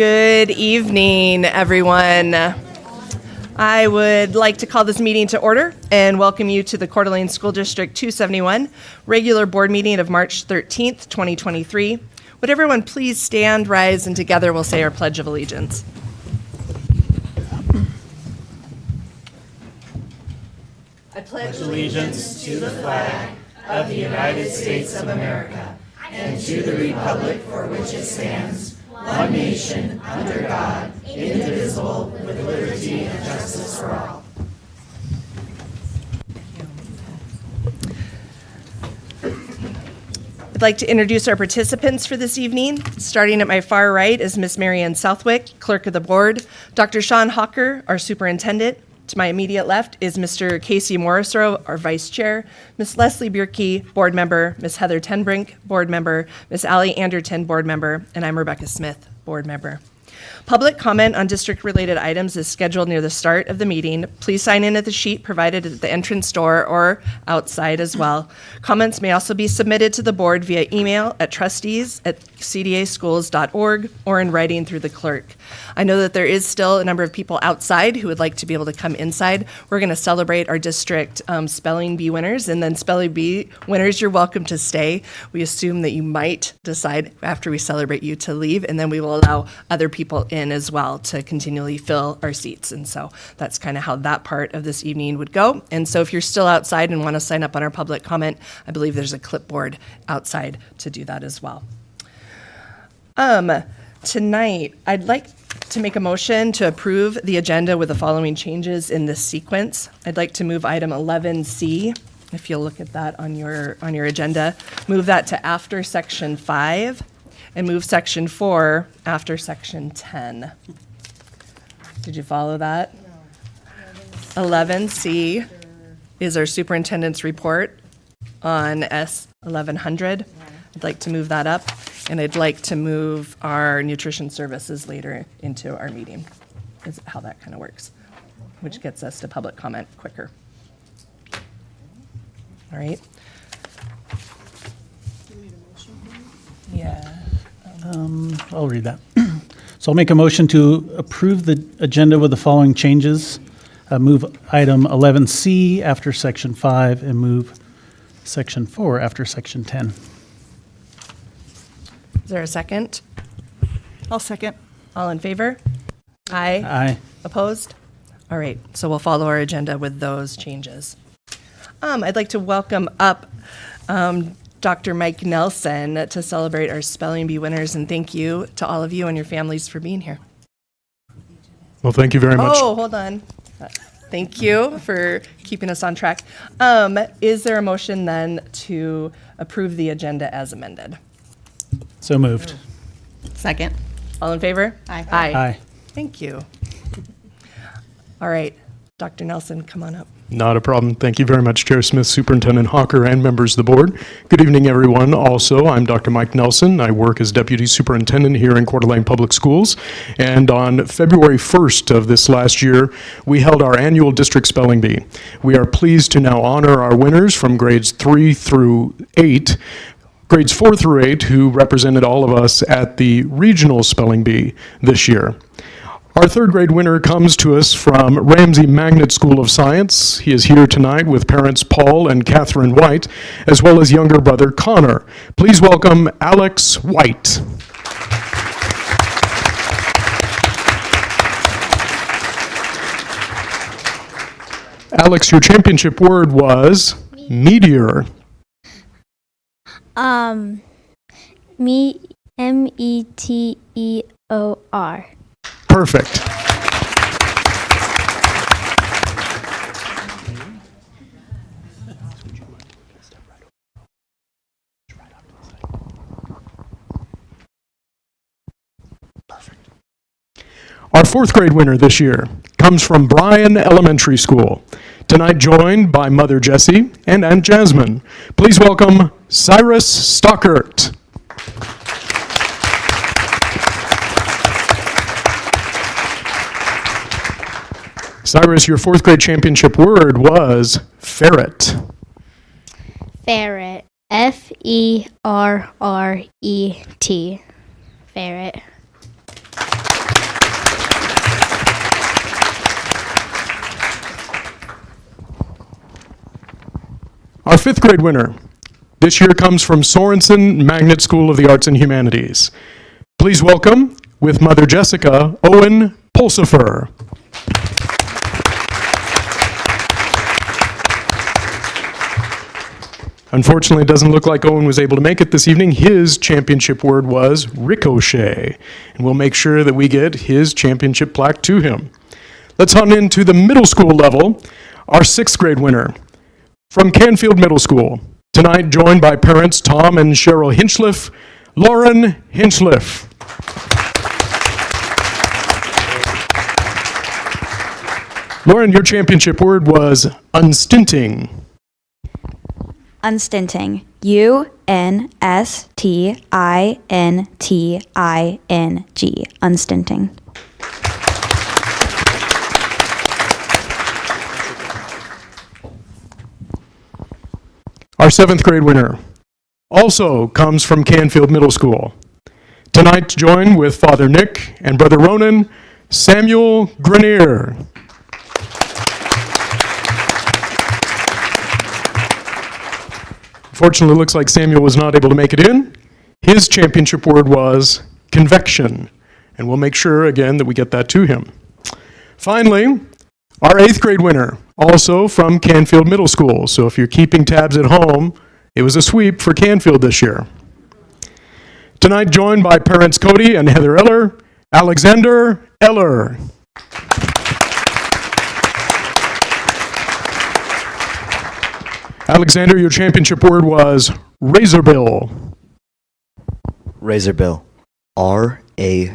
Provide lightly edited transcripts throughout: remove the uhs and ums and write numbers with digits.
Good evening, everyone. I would like to call this meeting to order and welcome you to the Coeur d'Alene School District 271 regular board meeting of March 13th, 2023. Would everyone please stand, rise, and together we'll say our Pledge of Allegiance. I pledge allegiance to the flag of the United States of America and to the republic for which it stands, one nation, under God, indivisible, with liberty and justice for all. I'd like to introduce our participants for this evening. Starting at my far right is Ms. Marianne Southwick, Clerk of the Board, Dr. Sean Hawker, our Superintendent. To my immediate left is Mr. Casey Morrisroe, our Vice Chair, Ms. Leslie Bierke, Board Member, Ms. Heather Tenbrink, Board Member, Ms. Allie Anderton, Board Member, and I'm Rebecca Smith, Board Member. Public comment on district-related items is scheduled near the start of the meeting. Please sign in at the sheet provided at the entrance door or outside as well. Comments may also be submitted to the board via email at trustees@cdaschools.org or in writing through the clerk. I know that there is still a number of people outside who would like to be able to come inside. We're going to celebrate our district spelling bee winners, and then spelling bee winners, you're welcome to stay. We assume that you might decide after we celebrate you to leave, and then we will allow other people in as well to continually fill our seats. And so that's kind of how that part of this evening would go. And so if you're still outside and want to sign up on our public comment, I believe there's a clipboard outside to do that as well. Tonight, I'd like to make a motion to approve the agenda with the following changes in this sequence. I'd like to move item 11C, if you'll look at that on your agenda, move that to after section 5, and move section 4 after section 10. Did you follow that? No. 11C is our superintendent's report on S 1100. I'd like to move that up, and I'd like to move our nutrition services later into our meeting, is how that kind of works, which gets us to public comment quicker. All right. Yeah. I'll read that. So I'll make a motion to approve the agenda with the following changes. Move item 11C after section 5 and move section 4 after section 10. Is there a second? I'll second. All in favor? Aye. Aye. Opposed? All right, so we'll follow our agenda with those changes. I'd like to welcome up Dr. Mike Nelson to celebrate our spelling bee winners, and thank you to all of you and your families for being here. Well, thank you very much. Oh, hold on. Thank you for keeping us on track. Is there a motion then to approve the agenda as amended? So moved. Second. All in favor? Aye. Aye. Thank you. All right, Dr. Nelson, come on up. Not a problem. Thank you very much, Chair Smith, Superintendent Hawker, and members of the board. Good evening, everyone. Also, I'm Dr. Mike Nelson. I work as Deputy Superintendent here in Coeur d'Alene Public Schools. And on February 1st of this last year, we held our annual district spelling bee. We are pleased to now honor our winners from grades 3 through 8. Grades 4 through 8, who represented all of us at the regional spelling bee this year. Our third grade winner comes to us from Ramsey Magnet School of Science. He is here tonight with parents Paul and Catherine White, as well as younger brother Connor. Please welcome Alex White. Alex, your championship word was meteor. Meteor. Perfect. Our fourth grade winner this year comes from Bryan Elementary School. Tonight joined by Mother Jessie and Aunt Jasmine. Please welcome Cyrus Stockert. Cyrus, your fourth grade championship word was ferret. Ferret. F-E-R-R-E-T. Ferret. Our 5th grade winner this year comes from Sorensen Magnet School of the Arts and Humanities. Please welcome, with Mother Jessica, Owen Pulsifer. Unfortunately, it doesn't look like Owen was able to make it this evening. His championship word was ricochet, and we'll make sure that we get his championship plaque to him. Let's hunt into the middle school level. Our 6th grade winner from Canfield Middle School, tonight joined by parents Tom and Cheryl Hinchliff, Lauren Hinchliff. Lauren, your championship word was unstinting. Unstinting. U-N-S-T-I-N-T-I-N-G. Unstinting. Our 7th grade winner also comes from Canfield Middle School. Tonight, join with Father Nick and Brother Ronan, Samuel Grenier. Fortunately, it looks like Samuel was not able to make it in. His championship word was convection, and we'll make sure, again, that we get that to him. Finally, our 8th grade winner, also from Canfield Middle School. So if you're keeping tabs at home, it was a sweep for Canfield this year. Tonight, joined by parents Cody and Heather Eller, Alexander Eller. Alexander, your championship word was razorbill. Razorbill. R-A-Z-O-R-B-I-L-L.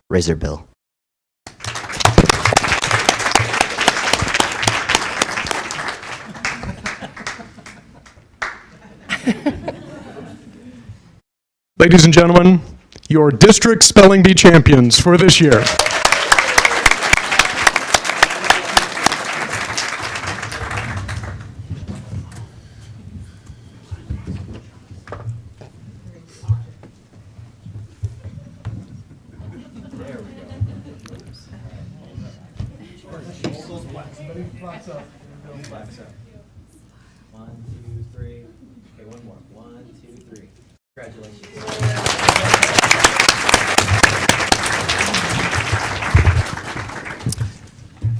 Razorbill. Ladies and gentlemen, your district spelling bee champions for this year. One, two, three. Okay, one more. One, two, three. Congratulations.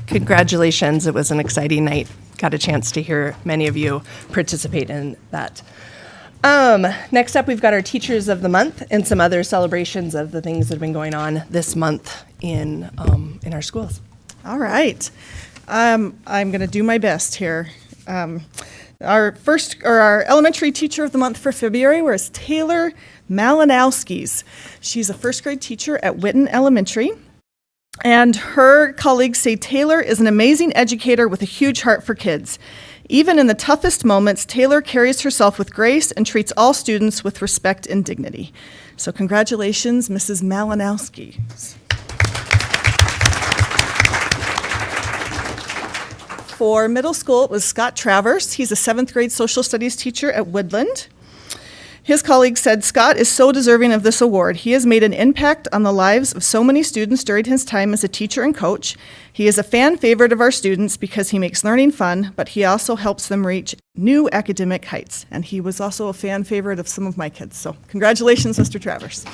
Congratulations. It was an exciting night. Got a chance to hear many of you participate in that. Next up, we've got our Teachers of the Month and some other celebrations of the things that have been going on this month in our schools. All right. I'm going to do my best here. Our elementary teacher of the month for February was Taylor Malinowskis. She's a first grade teacher at Witten Elementary. And her colleagues say Taylor is an amazing educator with a huge heart for kids. Even in the toughest moments, Taylor carries herself with grace and treats all students with respect and dignity. So congratulations, Mrs. Malinowski. For middle school, it was Scott Travers. He's a 7th grade social studies teacher at Woodland. His colleagues said, Scott is so deserving of this award. He has made an impact on the lives of so many students during his time as a teacher and coach. He is a fan favorite of our students because he makes learning fun, but he also helps them reach new academic heights. And he was also a fan favorite of some of my kids. So congratulations, Mr. Travers.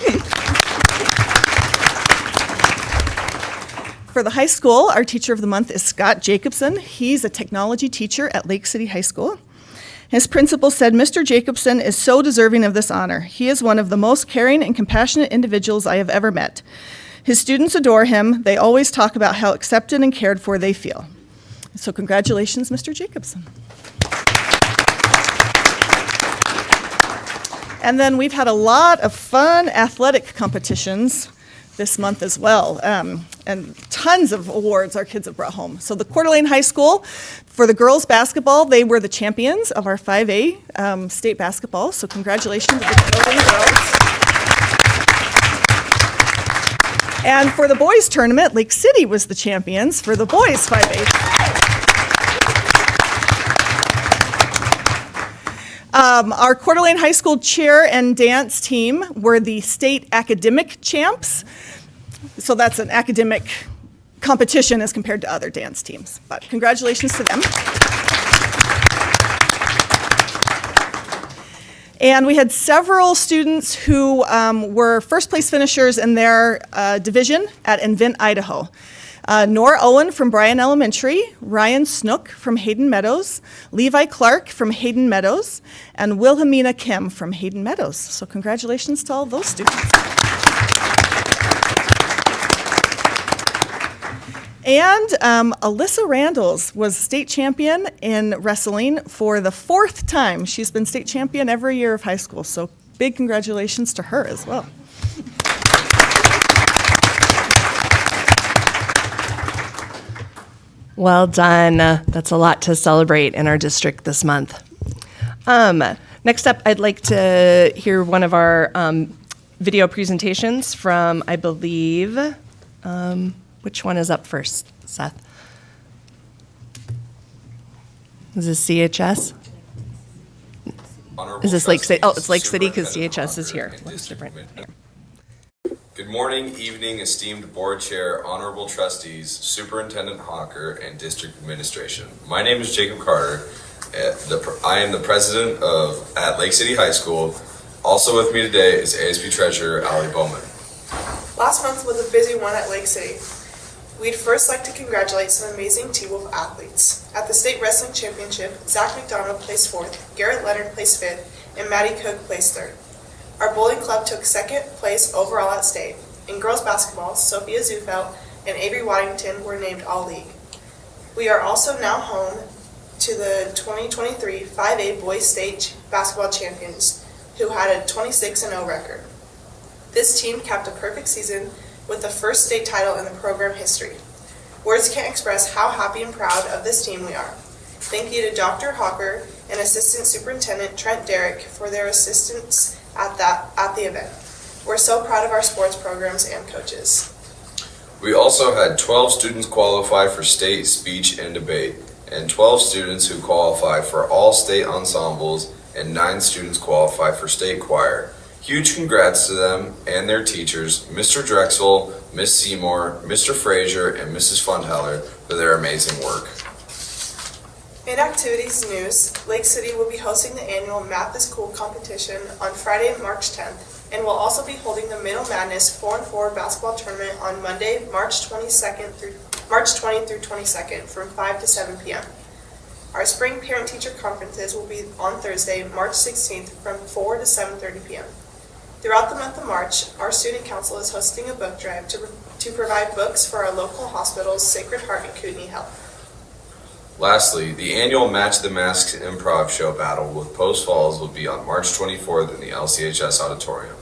For the high school, our teacher of the month is Scott Jacobson. He's a technology teacher at Lake City High School. His principal said, Mr. Jacobson is so deserving of this honor. He is one of the most caring and compassionate individuals I have ever met. His students adore him. They always talk about how accepted and cared for they feel. So congratulations, Mr. Jacobson. And then we've had a lot of fun athletic competitions this month as well, and tons of awards our kids have brought home. So the Coeur d'Alene High School, for the girls basketball, they were the champions of our 5A state basketball, so congratulations to the Coeur d'Alene girls. And for the boys tournament, Lake City was the champions for the boys 5A. Our Coeur d'Alene High School cheer and dance team were the state academic champs. So that's an academic competition as compared to other dance teams. But congratulations to them. And we had several students who were first place finishers in their division at Invent Idaho. Nora Owen from Bryan Elementary, Ryan Snook from Hayden Meadows, Levi Clark from Hayden Meadows, and Wilhelmina Kim from Hayden Meadows. So congratulations to all those students. And Alyssa Randalls was state champion in wrestling for the 4th time. She's been state champion every year of high school, so big congratulations to her as well. Well done. That's a lot to celebrate in our district this month. Next up, I'd like to hear one of our video presentations from, I believe, which one is up first, Seth? Is this CHS? Is this Lake City? Oh, it's Lake City because CHS is here. Looks different. Good morning, evening, esteemed board chair, honorable trustees, Superintendent Hawker, and district administration. My name is Jacob Carter. I am the president at Lake City High School. Also with me today is ASB treasurer Allie Bowman. Last month was a busy one at Lake City. We'd first like to congratulate some amazing T-Wolf athletes. At the state wrestling championship, Zach McDonald placed 4th, Garrett Leonard placed 5th, and Maddie Cook placed 3rd. Our bowling club took 2nd place overall at state. In girls basketball, Sophia Zufelt and Avery Waddington were named All-League. We are also now home to the 2023 5A Boys State Basketball Champions, who had a 26-0 record. This team capped a perfect season with the first state title in the program history. Words can't express how happy and proud of this team we are. Thank you to Dr. Hawker and Assistant Superintendent Trent Derrick for their assistance at the event. We're so proud of our sports programs and coaches. We also had 12 students qualify for state speech and debate, and 12 students who qualify for all state ensembles, and 9 students qualify for state choir. Huge congrats to them and their teachers, Mr. Drexel, Miss Seymour, Mr. Frazier, and Mrs. Fundheller for their amazing work. In activities news, Lake City will be hosting the annual Math is Cool competition on Friday, March 10th, and will also be holding the Middle Madness 4-on-4 basketball tournament on Monday, March 20th through 22nd from 5 to 7 p.m. Our spring parent-teacher conferences will be on Thursday, March 16th from 4 to 7:30 p.m. Throughout the month of March, our student council is hosting a book drive to provide books for our local hospitals, Sacred Heart and Kootenai Health. Lastly, the annual Match the Masks improv show battle with Post Falls will be on March 24th in the LCHS auditorium.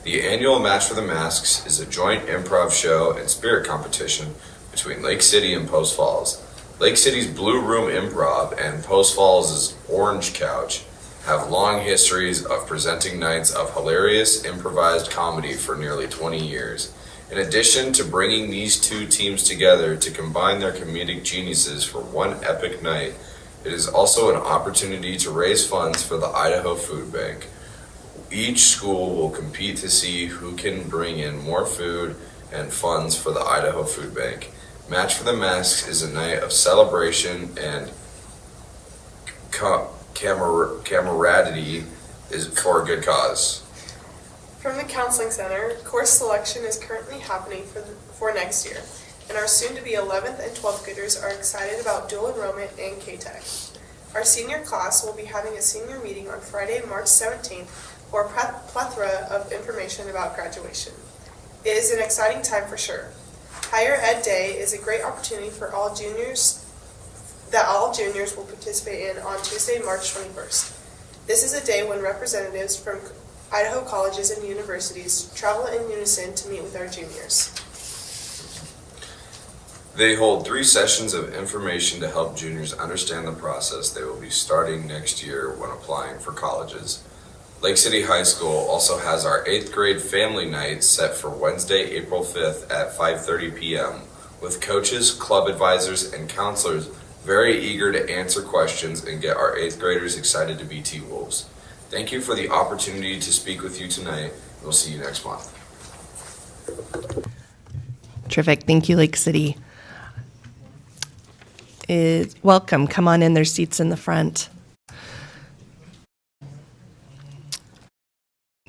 The annual Match for the Masks is a joint improv show and spirit competition between Lake City and Post Falls. Lake City's Blue Room Improv and Post Falls' Orange Couch have long histories of presenting nights of hilarious improvised comedy for nearly 20 years. In addition to bringing these two teams together to combine their comedic geniuses for one epic night, it is also an opportunity to raise funds for the Idaho Food Bank. Each school will compete to see who can bring in more food and funds for the Idaho Food Bank. Match for the Masks is a night of celebration and camaraderie is for a good cause. From the Counseling Center, course selection is currently happening for next year, and our soon-to-be 11th and 12th graders are excited about dual enrollment and K-Tech. Our senior class will be having a senior meeting on Friday, March 17th for a plethora of information about graduation. It is an exciting time for sure. Higher Ed Day is a great opportunity for all juniors will participate in on Tuesday, March 21st. This is a day when representatives from Idaho colleges and universities travel in unison to meet with our juniors. They hold 3 sessions of information to help juniors understand the process they will be starting next year when applying for colleges. Lake City High School also has our 8th grade family night set for Wednesday, April 5th at 5:30 p.m. with coaches, club advisors, and counselors very eager to answer questions and get our 8th graders excited to be T-Wolves. Thank you for the opportunity to speak with you tonight. We'll see you next month. Terrific. Thank you, Lake City. is welcome. Come on in. There's seats in the front.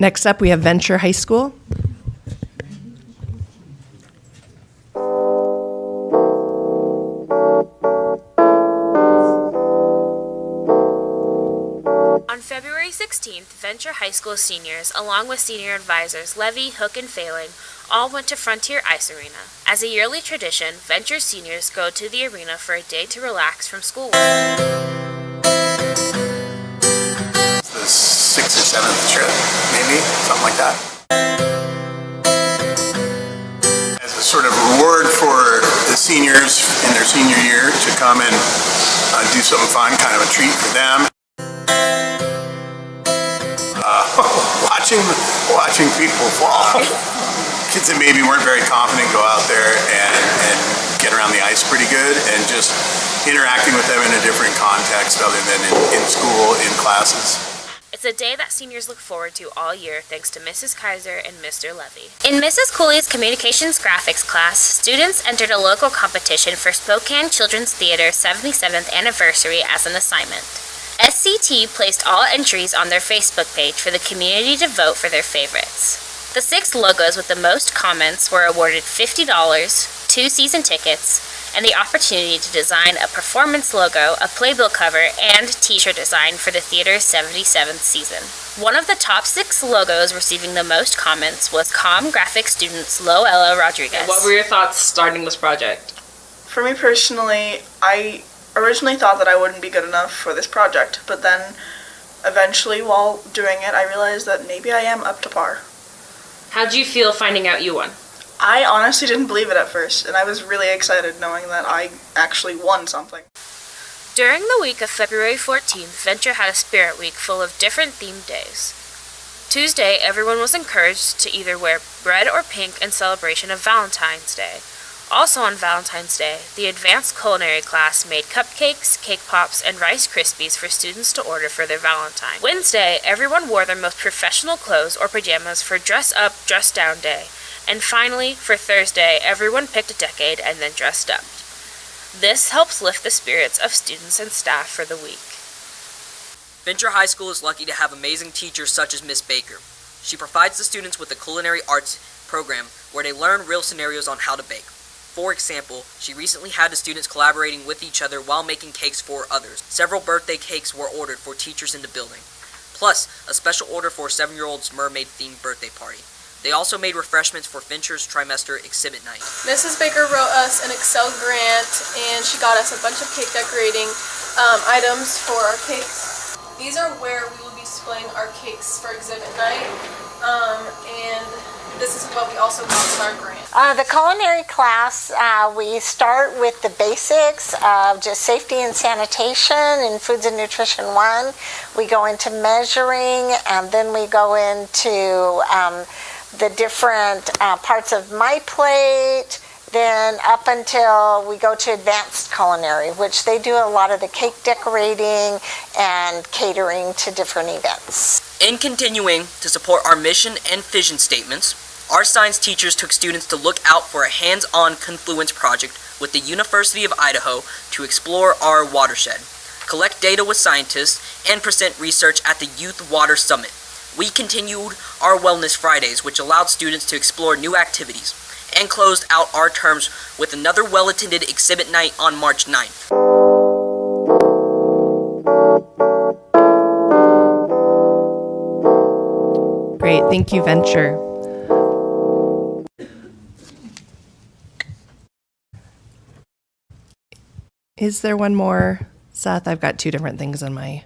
Next up, we have Venture High School. On February 16th, Venture High School seniors, along with senior advisors Levy, Hook, and Failing, all went to Frontier Ice Arena. As a yearly tradition, Venture seniors go to the arena for a day to relax from schoolwork. The 6th or 7th trip, maybe, something like that. As a sort of reward for the seniors in their senior year to come and do something fun, kind of a treat for them. Watching people fall. Kids that maybe weren't very confident go out there and get around the ice pretty good, and just interacting with them in a different context other than in school, in classes. It's a day that seniors look forward to all year thanks to Mrs. Kaiser and Mr. Levy. In Mrs. Cooley's Communications Graphics class, students entered a local competition for Spokane Children's Theater's 77th anniversary as an assignment. SCT placed all entries on their Facebook page for the community to vote for their favorites. The 6 logos with the most comments were awarded $50, 2 season tickets, and the opportunity to design a performance logo, a playbill cover, and t-shirt design for the theater's 77th season. One of the top 6 logos receiving the most comments was Comm Graphics student Loella Rodriguez. What were your thoughts starting this project? For me personally, I originally thought that I wouldn't be good enough for this project, but then eventually while doing it, I realized that maybe I am up to par. How'd you feel finding out you won? I honestly didn't believe it at first, and I was really excited knowing that I actually won something. During the week of February 14th, Venture had a spirit week full of different themed days. Tuesday, everyone was encouraged to either wear red or pink in celebration of Valentine's Day. Also on Valentine's Day, the advanced culinary class made cupcakes, cake pops, and Rice Krispies for students to order for their Valentine. Wednesday, everyone wore their most professional clothes or pajamas for Dress Up, Dress Down Day. And finally, for Thursday, everyone picked a decade and then dressed up. This helps lift the spirits of students and staff for the week. Venture High School is lucky to have amazing teachers such as Miss Baker. She provides the students with a culinary arts program where they learn real scenarios on how to bake. For example, she recently had the students collaborating with each other while making cakes for others. Several birthday cakes were ordered for teachers in the building, plus a special order for a 7-year-old's mermaid-themed birthday party. They also made refreshments for Venture's trimester exhibit night. Mrs. Baker wrote us an Excel grant, and she got us a bunch of cake decorating items for our cakes. These are where we will be displaying our cakes for exhibit night, and this is what we also got with our grant. The culinary class, we start with the basics of just safety and sanitation in Foods and Nutrition 1. We go into measuring, and then we go into the different parts of my plate, then up until we go to advanced culinary, which they do a lot of the cake decorating and catering to different events. In continuing to support our mission and vision statements, our science teachers took students to look out for a hands-on Confluence project with the University of Idaho to explore our watershed, collect data with scientists, and present research at the Youth Water Summit. We continued our Wellness Fridays, which allowed students to explore new activities, and closed out our terms with another well-attended exhibit night on March 9th. Great, thank you, Venture. Is there one more, Seth? I've got 2 different things on my...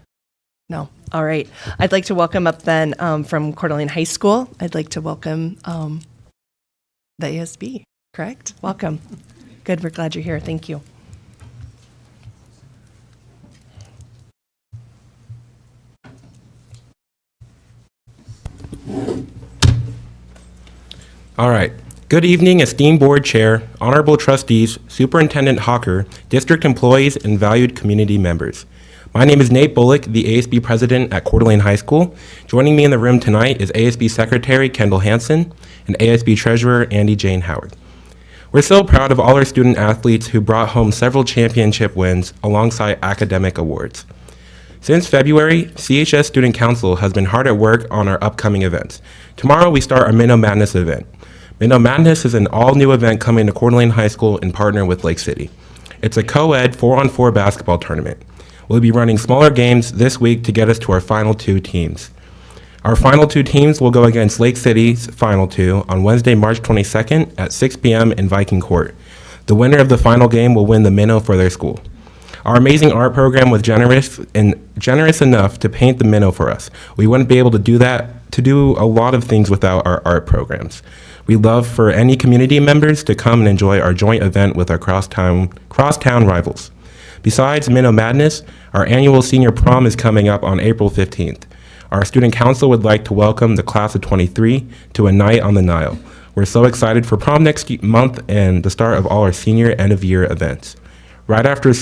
No. All right. I'd like to welcome up then from Coeur d'Alene High School. I'd like to welcome the ASB, correct? Welcome. Good. We're glad you're here. Thank you. All right. Good evening, esteemed board chair, honorable trustees, Superintendent Hawker, district employees, and valued community members. My name is Nate Bullock, the ASB president at Coeur d'Alene High School. Joining me in the room tonight is ASB Secretary Kendall Hansen and ASB Treasurer Andy Jane Howard. We're so proud of all our student athletes who brought home several championship wins alongside academic awards. Since February, CHS Student Council has been hard at work on our upcoming events. Tomorrow we start our Minnow Madness event. Minnow Madness is an all-new event coming to Coeur d'Alene High School in partner with Lake City. It's a co-ed 4-on-4 basketball tournament. We'll be running smaller games this week to get us to our final 2 teams. Our final 2 teams will go against Lake City's final 2 on Wednesday, March 22nd at 6 p.m. in Viking Court. The winner of the final game will win the minnow for their school. Our amazing art program was generous enough to paint the minnow for us. We wouldn't be able to do a lot of things without our art programs. We love for any community members to come and enjoy our joint event with our crosstown rivals. Besides Minnow Madness, our annual senior prom is coming up on April 15th. Our student council would like to welcome the class of 23 to a night on the Nile. We're so excited for prom next month and the start of all our senior end of year events. Right after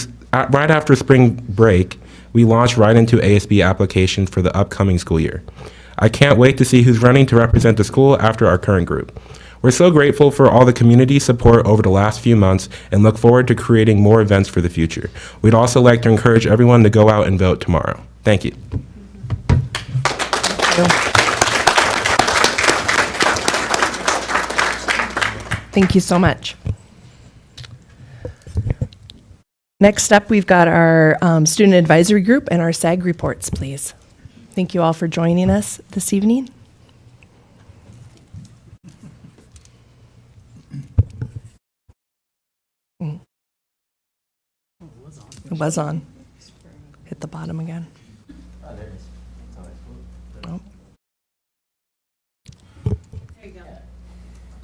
spring break, we launch right into ASB applications for the upcoming school year. I can't wait to see who's running to represent the school after our current group. We're so grateful for all the community support over the last few months and look forward to creating more events for the future. We'd also like to encourage everyone to go out and vote tomorrow. Thank you. Thank you so much. Next up, we've got our student advisory group and our SAG reports, please. Thank you all for joining us this evening. It was on. Hit the bottom again. Oh.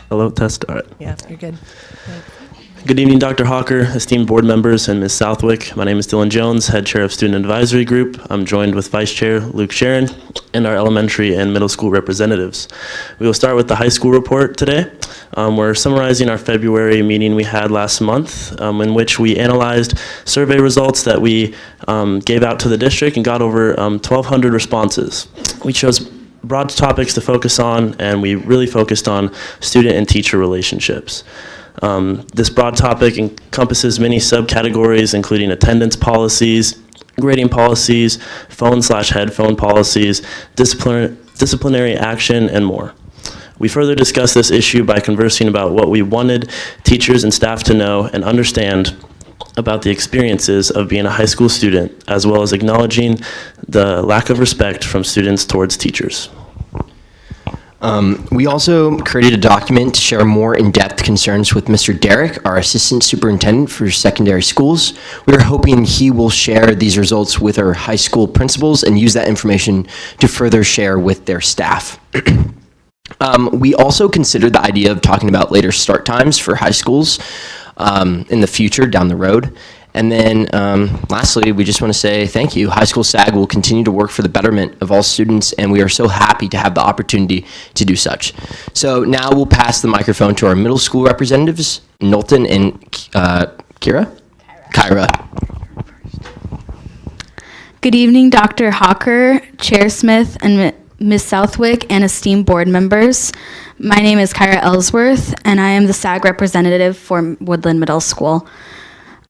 Hello, test. All right. Yeah, you're good. Good evening, Dr. Hawker, esteemed board members, and Ms. Southwick. My name is Dylan Jones, head chair of Student Advisory Group. I'm joined with Vice Chair Luke Sharon and our elementary and middle school representatives. We will start with the high school report today. We're summarizing our February meeting we had last month, in which we analyzed survey results that we gave out to the district and got over 1,200 responses. We chose broad topics to focus on, and we really focused on student and teacher relationships. This broad topic encompasses many subcategories, including attendance policies, grading policies, phone/headphone policies, disciplinary action, and more. We further discussed this issue by conversing about what we wanted teachers and staff to know and understand about the experiences of being a high school student, as well as acknowledging the lack of respect from students towards teachers. We also created a document to share more in-depth concerns with Mr. Derrick, our Assistant Superintendent for Secondary Schools. We are hoping he will share these results with our high school principals and use that information to further share with their staff. We also considered the idea of talking about later start times for high schools in the future down the road. And then lastly, we just want to say thank you. High School SAG will continue to work for the betterment of all students, and we are so happy to have the opportunity to do such. So now we'll pass the microphone to our middle school representatives, Knowlton and Kyra. Good evening, Dr. Hawker, Chair Smith, and Ms. Southwick, and esteemed board members. My name is Kyra Ellsworth, and I am the SAG representative for Woodland Middle School.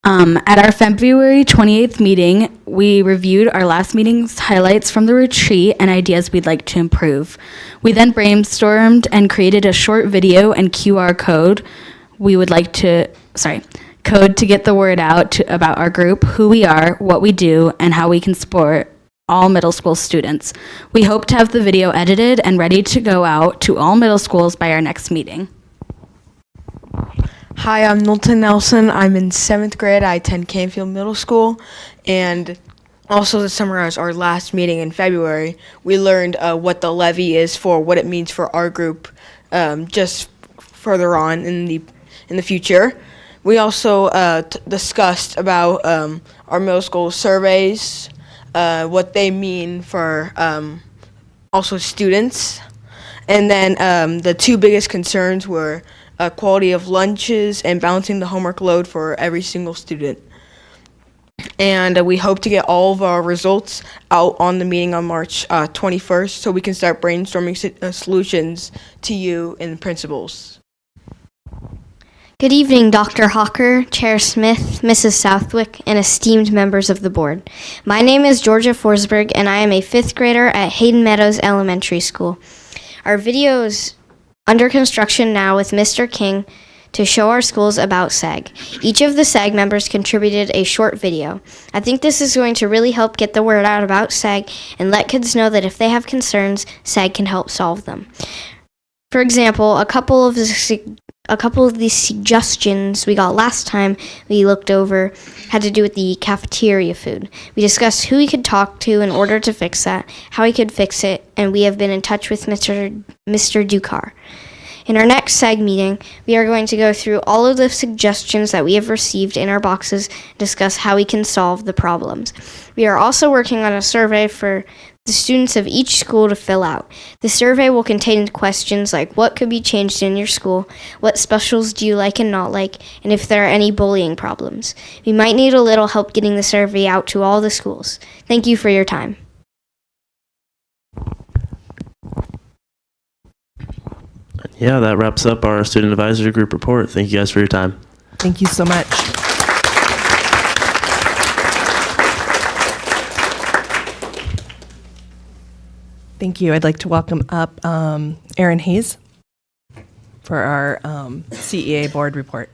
At our February 28th meeting, we reviewed our last meeting's highlights from the retreat and ideas we'd like to improve. We then brainstormed and created a short video and QR code code to get the word out about our group, who we are, what we do, and how we can support all middle school students. We hope to have the video edited and ready to go out to all middle schools by our next meeting. Hi, I'm Knowlton Nelson. I'm in 7th grade. I attend Canfield Middle School. And also to summarize our last meeting in February, we learned what the levy is for, what it means for our group just further on in the future. We also discussed about our middle school surveys, what they mean for also students. And then the two biggest concerns were quality of lunches and balancing the homework load for every single student. And we hope to get all of our results out on the meeting on March 21st so we can start brainstorming solutions to you and the principals. Good evening, Dr. Hawker, Chair Smith, Mrs. Southwick, and esteemed members of the board. My name is Georgia Forsberg, and I am a 5th grader at Hayden Meadows Elementary School. Our video is under construction now with Mr. King to show our schools about SAG. Each of the SAG members contributed a short video. I think this is going to really help get the word out about SAG and let kids know that if they have concerns, SAG can help solve them. For example, a couple of the suggestions we got last time we looked over had to do with the cafeteria food. We discussed who we could talk to in order to fix that, how we could fix it, and we have been in touch with Mr. Dukar. In our next SAG meeting, we are going to go through all of the suggestions that we have received in our boxes and discuss how we can solve the problems. We are also working on a survey for the students of each school to fill out. The survey will contain questions like what could be changed in your school, what specials do you like and not like, and if there are any bullying problems. We might need a little help getting the survey out to all the schools. Thank you for your time. Yeah, that wraps up our student advisory group report. Thank you guys for your time. Thank you so much. Thank you. I'd like to welcome up Aaron Hayes for our CEA board report.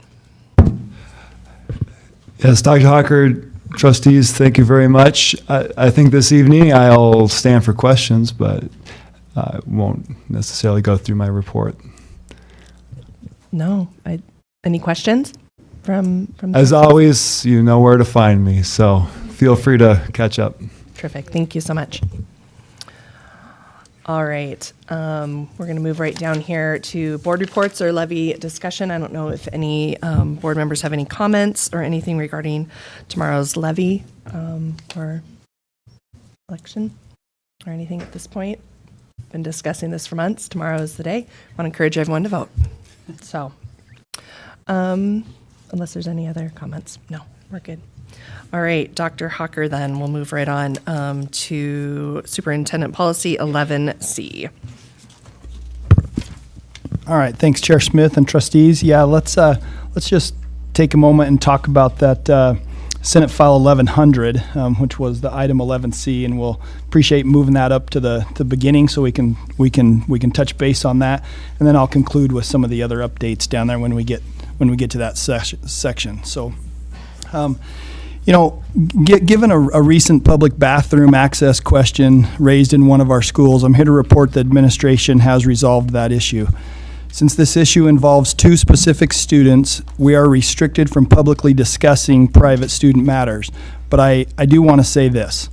Yes, Dr. Hawker, trustees, thank you very much. I think this evening I'll stand for questions, but I won't necessarily go through my report. No, any questions from As always, you know where to find me, so feel free to catch up. Terrific. Thank you so much. All right, we're going to move right down here to board reports or levy discussion. I don't know if any board members have any comments or anything regarding tomorrow's levy or election or anything at this point. Been discussing this for months. Tomorrow is the day. I want to encourage everyone to vote. So, unless there's any other comments, no, we're good. All right, Dr. Hawker, then we'll move right on to Superintendent Policy 11C. All right, thanks, Chair Smith and trustees. Yeah, let's just take a moment and talk about that Senate File 1100, which was the item 11C, and we'll appreciate moving that up to the beginning so we can touch base on that, and then I'll conclude with some of the other updates down there when we get to that section. So. Given a recent public bathroom access question raised in one of our schools, I'm here to report the administration has resolved that issue. Since this issue involves 2 specific students, we are restricted from publicly discussing private student matters. But I do want to say this.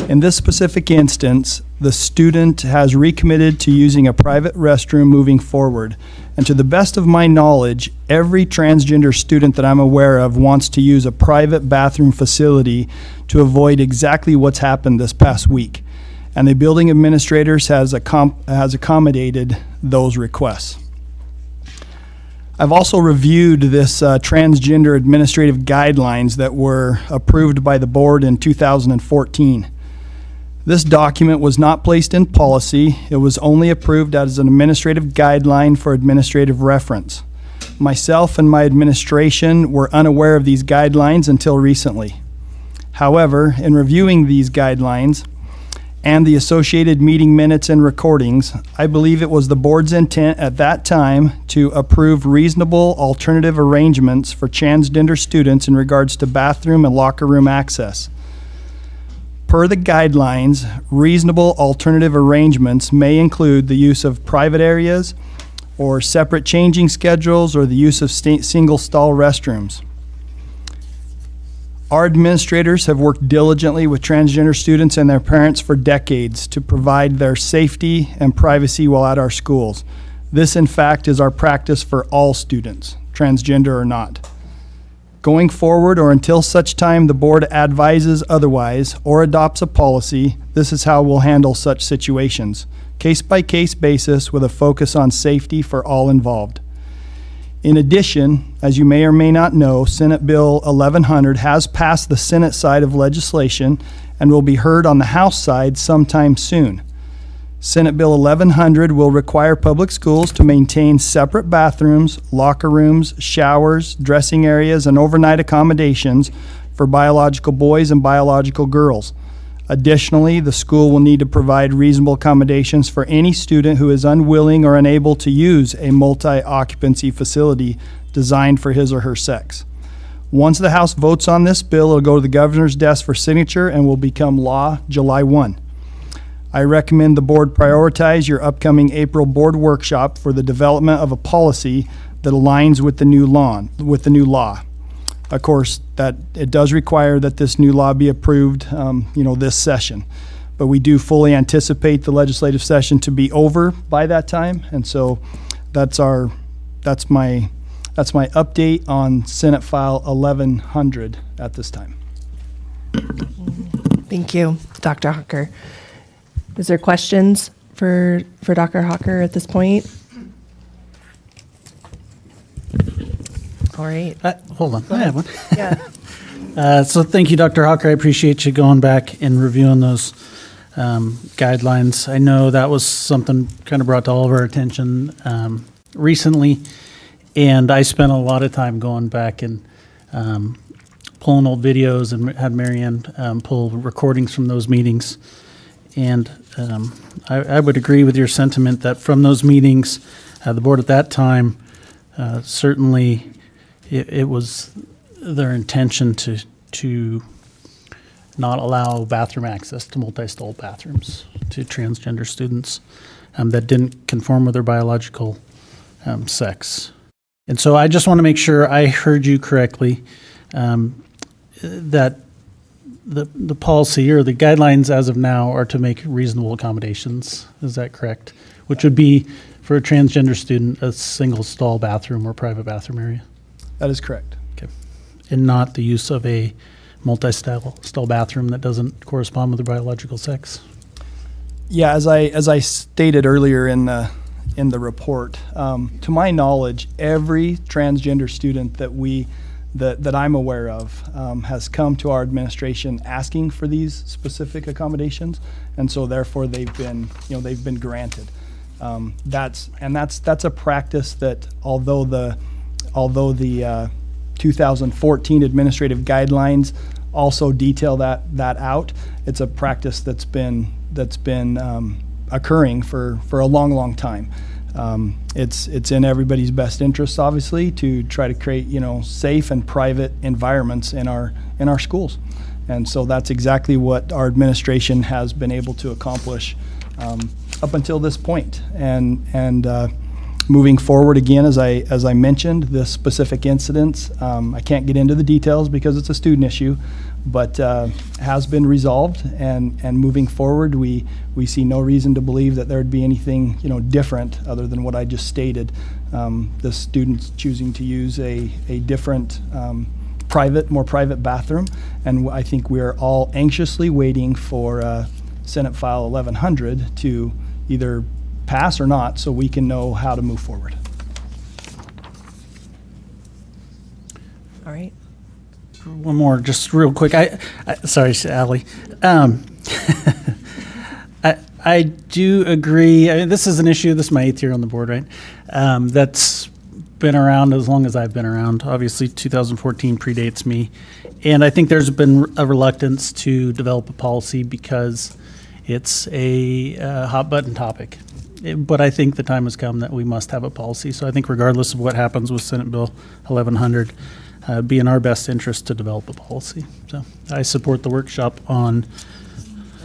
In this specific instance, the student has recommitted to using a private restroom moving forward. And to the best of my knowledge, every transgender student that I'm aware of wants to use a private bathroom facility to avoid exactly what's happened this past week. And the building administrators has accommodated those requests. I've also reviewed this transgender administrative guidelines that were approved by the board in 2014. This document was not placed in policy. It was only approved as an administrative guideline for administrative reference. Myself and my administration were unaware of these guidelines until recently. However, in reviewing these guidelines and the associated meeting minutes and recordings, I believe it was the board's intent at that time to approve reasonable alternative arrangements for transgender students in regards to bathroom and locker room access. Per the guidelines, reasonable alternative arrangements may include the use of private areas or separate changing schedules or the use of single stall restrooms. Our administrators have worked diligently with transgender students and their parents for decades to provide their safety and privacy while at our schools. This, in fact, is our practice for all students, transgender or not. Going forward, or until such time the board advises otherwise or adopts a policy, this is how we'll handle such situations, case-by-case basis with a focus on safety for all involved. In addition, as you may or may not know, Senate Bill 1100 has passed the Senate side of legislation and will be heard on the House side sometime soon. Senate Bill 1100 will require public schools to maintain separate bathrooms, locker rooms, showers, dressing areas, and overnight accommodations for biological boys and biological girls. Additionally, the school will need to provide reasonable accommodations for any student who is unwilling or unable to use a multi-occupancy facility designed for his or her sex. Once the House votes on this bill, it'll go to the governor's desk for signature and will become law July 1. I recommend the board prioritize your upcoming April board workshop for the development of a policy that aligns with the new law. Of course, that it does require that this new law be approved, this session. But we do fully anticipate the legislative session to be over by that time, and so that's my update on Senate File 1100 at this time. Thank you, Dr. Hawker. Is there questions for Dr. Hawker at this point? All right. Hold on, I have one. Yeah. So thank you, Dr. Hawker. I appreciate you going back and reviewing those guidelines. I know that was something kind of brought to all of our attention recently, and I spent a lot of time going back and pulling old videos and had Marianne pull recordings from those meetings. And I would agree with your sentiment that from those meetings, the board at that time, certainly it was their intention to not allow bathroom access to multi-stall bathrooms to transgender students that didn't conform with their biological sex. And so I just want to make sure I heard you correctly, that the policy or the guidelines as of now are to make reasonable accommodations. Is that correct? Which would be, for a transgender student, a single stall bathroom or private bathroom area? That is correct. Okay. And not the use of a multi-stall bathroom that doesn't correspond with their biological sex? Yeah, as I stated earlier in the report, to my knowledge, every transgender student that I'm aware of has come to our administration asking for these specific accommodations, and so therefore they've been granted. That's a practice that although the 2014 administrative guidelines also detail that out, it's a practice that's been occurring for a long time. It's in everybody's best interest, obviously, to try to create safe and private environments in our schools, and so that's exactly what our administration has been able to accomplish up until this point. And moving forward, again, as I mentioned, this specific incident, I can't get into the details because it's a student issue, but has been resolved. And moving forward, we see no reason to believe that there would be anything different other than what I just stated. The students choosing to use a different more private bathroom, and I think we are all anxiously waiting for Senate File 1100 to either pass or not, so we can know how to move forward. All right. One more, just real quick. Sorry, Allie. I do agree. This is an issue. This is my 8th year on the board, right? That's been around as long as I've been around. Obviously, 2014 predates me. And I think there's been a reluctance to develop a policy because it's a hot button topic. But I think the time has come that we must have a policy. So I think regardless of what happens with Senate Bill 1100, be in our best interest to develop a policy. So I support the workshop on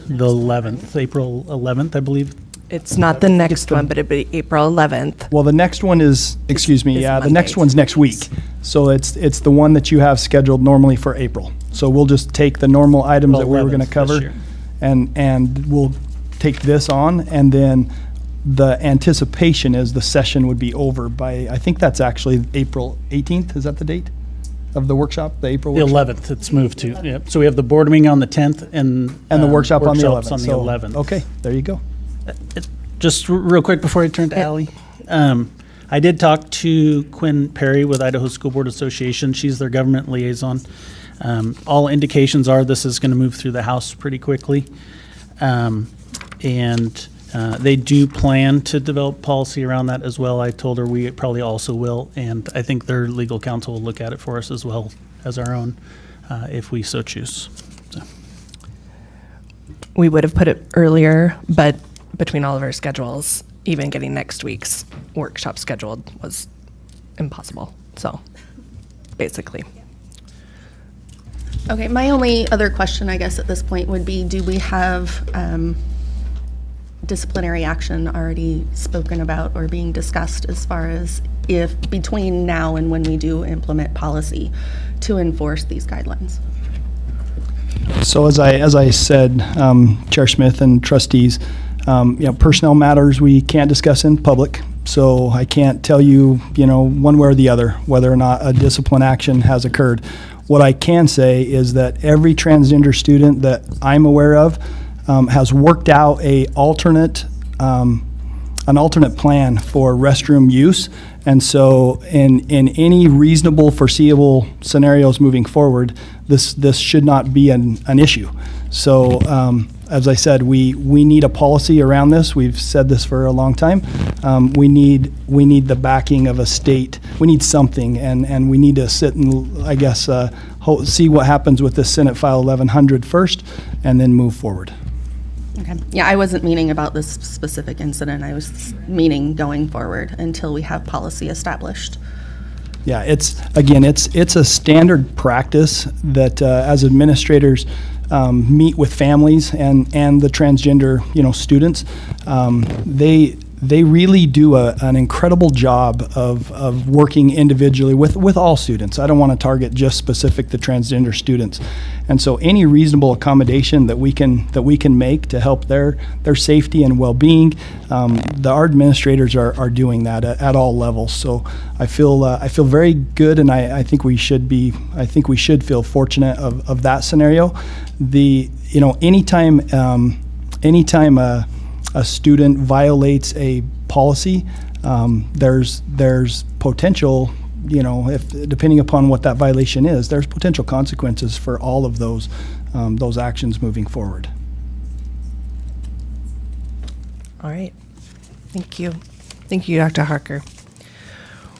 the 11th, April 11th, I believe. It's not the next one, but it'd be April 11th. Well, the next one is, the next one's next week. So it's the one that you have scheduled normally for April. So we'll just take the normal items that we were going to cover, and we'll take this on, and then the anticipation is the session would be over by, I think that's actually April 18th. Is that the date of the workshop, the April The workshop? 11th, it's moved to. Yep. So we have the board meeting on the 10th and the workshop on the 11th. On the So, 11th. Okay, there you go. Just real quick before I turn to Allie, I did talk to Quinn Perry with Idaho School Board Association. She's their government liaison. All indications are this is going to move through the House pretty quickly. And They do plan to develop policy around that as well. I told her we probably also will, and I think their legal counsel will look at it for us as well as our own, if we so choose. So. We would have put it earlier, but between all of our schedules, even getting next week's workshop scheduled was impossible. So, basically. Okay, my only other question, I guess, at this point would be, do we have disciplinary action already spoken about or being discussed as far as if between now and when we do implement policy to enforce these guidelines? So as I said, Chair Smith and trustees, personnel matters we can't discuss in public. So I can't tell you, one way or the other, whether or not a discipline action has occurred. What I can say is that every transgender student that I'm aware of has worked out an alternate plan for restroom use. And so in any reasonable foreseeable scenarios moving forward, this should not be an issue. So as I said, we need a policy around this. We've said this for a long time. We need the backing of a state. We need something, and we need to sit and, I guess, see what happens with this Senate File 1100 first, and then move forward. Okay. Yeah, I wasn't meaning about this specific incident. I was meaning going forward until we have policy established. Yeah, it's a standard practice that as administrators meet with families and the transgender students. They really do an incredible job of working individually with all students. I don't want to target just specific the transgender students, and so any reasonable accommodation that we can make to help their safety and well-being, our administrators are doing that at all levels. So I feel very good, and I think we should feel fortunate of that scenario. Anytime a student violates a policy, there's potential, if depending upon what that violation is, there's potential consequences for all of those actions moving forward. All right. Thank you. Thank you, Dr. Harker.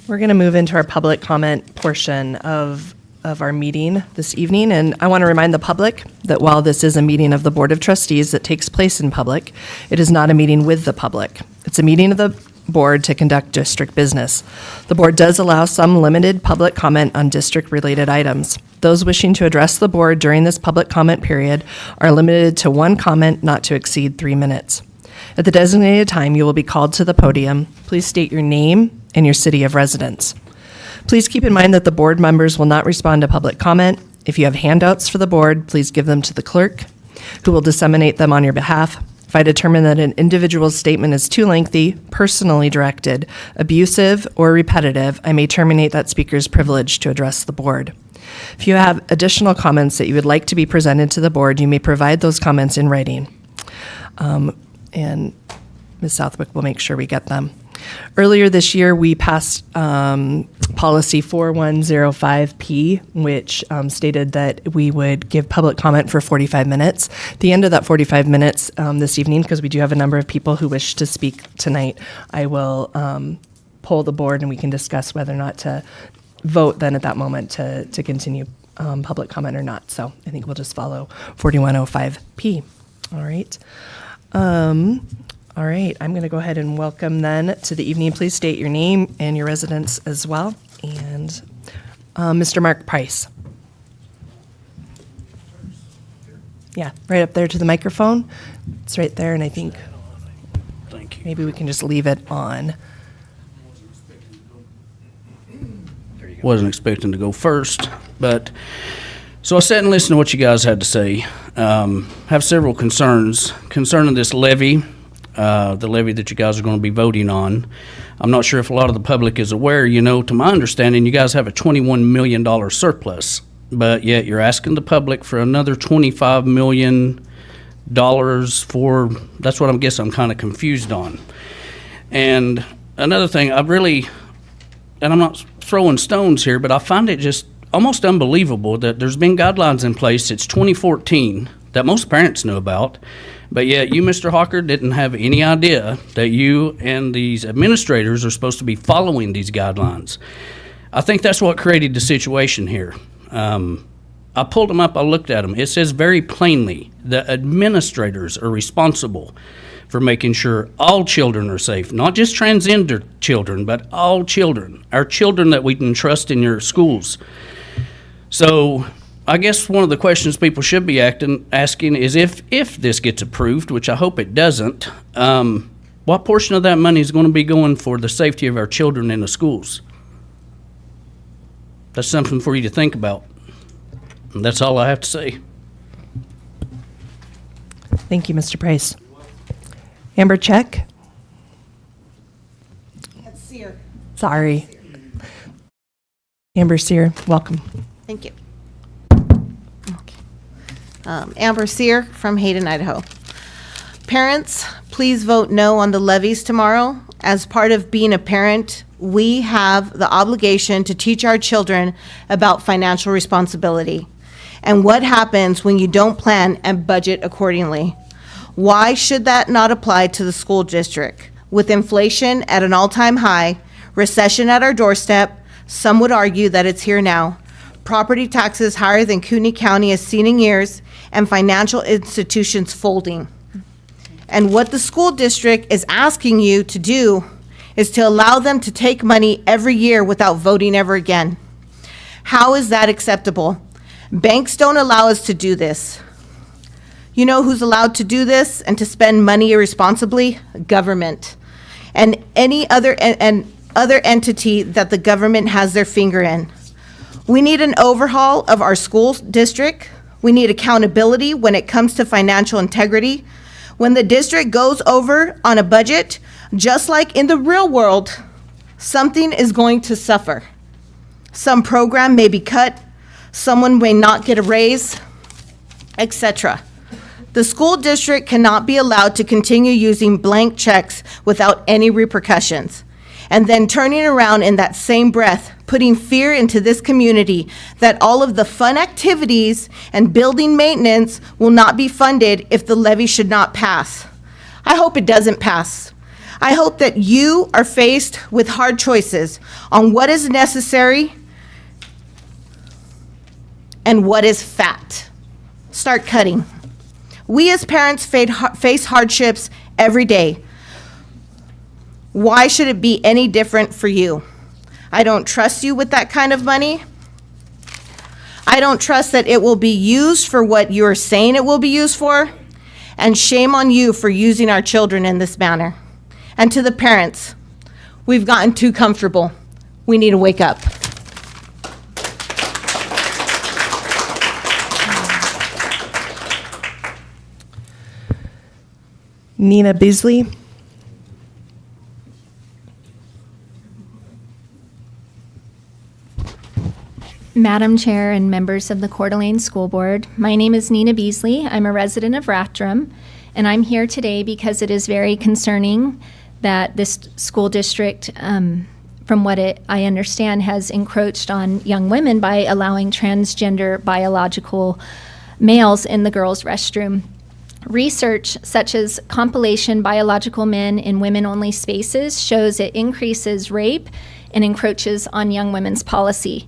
We're going to move into our public comment portion of our meeting this evening, and I want to remind the public that while this is a meeting of the Board of Trustees that takes place in public, it is not a meeting with the public. It's a meeting of the board to conduct district business. The board does allow some limited public comment on district-related items. Those wishing to address the board during this public comment period are limited to one comment not to exceed 3 minutes. At the designated time, you will be called to the podium. Please state your name and your city of residence. Please keep in mind that the board members will not respond to public comment. If you have handouts for the board, please give them to the clerk, who will disseminate them on your behalf. If I determine that an individual's statement is too lengthy, personally directed, abusive, or repetitive, I may terminate that speaker's privilege to address the board. If you have additional comments that you would like to be presented to the board, you may provide those comments in writing. And Ms. Southwick will make sure we get them. Earlier this year, we passed policy 4105P, which stated that we would give public comment for 45 minutes. At the end of that 45 minutes this evening, because we do have a number of people who wish to speak tonight, I will poll the board and we can discuss whether or not to vote then at that moment to continue public comment or not. So I think we'll just follow 4105P. All right. All right, I'm going to go ahead and welcome then to the evening. Please state your name and your residence as well. And Mr. Mark Price. Yeah, right up there to the microphone. It's right there, and I think maybe we can just leave it on. Wasn't expecting to go first, but so I sat and listened to what you guys had to say. Have several concerns concerning this levy. The levy that you guys are going to be voting on. I'm not sure if a lot of the public is aware, to my understanding, you guys have a $21 million surplus, but yet you're asking the public for another $25 million for, that's what I'm kind of confused on. And another thing, and I'm not throwing stones here, but I find it just almost unbelievable that there's been guidelines in place since 2014 that most parents knew about, but yet you, Mr. Hawker, didn't have any idea that you and these administrators are supposed to be following these guidelines. I think that's what created the situation here. I pulled them up, I looked at them. It says very plainly that administrators are responsible for making sure all children are safe, not just transgender children, but all children, our children that we can trust in your schools. So I guess one of the questions people should be asking is if this gets approved, which I hope it doesn't, what portion of that money is going to be going for the safety of our children in the schools? That's something for you to think about. And that's all I have to say. Thank you, Mr. Price. Amber Check? That's Sear. Sorry. Amber Sear, welcome. Thank you. Amber Sear from Hayden, Idaho. Parents, please vote no on the levies tomorrow. As part of being a parent, we have the obligation to teach our children about financial responsibility and what happens when you don't plan and budget accordingly. Why should that not apply to the school district? With inflation at an all-time high, recession at our doorstep, some would argue that it's here now, property taxes higher than Cooney County has seen in years, and financial institutions folding. And what the school district is asking you to do is to allow them to take money every year without voting ever again. How is that acceptable? Banks don't allow us to do this. You know who's allowed to do this and to spend money irresponsibly? Government. And any other other entity that the government has their finger in. We need an overhaul of our school district. We need accountability when it comes to financial integrity. When the district goes over on a budget, just like in the real world, something is going to suffer. Some program may be cut, someone may not get a raise, etc. The school district cannot be allowed to continue using blank checks without any repercussions, and then turning around in that same breath, putting fear into this community that all of the fun activities and building maintenance will not be funded if the levy should not pass. I hope it doesn't pass. I hope that you are faced with hard choices on what is necessary and what is fat. Start cutting. We as parents face hardships every day. Why should it be any different for you? I don't trust you with that kind of money. I don't trust that it will be used for what you're saying it will be used for. And shame on you for using our children in this manner. And to the parents, we've gotten too comfortable. We need to wake up. Nina Beasley? Madam Chair and members of the Coeur d'Alene School Board, my name is Nina Beasley. I'm a resident of Rathdrum, and I'm here today because it is very concerning that this school district, from what I understand, has encroached on young women by allowing transgender biological males in the girls' restroom. Research such as compilation biological men in women-only spaces shows it increases rape and encroaches on young women's policy.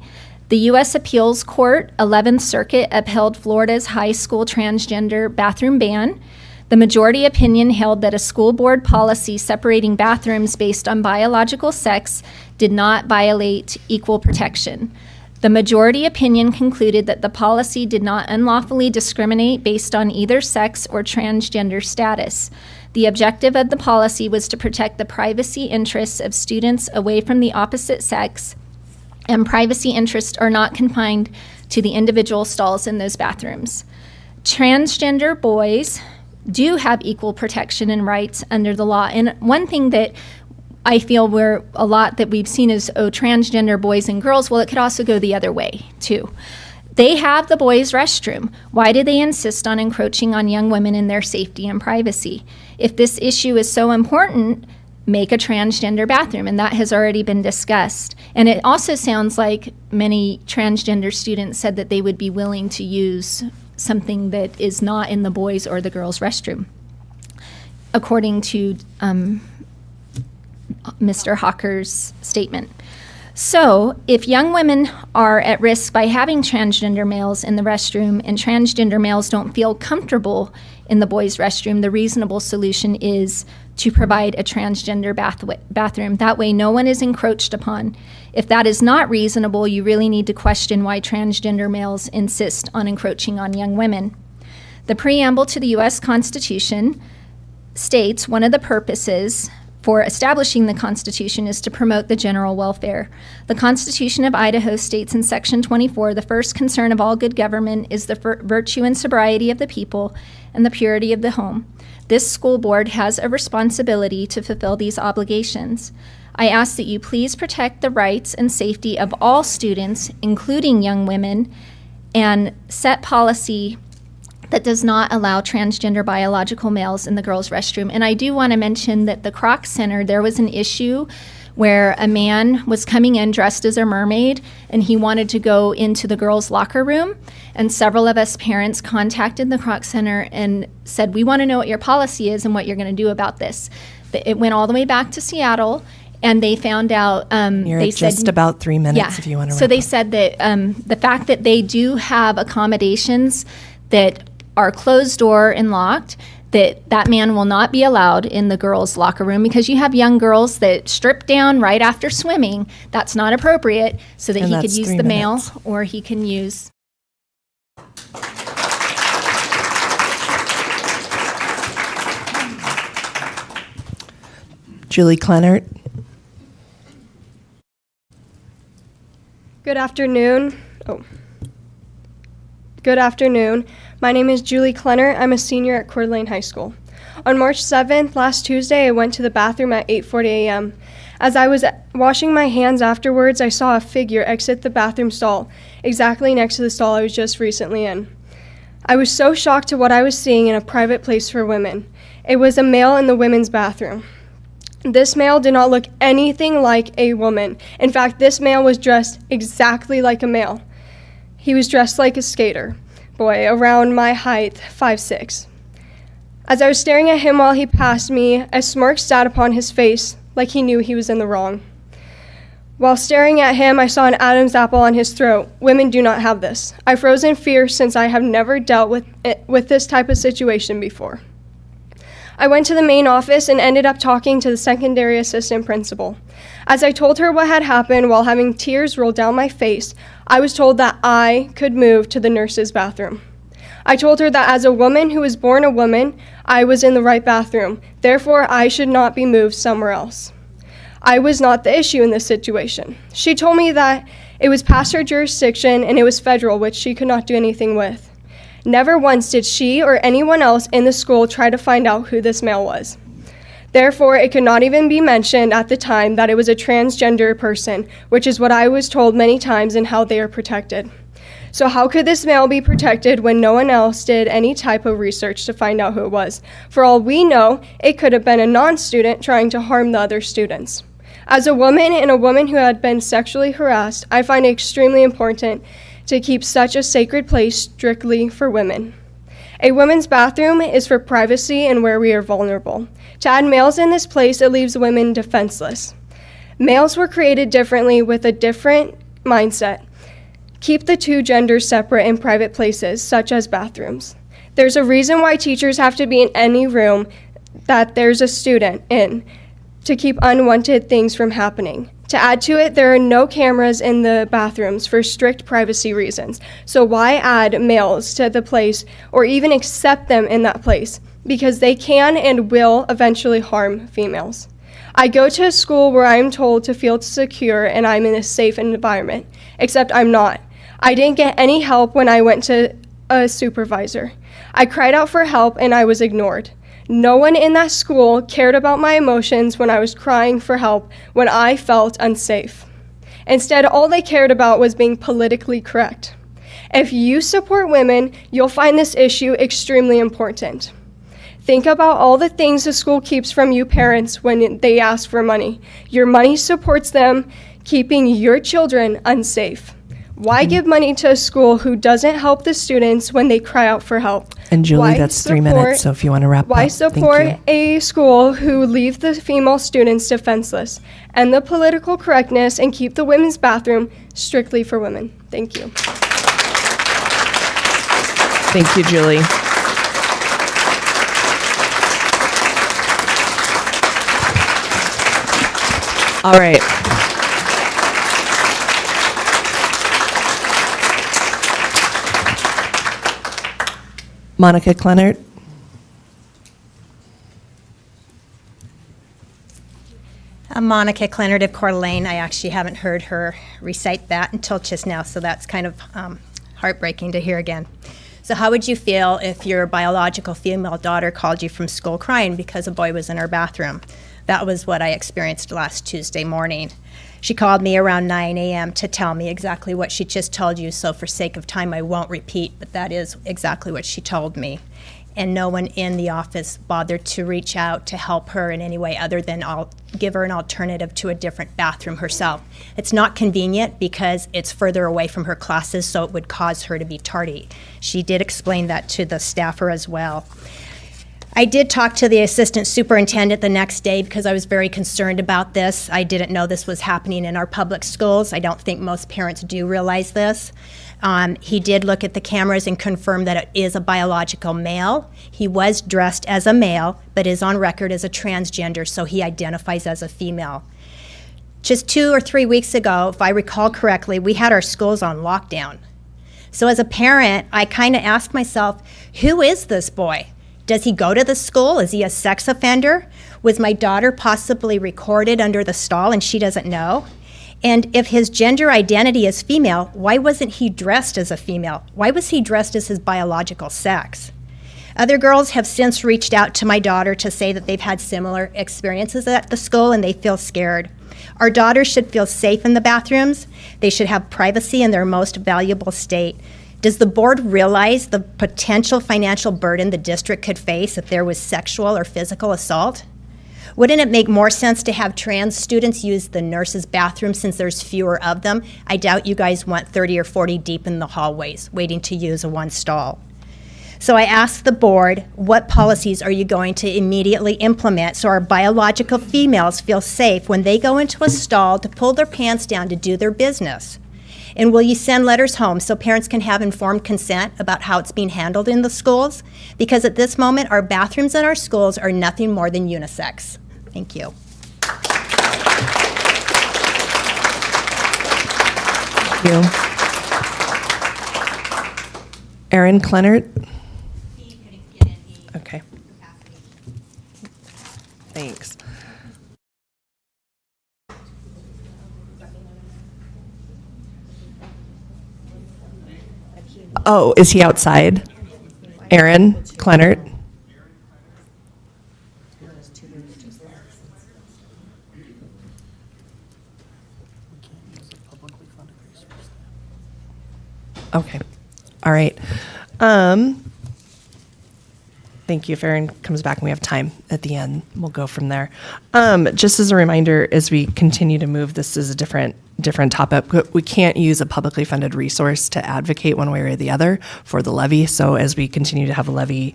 The U.S. Appeals Court 11th Circuit upheld Florida's high school transgender bathroom ban. The majority opinion held that a school board policy separating bathrooms based on biological sex did not violate equal protection. The majority opinion concluded that the policy did not unlawfully discriminate based on either sex or transgender status. The objective of the policy was to protect the privacy interests of students away from the opposite sex, and privacy interests are not confined to the individual stalls in those bathrooms. Transgender boys do have equal protection and rights under the law. And one thing that I feel where a lot that we've seen is, transgender boys and girls, well, it could also go the other way, too. They have the boys' restroom. Why do they insist on encroaching on young women in their safety and privacy? If this issue is so important, make a transgender bathroom, and that has already been discussed. And it also sounds like many transgender students said that they would be willing to use something that is not in the boys' or the girls' restroom, according to Mr. Hawker's statement. So, if young women are at risk by having transgender males in the restroom and transgender males don't feel comfortable in the boys' restroom, the reasonable solution is to provide a transgender bathroom. That way, no one is encroached upon. If that is not reasonable, you really need to question why transgender males insist on encroaching on young women. The preamble to the U.S. Constitution states one of the purposes for establishing the Constitution is to promote the general welfare. The Constitution of Idaho states in Section 24, the first concern of all good government is the virtue and sobriety of the people and the purity of the home. This school board has a responsibility to fulfill these obligations. I ask that you please protect the rights and safety of all students, including young women, and set policy that does not allow transgender biological males in the girls' restroom. And I do want to mention that the Kroc Center, there was an issue where a man was coming in dressed as a mermaid, and he wanted to go into the girls' locker room. And several of us parents contacted the Kroc Center and said, we want to know what your policy is and what you're going to do about this. It went all the way back to Seattle, and they found out. You're they at just said, about 3 minutes if you want to. So they said that the fact that they do have accommodations that are closed door and locked, that man will not be allowed in the girls' locker room, because you have young girls that strip down right after swimming. That's not appropriate, so that And he could that's use 3 the male minutes. or he can use. Julie Clennert. Good afternoon. Good afternoon. My name is Julie Clennert. I'm a senior at Coeur d'Alene High School. On March 7th, last Tuesday, I went to the bathroom at 8:40 a.m. As I was washing my hands afterwards, I saw a figure exit the bathroom stall, exactly next to the stall I was just recently in. I was so shocked to what I was seeing in a private place for women. It was a male in the women's bathroom. This male did not look anything like a woman. In fact, this male was dressed exactly like a male. He was dressed like a skater boy, around my height, 5'6". As I was staring at him while he passed me, a smirk sat upon his face, like he knew he was in the wrong. While staring at him, I saw an Adam's apple on his throat. Women do not have this. I froze in fear since I have never dealt with this type of situation before. I went to the main office and ended up talking to the secondary assistant principal. As I told her what had happened while having tears roll down my face, I was told that I could move to the nurse's bathroom. I told her that as a woman who was born a woman, I was in the right bathroom. Therefore, I should not be moved somewhere else. I was not the issue in this situation. She told me that it was past her jurisdiction and it was federal, which she could not do anything with. Never once did she or anyone else in the school try to find out who this male was. Therefore, it could not even be mentioned at the time that it was a transgender person, which is what I was told many times and how they are protected. So how could this male be protected when no one else did any type of research to find out who it was? For all we know, it could have been a non-student trying to harm the other students. As a woman and a woman who had been sexually harassed, I find it extremely important to keep such a sacred place strictly for women. A women's bathroom is for privacy and where we are vulnerable. To add males in this place, it leaves women defenseless. Males were created differently with a different mindset. Keep the two genders separate in private places, such as bathrooms. There's a reason why teachers have to be in any room that there's a student in to keep unwanted things from happening. To add to it, there are no cameras in the bathrooms for strict privacy reasons. So why add males to the place or even accept them in that place? Because they can and will eventually harm females. I go to a school where I'm told to feel secure and I'm in a safe environment, except I'm not. I didn't get any help when I went to a supervisor. I cried out for help and I was ignored. No one in that school cared about my emotions when I was crying for help when I felt unsafe. Instead, all they cared about was being politically correct. If you support women, you'll find this issue extremely important. Think about all the things the school keeps from you parents when they ask for money. Your money supports them, keeping your children unsafe. Why give money to a school who doesn't help the students when they cry out for help? And Julie, Why that's 3 support- minutes, so if you want to wrap Why up. Thank support you. a school who leave the female students defenseless? End the political correctness and keep the women's bathroom strictly for women. Thank you. Thank you, Julie. All right. Monica Clennert. I'm Monica Clennert of Coeur d'Alene. I actually haven't heard her recite that until just now, so that's kind of heartbreaking to hear again. So how would you feel if your biological female daughter called you from school crying because a boy was in her bathroom? That was what I experienced last Tuesday morning. She called me around 9 a.m. to tell me exactly what she just told you, so for sake of time I won't repeat, but that is exactly what she told me. And no one in the office bothered to reach out to help her in any way other than give her an alternative to a different bathroom herself. It's not convenient because it's further away from her classes, so it would cause her to be tardy. She did explain that to the staffer as well. I did talk to the assistant superintendent the next day because I was very concerned about this. I didn't know this was happening in our public schools. I don't think most parents do realize this. He did look at the cameras and confirm that it is a biological male. He was dressed as a male, but is on record as a transgender, so he identifies as a female. Just 2 or 3 weeks ago, if I recall correctly, we had our schools on lockdown. So as a parent, I kind of asked myself, who is this boy? Does he go to the school? Is he a sex offender? Was my daughter possibly recorded under the stall and she doesn't know? And if his gender identity is female, why wasn't he dressed as a female? Why was he dressed as his biological sex? Other girls have since reached out to my daughter to say that they've had similar experiences at the school and they feel scared. Our daughters should feel safe in the bathrooms. They should have privacy in their most valuable state. Does the board realize the potential financial burden the district could face if there was sexual or physical assault? Wouldn't it make more sense to have trans students use the nurses' bathroom since there's fewer of them? I doubt you guys want 30 or 40 deep in the hallways waiting to use a one stall. So I asked the board, what policies are you going to immediately implement so our biological females feel safe when they go into a stall to pull their pants down to do their business? And will you send letters home so parents can have informed consent about how it's being handled in the schools? Because at this moment, our bathrooms in our schools are nothing more than unisex. Thank you. Thank you. Erin Clennert? Okay. Thanks. Oh, is he outside? Erin Clennert? Okay. All right. Thank you. If Erin comes back and we have time at the end, we'll go from there. Just as a reminder, as we continue to move, this is a different topic. We can't use a publicly funded resource to advocate one way or the other for the levy. So as we continue to have levy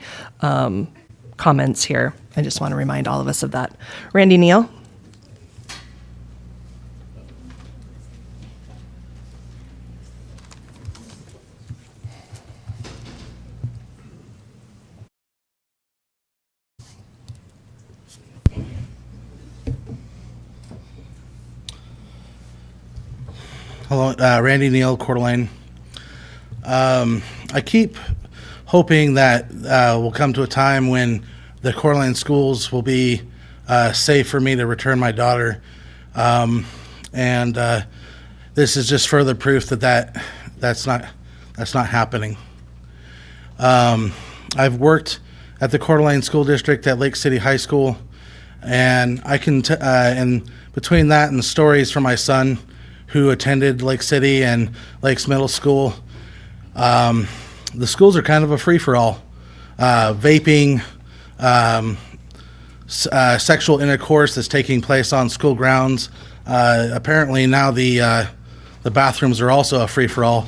comments here, I just want to remind all of us of that. Randy Neal? Hello, Randy Neal, Coeur d'Alene. I keep hoping that we'll come to a time when the Coeur d'Alene schools will be safe for me to return my daughter. And this is just further proof that's not happening. I've worked at the Coeur d'Alene School District at Lake City High School, and I can and between that and the stories from my son who attended Lake City and Lakes Middle School, the schools are kind of a free-for-all. Vaping, sexual intercourse that's taking place on school grounds. Apparently now the The bathrooms are also a free-for-all.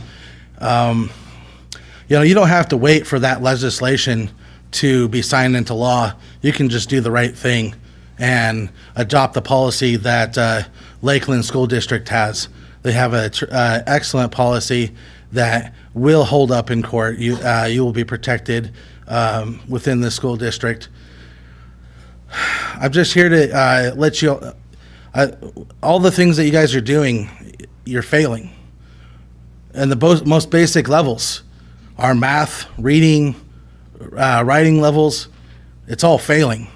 You don't have to wait for that legislation to be signed into law. You can just do the right thing and adopt the policy that Lakeland School District has. They have an excellent policy that will hold up in court. You will be protected within the school district. I'm just here to let you, all the things that you guys are doing, you're failing. And the most basic levels, our math, reading, writing levels, it's all failing.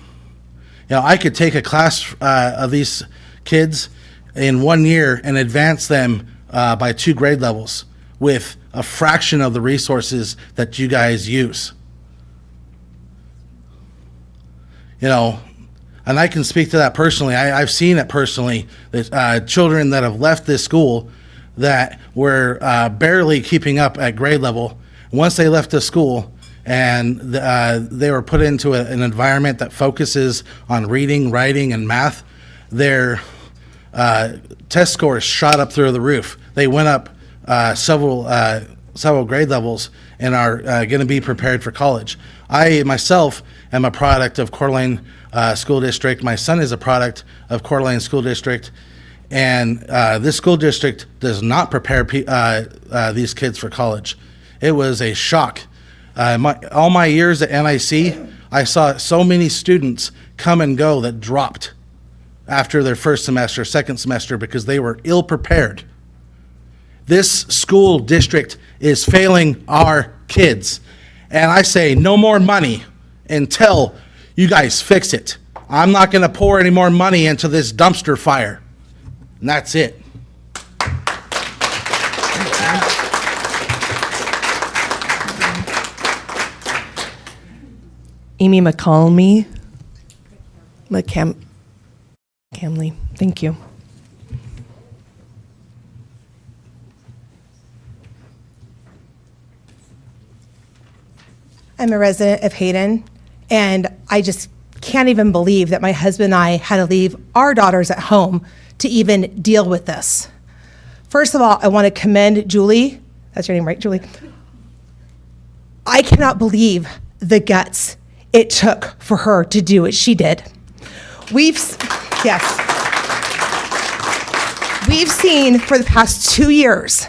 I could take a class of these kids in 1 year and advance them by 2 grade levels with a fraction of the resources that you guys use. And I can speak to that personally. I've seen it personally, that children that have left this school that were barely keeping up at grade level, once they left the school and they were put into an environment that focuses on reading, writing, and math, their test scores shot up through the roof. They went up several grade levels and are going to be prepared for college. I myself am a product of Coeur d'Alene School District. My son is a product of Coeur d'Alene School District. And this school district does not prepare these kids for college. It was a shock. All my years at NIC, I saw so many students come and go that dropped after their first semester, second semester, because they were ill prepared. This school district is failing our kids. And I say no more money until you guys fix it. I'm not going to pour any more money into this dumpster fire. And that's it. Amy McCamley. McCamley. Thank you. I'm a resident of Hayden, and I just can't even believe that my husband and I had to leave our daughters at home to even deal with this. First of all, I want to commend Julie. That's your name, right, Julie? I cannot believe the guts it took for her to do what she did. We've seen for the past 2 years,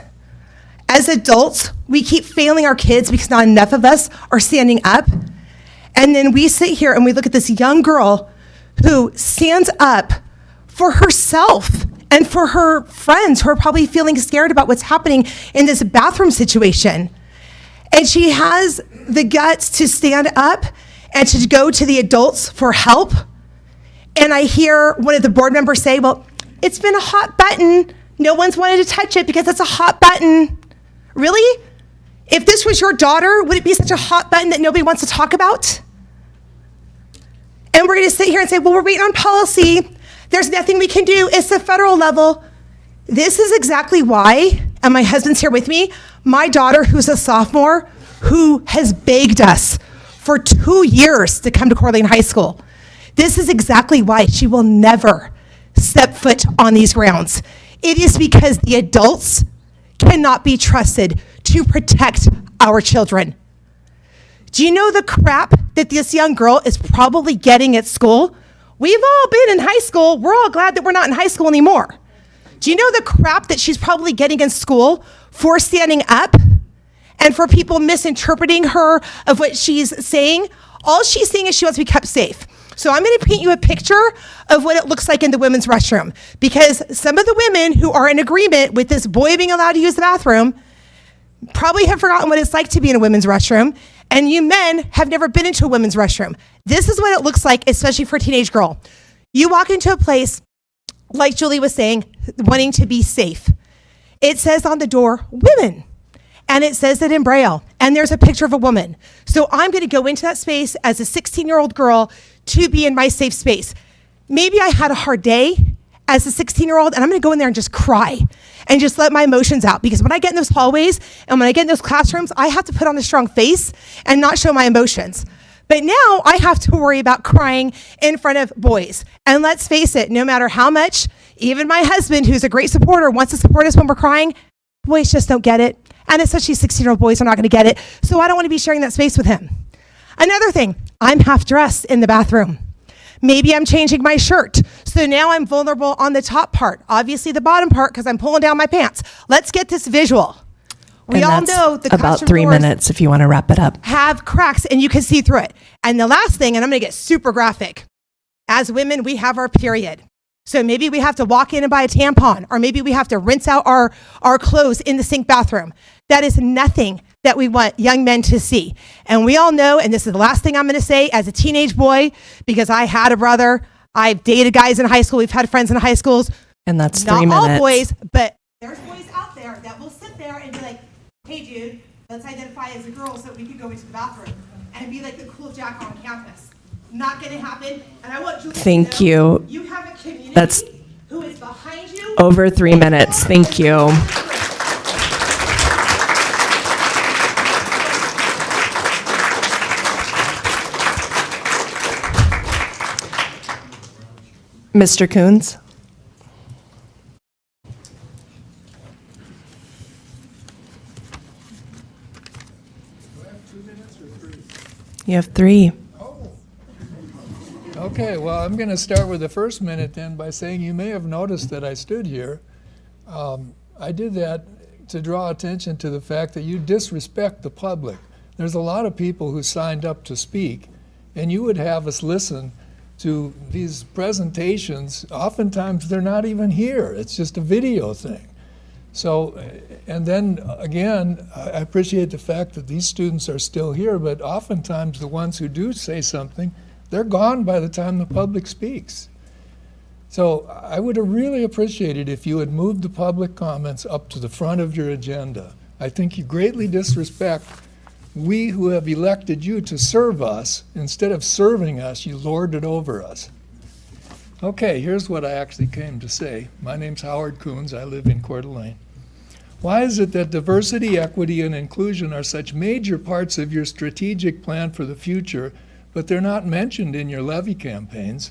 as adults, we keep failing our kids because not enough of us are standing up. And then we sit here and we look at this young girl who stands up for herself and for her friends who are probably feeling scared about what's happening in this bathroom situation. And she has the guts to stand up and to go to the adults for help. And I hear one of the board members say, well, it's been a hot button. No one's wanted to touch it because it's a hot button. Really? If this was your daughter, would it be such a hot button that nobody wants to talk about? And we're going to sit here and say, well, we're waiting on policy. There's nothing we can do. It's the federal level. This is exactly why, and my husband's here with me, my daughter, who's a sophomore, who has begged us for 2 years to come to Coeur d'Alene High School. This is exactly why she will never step foot on these grounds. It is because the adults cannot be trusted to protect our children. Do you know the crap that this young girl is probably getting at school? We've all been in high school. We're all glad that we're not in high school anymore. Do you know the crap that she's probably getting in school for standing up and for people misinterpreting her of what she's saying? All she's saying is she wants to be kept safe. So I'm going to paint you a picture of what it looks like in the women's restroom, because some of the women who are in agreement with this boy being allowed to use the bathroom probably have forgotten what it's like to be in a women's restroom, and you men have never been into a women's restroom. This is what it looks like, especially for a teenage girl. You walk into a place, like Julie was saying, wanting to be safe. It says on the door, women. And it says it in Braille, and there's a picture of a woman. So I'm going to go into that space as a 16-year-old girl to be in my safe space. Maybe I had a hard day as a 16-year-old, and I'm going to go in there and just cry and just let my emotions out. Because when I get in those hallways and when I get in those classrooms, I have to put on a strong face and not show my emotions. But now I have to worry about crying in front of boys. And let's face it, no matter how much Even my husband, who's a great supporter, wants to support us when we're crying. Boys just don't get it. And especially 16-year-old boys are not going to get it. So I don't want to be sharing that space with him. Another thing, I'm half dressed in the bathroom. Maybe I'm changing my shirt. So now I'm vulnerable on the top part. Obviously the bottom part because I'm pulling down my pants. Let's get this visual. We And all that's know the about classroom 3 doors minutes if you want to wrap it up. have cracks and you can see through it. And the last thing, and I'm going to get super graphic. As women, we have our period. So maybe we have to walk in and buy a tampon, or maybe we have to rinse out our clothes in the sink bathroom. That is nothing that we want young men to see. And we all know, and this is the last thing I'm going to say, as a teenage boy, because I had a brother, I've dated guys in high school, we've had friends in high schools. And that's Not 3 minutes. all boys, but there's boys out there that will sit there and be like, hey dude, let's identify as a girl so we can go into the bathroom and be like the cool jack on campus. Not going to happen. And I want Julie Thank to know you. you have a community That's who is behind you. over 3 minutes. Thank you. Mr. Coons? You have 3. Okay, well, I'm going to start with the first minute then by saying you may have noticed that I stood here. I did that to draw attention to the fact that you disrespect the public. There's a lot of people who signed up to speak, and you would have us listen to these presentations. Oftentimes they're not even here. It's just a video thing. So, and then again, I appreciate the fact that these students are still here, but oftentimes the ones who do say something, they're gone by the time the public speaks. So I would have really appreciated if you had moved the public comments up to the front of your agenda. I think you greatly disrespect we who have elected you to serve us. Instead of serving us, you lord it over us. Okay, here's what I actually came to say. My name's Howard Coons. I live in Coeur d'Alene. Why is it that diversity, equity, and inclusion are such major parts of your strategic plan for the future, but they're not mentioned in your levy campaigns?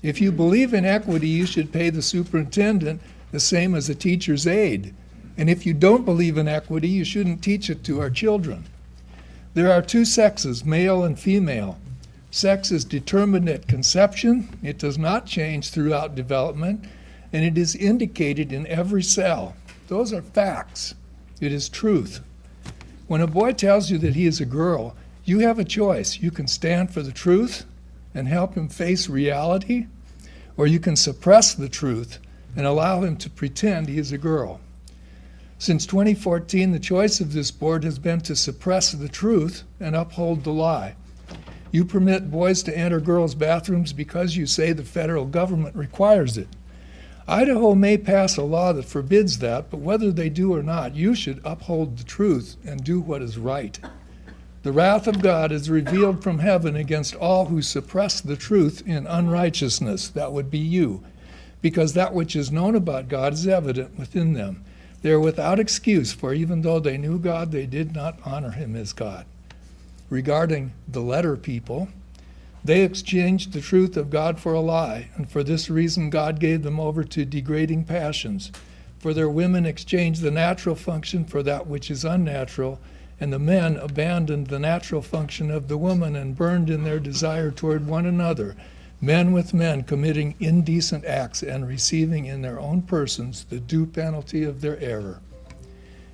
If you believe in equity, you should pay the superintendent the same as a teacher's aide. And if you don't believe in equity, you shouldn't teach it to our children. There are 2 sexes, male and female. Sex is determined at conception. It does not change throughout development, and it is indicated in every cell. Those are facts. It is truth. When a boy tells you that he is a girl, you have a choice. You can stand for the truth and help him face reality, or you can suppress the truth and allow him to pretend he is a girl. Since 2014, the choice of this board has been to suppress the truth and uphold the lie. You permit boys to enter girls' bathrooms because you say the federal government requires it. Idaho may pass a law that forbids that, but whether they do or not, you should uphold the truth and do what is right. The wrath of God is revealed from heaven against all who suppress the truth in unrighteousness. That would be you, because that which is known about God is evident within them. They are without excuse, for even though they knew God, they did not honor him as God. Regarding the letter people, they exchanged the truth of God for a lie, and for this reason God gave them over to degrading passions. For their women exchanged the natural function for that which is unnatural, and the men abandoned the natural function of the woman and burned in their desire toward one another, men with men committing indecent acts and receiving in their own persons the due penalty of their error.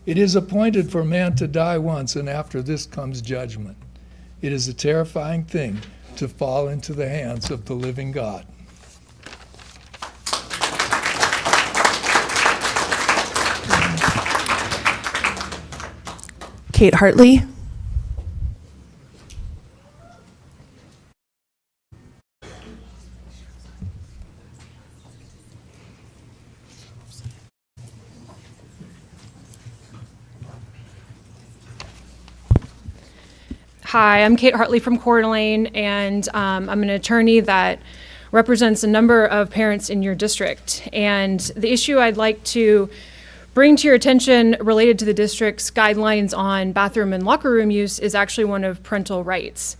It is appointed for man to die once, and after this comes judgment. It is a terrifying thing to fall into the hands of the living God. Kate Hartley? Hi, I'm Kate Hartley from Coeur d'Alene, and I'm an attorney that represents a number of parents in your district. And the issue I'd like to bring to your attention related to the district's guidelines on bathroom and locker room use is actually one of parental rights.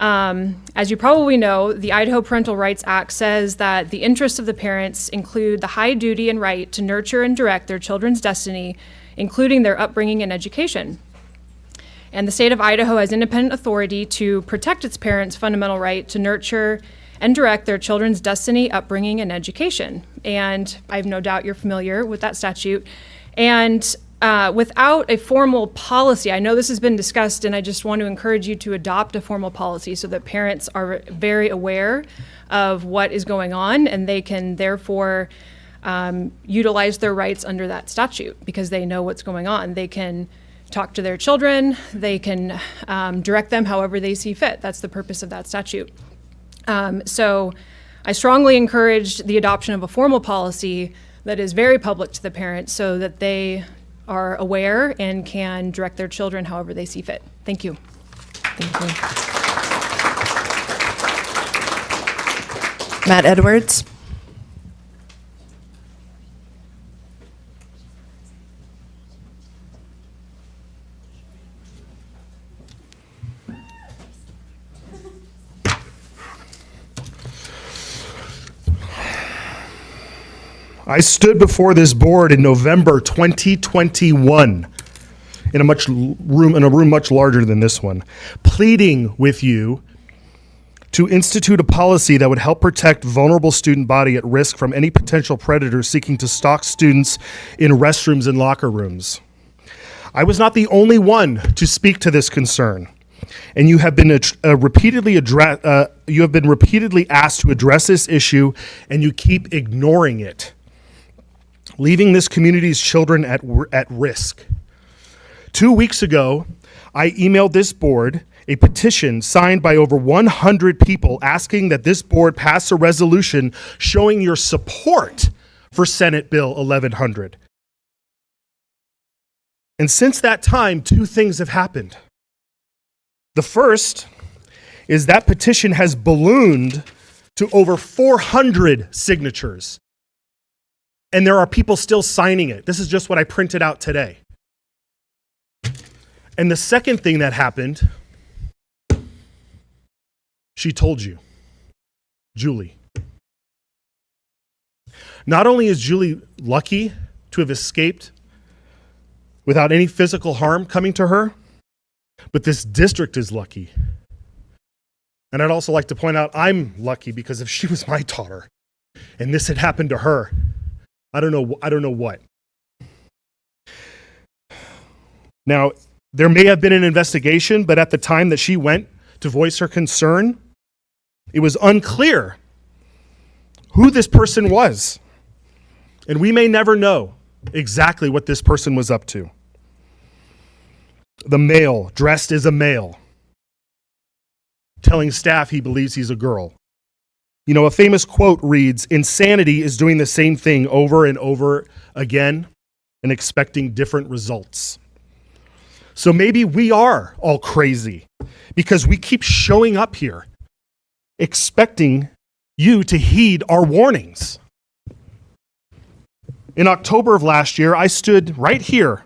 As you probably know, the Idaho Parental Rights Act says that the interests of the parents include the high duty and right to nurture and direct their children's destiny, including their upbringing and education. And the state of Idaho has independent authority to protect its parents' fundamental right to nurture and direct their children's destiny, upbringing, and education. And I have no doubt you're familiar with that statute. And without a formal policy, I know this has been discussed, and I just want to encourage you to adopt a formal policy so that parents are very aware of what is going on, and they can therefore utilize their rights under that statute because they know what's going on. They can talk to their children, they can direct them however they see fit. That's the purpose of that statute. So I strongly encourage the adoption of a formal policy that is very public to the parents so that they are aware and can direct their children however they see fit. Thank you. Thank you. Matt Edwards. I stood before this board in November 2021 in a room much larger than this one, pleading with you to institute a policy that would help protect vulnerable student body at risk from any potential predators seeking to stalk students in restrooms and locker rooms. I was not the only one to speak to this concern, and you have been repeatedly asked to address this issue, and you keep ignoring it, leaving this community's children at risk. 2 weeks ago, I emailed this board a petition signed by over 100 people asking that this board pass a resolution showing your support for Senate Bill 1100. And since that time, two things have happened. The first is that petition has ballooned to over 400 signatures. And there are people still signing it. This is just what I printed out today. And the second thing that happened, she told you, Julie. Not only is Julie lucky to have escaped without any physical harm coming to her, but this district is lucky. And I'd also like to point out I'm lucky because if she was my daughter and this had happened to her, I don't know what. Now, there may have been an investigation, but at the time that she went to voice her concern, it was unclear who this person was. And we may never know exactly what this person was up to. The male dressed as a male, telling staff he believes he's a girl. You know, a famous quote reads, "Insanity is doing the same thing over and over again and expecting different results." So maybe we are all crazy because we keep showing up here expecting you to heed our warnings. In October of last year, I stood right here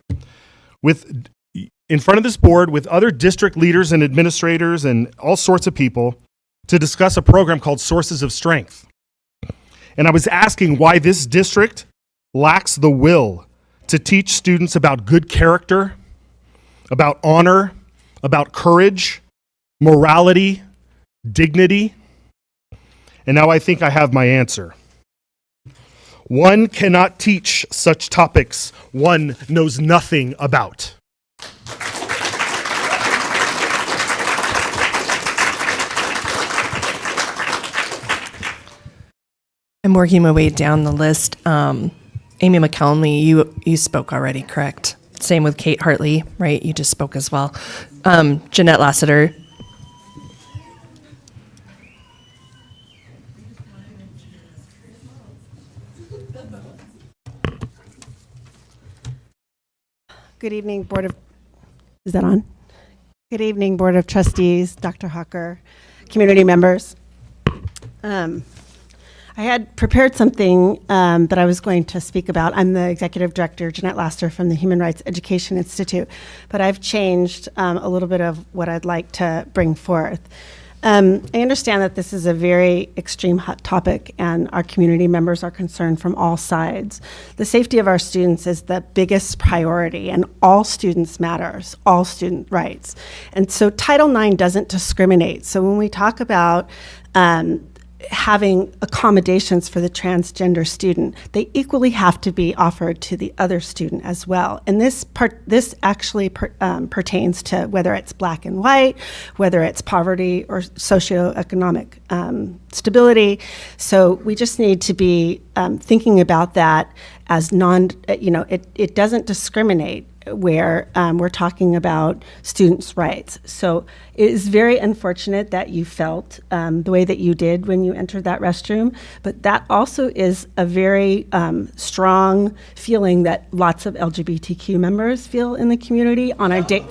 in front of this board with other district leaders and administrators and all sorts of people to discuss a program called Sources of Strength. And I was asking why this district lacks the will to teach students about good character, about honor, about courage, morality, dignity. And now I think I have my answer. One cannot teach such topics one knows nothing about. I'm working my way down the list. Amy McElney, you spoke already, correct? Same with Kate Hartley, right? You just spoke as well. Jeanette Lassiter. Good evening, is that on? Good evening, Board of Trustees, Dr. Hawker, community members. I had prepared something that I was going to speak about. I'm the Executive Director, Jeanette Laster from the Human Rights Education Institute, but I've changed a little bit of what I'd like to bring forth. I understand that this is a very extreme hot topic, and our community members are concerned from all sides. The safety of our students is the biggest priority, and all students matters, all student rights. And so Title IX doesn't discriminate. So when we talk about having accommodations for the transgender student, they equally have to be offered to the other student as well. And this actually pertains to whether it's black and white, whether it's poverty or socioeconomic stability. So we just need to be thinking about that as it doesn't discriminate where we're talking about students' rights. So it is very unfortunate that you felt the way that you did when you entered that restroom, but that also is a very strong feeling that lots of LGBTQ members feel in the community on a day.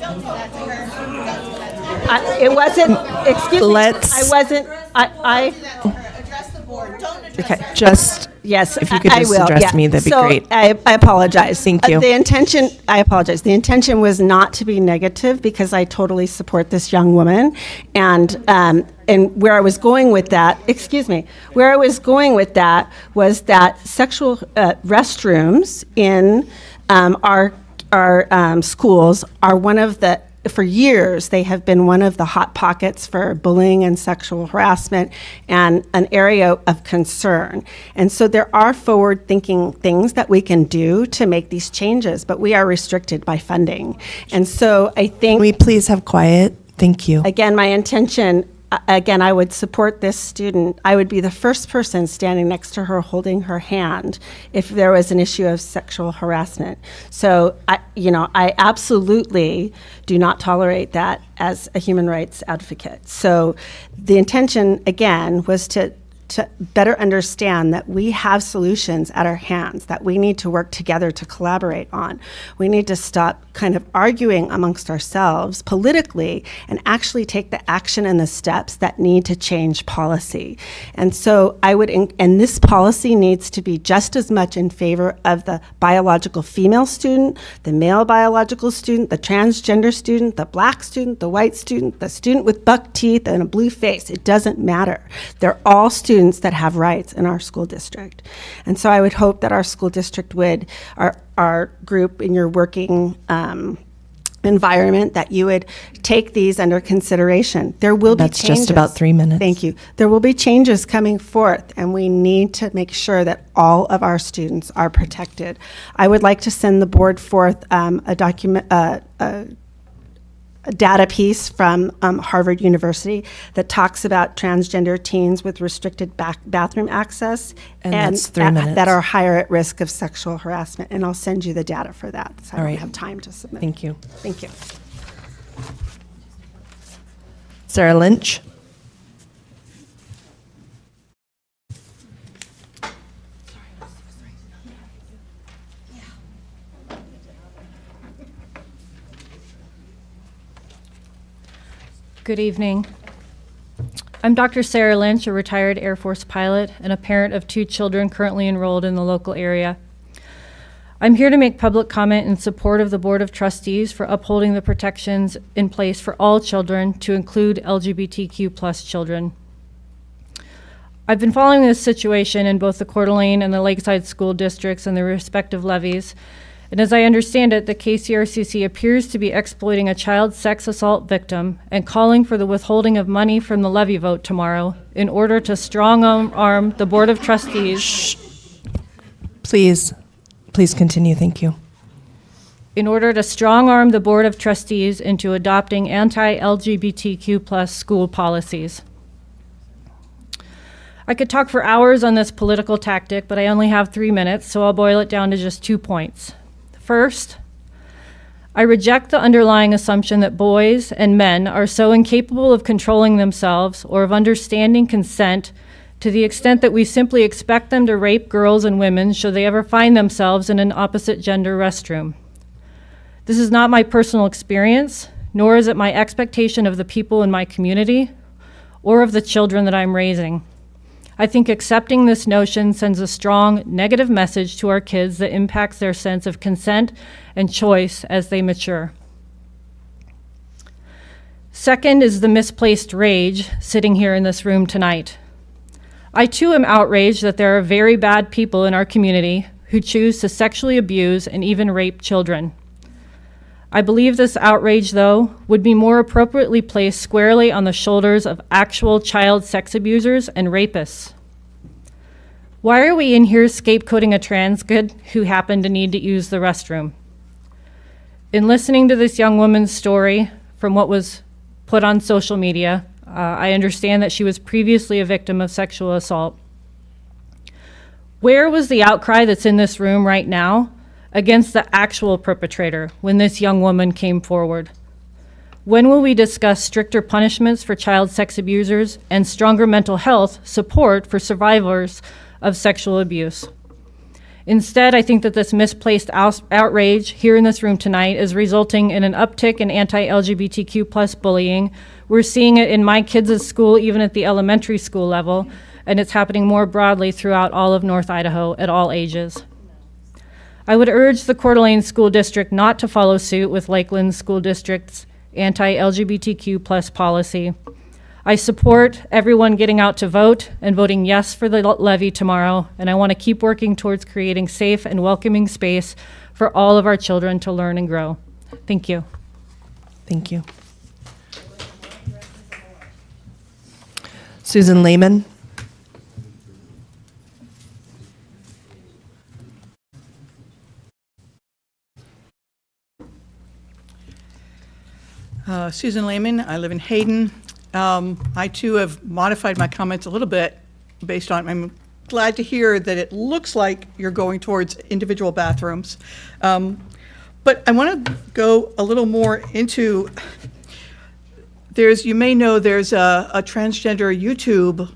It wasn't, excuse me, I wasn't, Address the board. Don't address Okay, just, yes, if you could I just will, address yeah. me, that'd be So great. I apologize. Thank you. I apologize. The intention was not to be negative because I totally support this young woman. And where I was going with that, where I was going with that was that sexual restrooms in our schools are one of the, for years, they have been one of the hot pockets for bullying and sexual harassment and an area of concern. And so there are forward-thinking things that we can do to make these changes, but we are restricted by funding. And so I think... Can we please have quiet? Thank you. Again, my intention, I would support this student. I would be the first person standing next to her holding her hand if there was an issue of sexual harassment. So, I absolutely do not tolerate that as a human rights advocate. So the intention, again, was to better understand that we have solutions at our hands that we need to work together to collaborate on. We need to stop kind of arguing amongst ourselves politically and actually take the action and the steps that need to change policy. And so and this policy needs to be just as much in favor of the biological female student, the male biological student, the transgender student, the black student, the white student, the student with buck teeth and a blue face. It doesn't matter. They're all students that have rights in our school district. And so I would hope that our school district would, our group in your working environment, that you would take these under consideration. There will be changes. That's just about 3 minutes. Thank you. There will be changes coming forth, and we need to make sure that all of our students are protected. I would like to send the board forth a data piece from Harvard University that talks about transgender teens with restricted bathroom access And that's 3 minutes. that are higher at risk of sexual harassment. And I'll send you the data for that. So I All don't right. have time to submit. Thank you. Thank you. Sarah Lynch? Good evening. I'm Dr. Sarah Lynch, a retired Air Force pilot and a parent of 2 children currently enrolled in the local area. I'm here to make public comment in support of the Board of Trustees for upholding the protections in place for all children, to include LGBTQ+ children. I've been following this situation in both the Coeur d'Alene and the Lakeside school districts and their respective levies. And as I understand it, the KCRCC appears to be exploiting a child sex assault victim and calling for the withholding of money from the levy vote tomorrow in order to strong-arm the Board of Trustees. Please continue. Thank you. In order to strong-arm the Board of Trustees into adopting anti-LGBTQ+ school policies. I could talk for hours on this political tactic, but I only have 3 minutes, so I'll boil it down to just 2 points. First, I reject the underlying assumption that boys and men are so incapable of controlling themselves or of understanding consent to the extent that we simply expect them to rape girls and women should they ever find themselves in an opposite gender restroom. This is not my personal experience, nor is it my expectation of the people in my community or of the children that I'm raising. I think accepting this notion sends a strong negative message to our kids that impacts their sense of consent and choice as they mature. Second is the misplaced rage sitting here in this room tonight. I too am outraged that there are very bad people in our community who choose to sexually abuse and even rape children. I believe this outrage, though, would be more appropriately placed squarely on the shoulders of actual child sex abusers and rapists. Why are we in here scapegoating a trans kid who happened to need to use the restroom? In listening to this young woman's story from what was put on social media, I understand that she was previously a victim of sexual assault. Where was the outcry that's in this room right now against the actual perpetrator when this young woman came forward? When will we discuss stricter punishments for child sex abusers and stronger mental health support for survivors of sexual abuse? Instead, I think that this misplaced outrage here in this room tonight is resulting in an uptick in anti-LGBTQ+ bullying. We're seeing it in my kids' school, even at the elementary school level, and it's happening more broadly throughout all of North Idaho at all ages. I would urge the Coeur d'Alene School District not to follow suit with Lakeland School District's anti-LGBTQ+ policy. I support everyone getting out to vote and voting yes for the levy tomorrow, and I want to keep working towards creating safe and welcoming space for all of our children to learn and grow. Thank you. Thank you. Susan Lehman. Susan Lehman, I live in Hayden. I too have modified my comments a little bit based on, I'm glad to hear that it looks like you're going towards individual bathrooms. But I want to go a little more into, you may know there's a transgender YouTube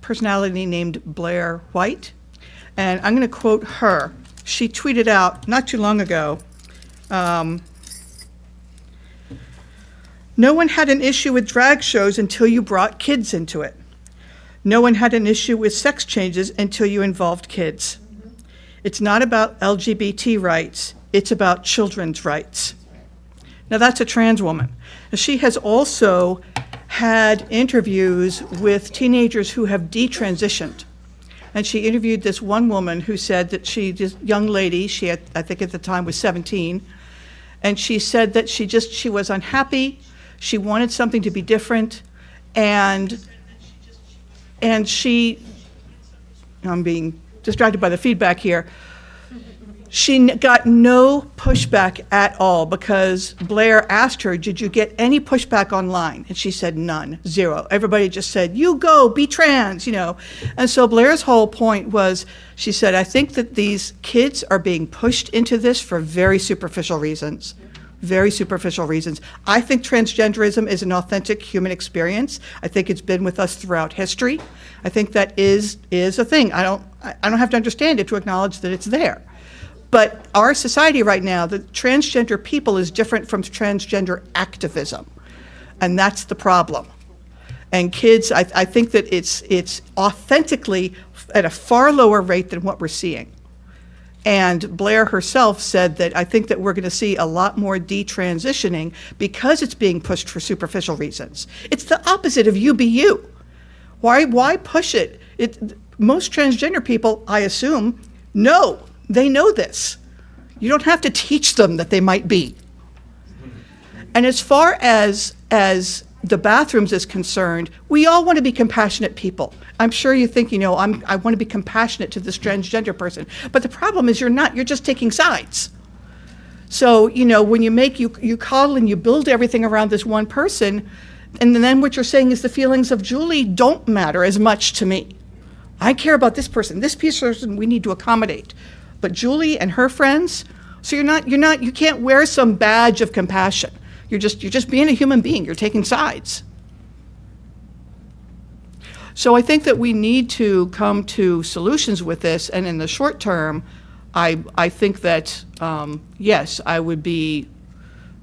personality named Blair White. And I'm going to quote her. She tweeted out not too long ago, "No one had an issue with drag shows until you brought kids into it. No one had an issue with sex changes until you involved kids. It's not about LGBT rights, it's about children's rights." Now that's a trans woman. She has also had interviews with teenagers who have detransitioned. And she interviewed this one woman who said that this young lady, she had, I think at the time was 17, and she said that she was unhappy. She wanted something to be different, and I'm being distracted by the feedback here. She got no pushback at all because Blair asked her, "Did you get any pushback online?" And she said none, zero. Everybody just said, "You go, be trans," And so Blair's whole point was, she said, "I think that these kids are being pushed into this for very superficial reasons. Very superficial reasons. I think transgenderism is an authentic human experience. I think it's been with us throughout history. I think that is a thing. I don't have to understand it to acknowledge that it's there. But our society right now, the transgender people is different from transgender activism. And that's the problem. And kids, I think that it's authentically at a far lower rate than what we're seeing. And Blair herself said that I think that we're going to see a lot more detransitioning because it's being pushed for superficial reasons. It's the opposite of you be you. Why push it? Most transgender people, I assume, know. They know this. You don't have to teach them that they might be. And as far as the bathrooms is concerned, we all want to be compassionate people. I'm sure you think, I want to be compassionate to this transgender person. But the problem is you're not, you're just taking sides. So, when you coddle and you build everything around this one person, and then what you're saying is the feelings of Julie don't matter as much to me. I care about this person. This person we need to accommodate. But Julie and her friends, so you can't wear some badge of compassion. You're just being a human being. You're taking sides. So I think that we need to come to solutions with this, and in the short term, I think that, yes, I would be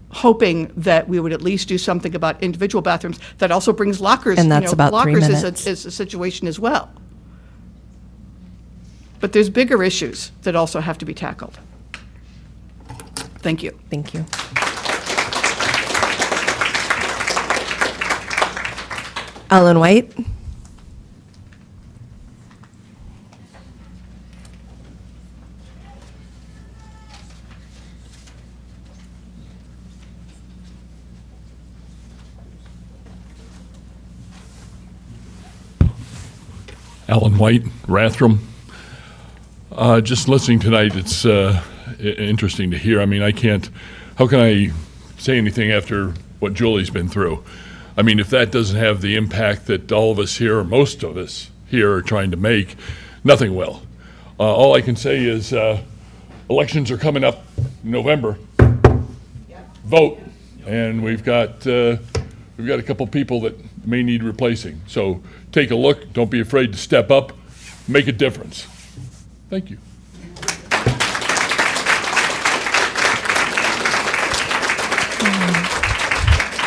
hoping that we would at least do something about individual bathrooms. That also brings lockers. And that's about 3 lockers minutes. is a situation as well. But there's bigger issues that also have to be tackled. Thank you. Thank you. Ellen White. Alan White, Rathdrum. Just listening tonight, it's interesting to hear. I mean, how can I say anything after what Julie's been through? I mean, if that doesn't have the impact that all of us here, or most of us here, are trying to make, nothing will. All I can say is elections are coming up in November. Vote. And we've got a couple people that may need replacing. So take a look. Don't be afraid to step up. Make a difference. Thank you.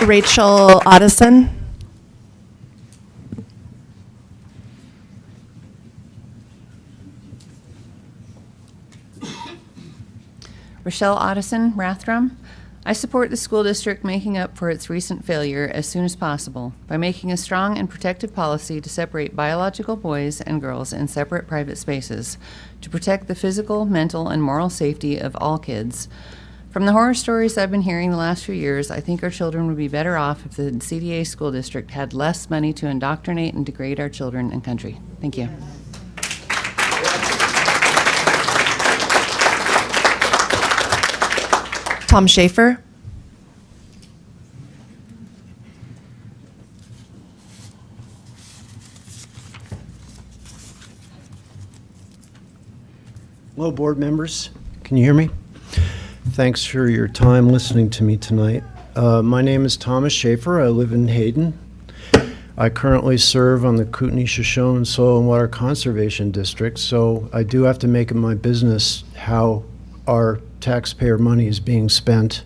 Rachel Otteson. Rochelle Otteson, Rathdrum. I support the school district making up for its recent failure as soon as possible by making a strong and protective policy to separate biological boys and girls in separate private spaces to protect the physical, mental, and moral safety of all kids. From the horror stories I've been hearing the last few years, I think our children would be better off if the CDA school district had less money to indoctrinate and degrade our children and country. Thank you. Tom Schaefer. Hello, board members. Can you hear me? Thanks for your time listening to me tonight. My name is Thomas Schaefer. I live in Hayden. I currently serve on the Kootenai-Shoshone Soil and Water Conservation District, so I do have to make it my business how our taxpayer money is being spent.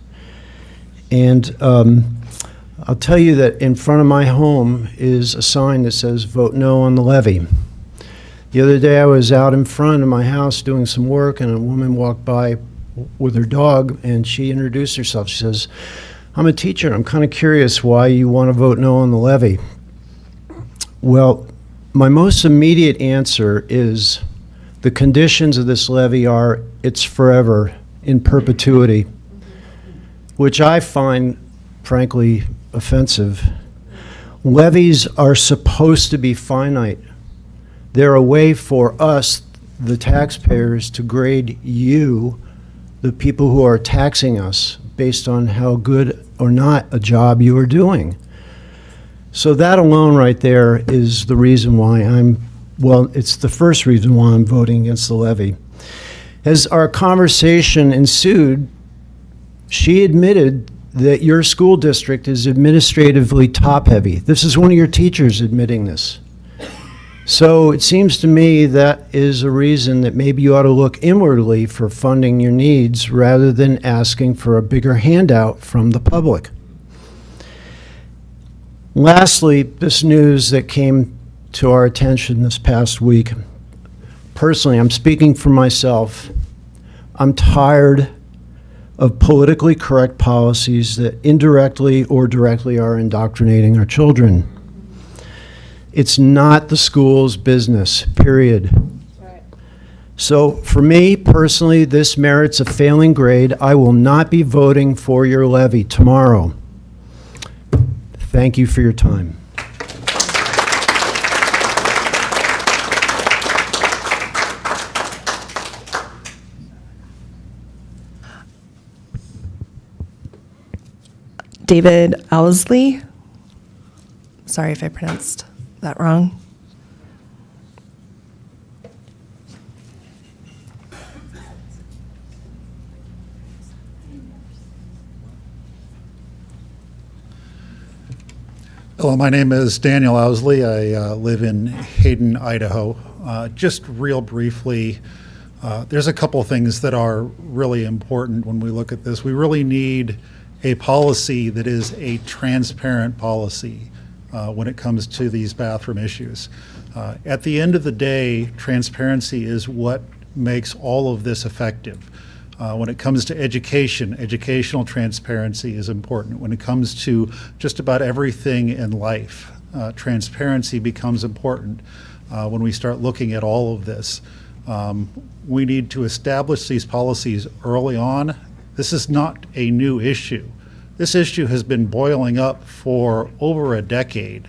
And I'll tell you that in front of my home is a sign that says, "Vote no on the levy." The other day I was out in front of my house doing some work, and a woman walked by with her dog, and she introduced herself. She says, "I'm a teacher. I'm kind of curious why you want to vote no on the levy." Well, my most immediate answer is the conditions of this levy are it's forever, in perpetuity, which I find, frankly, offensive. Levies are supposed to be finite. They're a way for us, the taxpayers, to grade you, the people who are taxing us, based on how good or not a job you are doing. So that alone right there is the reason why it's the first reason why I'm voting against the levy. As our conversation ensued, she admitted that your school district is administratively top-heavy. This is one of your teachers admitting this. So it seems to me that is a reason that maybe you ought to look inwardly for funding your needs rather than asking for a bigger handout from the public. Lastly, this news that came to our attention this past week. Personally, I'm speaking for myself. I'm tired of politically correct policies that indirectly or directly are indoctrinating our children. It's not the school's business, period. So for me personally, this merits a failing grade. I will not be voting for your levy tomorrow. Thank you for your time. David Owsley. Sorry if I pronounced that wrong. Hello, my name is Daniel Owsley. I live in Hayden, Idaho. Just real briefly, there's a couple things that are really important when we look at this. We really need a policy that is a transparent policy when it comes to these bathroom issues. At the end of the day, transparency is what makes all of this effective. When it comes to education, educational transparency is important. When it comes to just about everything in life, transparency becomes important when we start looking at all of this. We need to establish these policies early on. This is not a new issue. This issue has been boiling up for over a decade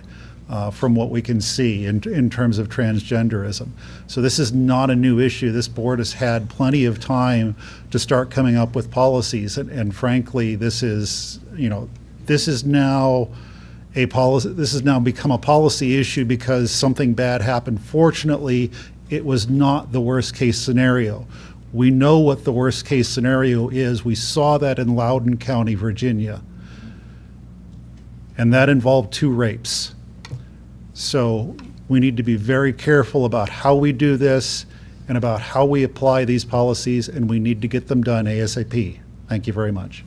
from what we can see in terms of transgenderism. So this is not a new issue. This board has had plenty of time to start coming up with policies. And frankly, this is now a policy. This has now become a policy issue because something bad happened. Fortunately, it was not the worst case scenario. We know what the worst case scenario is. We saw that in Loudoun County, Virginia. And that involved 2 rapes. So we need to be very careful about how we do this and about how we apply these policies, and we need to get them done ASAP. Thank you very much.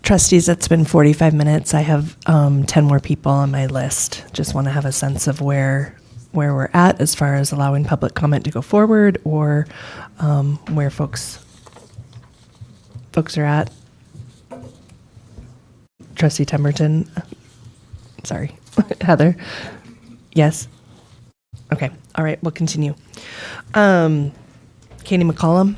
Trustees, it's been 45 minutes. I have 10 more people on my list. Just want to have a sense of where we're at as far as allowing public comment to go forward, or where folks are at. Trustee Temberton. Sorry. Heather. Yes. Okay. All right. We'll continue. Katie McCollum.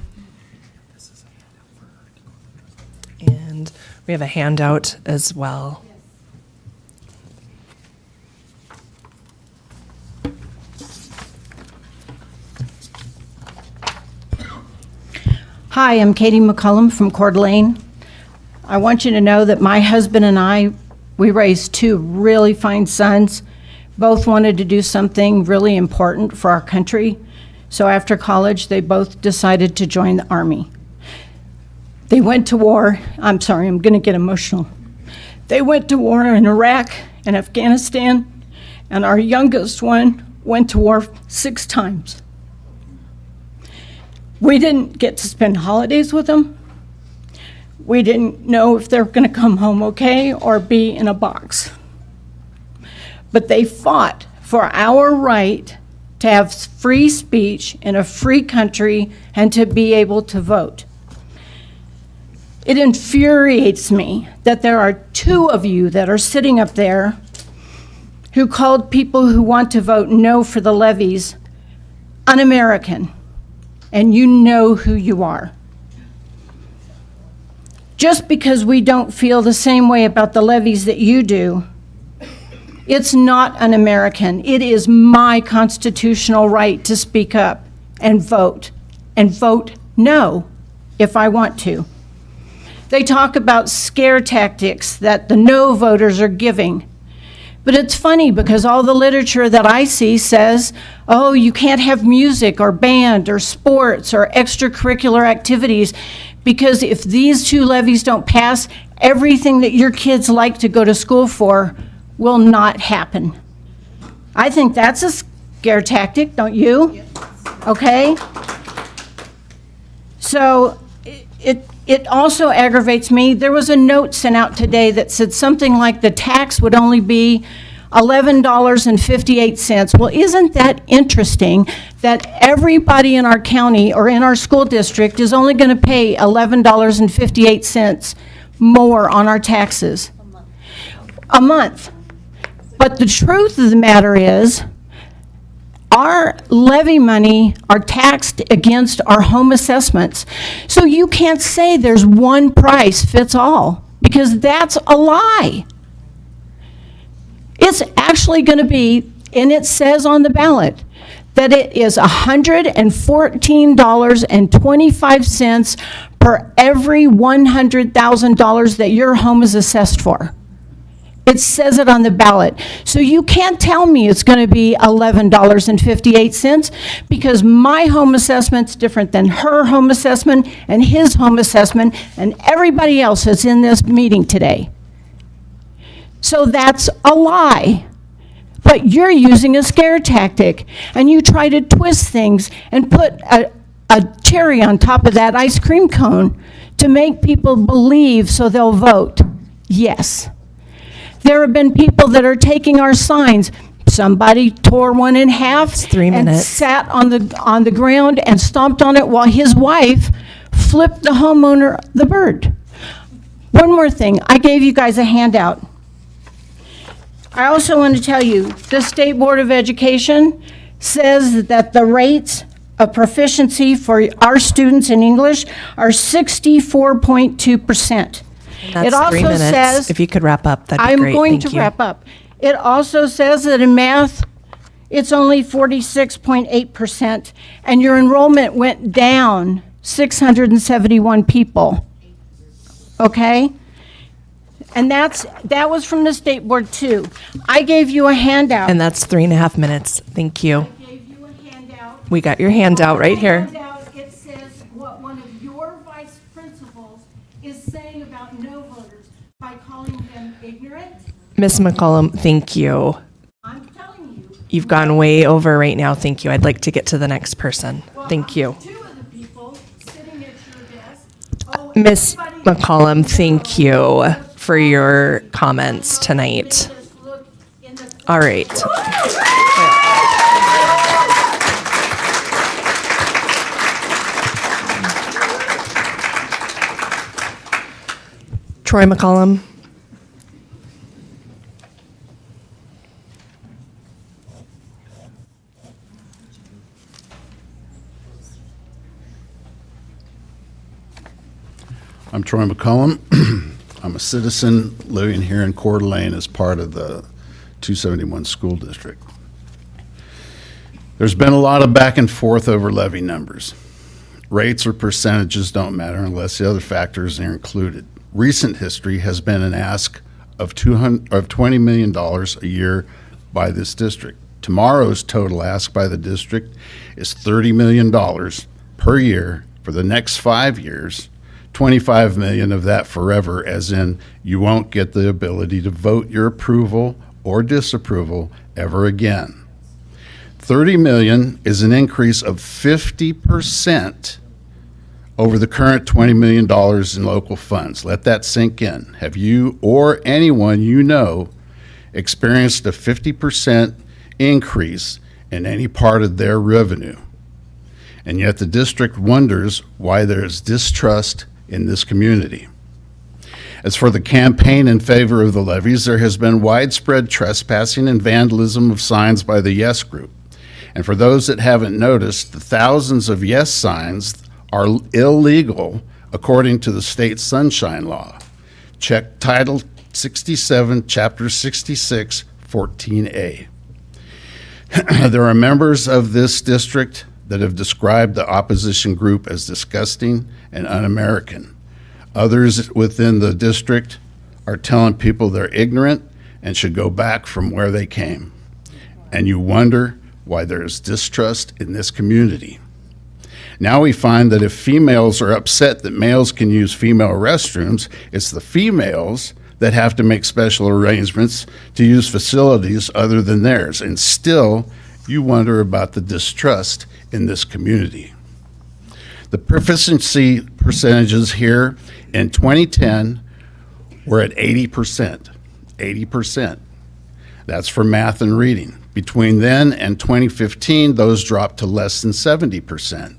And we have a handout as well. Hi, I'm Katie McCullum from Coeur d'Alene. I want you to know that my husband and I, we raised 2 really fine sons. Both wanted to do something really important for our country. So after college, they both decided to join the Army. They went to war. I'm sorry, I'm going to get emotional. They went to war in Iraq and Afghanistan, and our youngest one went to war 6 times. We didn't get to spend holidays with them. We didn't know if they were going to come home okay or be in a box. But they fought for our right to have free speech in a free country and to be able to vote. It infuriates me that there are 2 of you that are sitting up there who called people who want to vote no for the levies un-American. And you know who you are. Just because we don't feel the same way about the levies that you do, it's not un-American. It is my constitutional right to speak up and vote no if I want to. They talk about scare tactics that the no voters are giving. But it's funny because all the literature that I see says, oh, you can't have music or band or sports or extracurricular activities because if these 2 levies don't pass, everything that your kids like to go to school for will not happen. I think that's a scare tactic, don't you? Okay? So it also aggravates me. There was a note sent out today that said something like the tax would only be $11.58. Well, isn't that interesting that everybody in our county or in our school district is only going to pay $11.58 more on our taxes? A month. But the truth of the matter is, our levy money are taxed against our home assessments. So you can't say there's one price fits all, because that's a lie. It's actually going to be, and it says on the ballot, that it is $114.25 per every $100,000 that your home is assessed for. It says it on the ballot. So you can't tell me it's going to be $11.58 because my home assessment's different than her home assessment and his home assessment and everybody else that's in this meeting today. So that's a lie. But you're using a scare tactic and you try to twist things and put a cherry on top of that ice cream cone to make people believe so they'll vote. Yes. There have been people that are taking our signs. Somebody tore one in half. It's 3 minutes. And sat on the ground and stomped on it while his wife flip the homeowner the bird. One more thing, I gave you guys a handout. I also want to tell you, the State Board of Education says that the rates of proficiency for our students in English are 64.2%. That's 3 minutes. If you could wrap up, that'd be I'm great. going Thank to you. wrap up. It also says that in math, it's only 46.8%, and your enrollment went down 671 people. Okay? And that was from the State Board too. I gave you a handout. And that's 3.5 minutes. Thank you. We got your handout right here. It says what one of your vice principals is saying about no voters by calling them ignorant. Ms. McCollum, thank you. I'm telling you. You've gone way over right now. Thank you. I'd like to get to the next person. Thank you. Two of the people sitting at your desk. Ms. McCollum, thank you for your comments tonight. All right. Troy McCollum. I'm Troy McCollum. I'm a citizen living here in Coeur d'Alene as part of the 271 school district. There's been a lot of back and forth over levy numbers. Rates or percentages don't matter unless the other factors are included. Recent history has been an ask of $20 million a year by this district. Tomorrow's total ask by the district is $30 million per year for the next 5 years. 25 million of that forever, as in you won't get the ability to vote your approval or disapproval ever again. 30 million is an increase of 50% over the current $20 million in local funds. Let that sink in. Have you or anyone you know experienced a 50% increase in any part of their revenue? And yet the district wonders why there is distrust in this community. As for the campaign in favor of the levies, there has been widespread trespassing and vandalism of signs by the Yes Group. And for those that haven't noticed, the thousands of Yes signs are illegal according to the state sunshine law. Check Title 67, Chapter 66, 14A. There are members of this district that have described the opposition group as disgusting and un-American. Others within the district are telling people they're ignorant and should go back from where they came. And you wonder why there is distrust in this community. Now we find that if females are upset that males can use female restrooms, it's the females that have to make special arrangements to use facilities other than theirs. And still, you wonder about the distrust in this community. The proficiency percentages here in 2010 were at 80%. 80%. That's for math and reading. Between then and 2015, those dropped to less than 70%.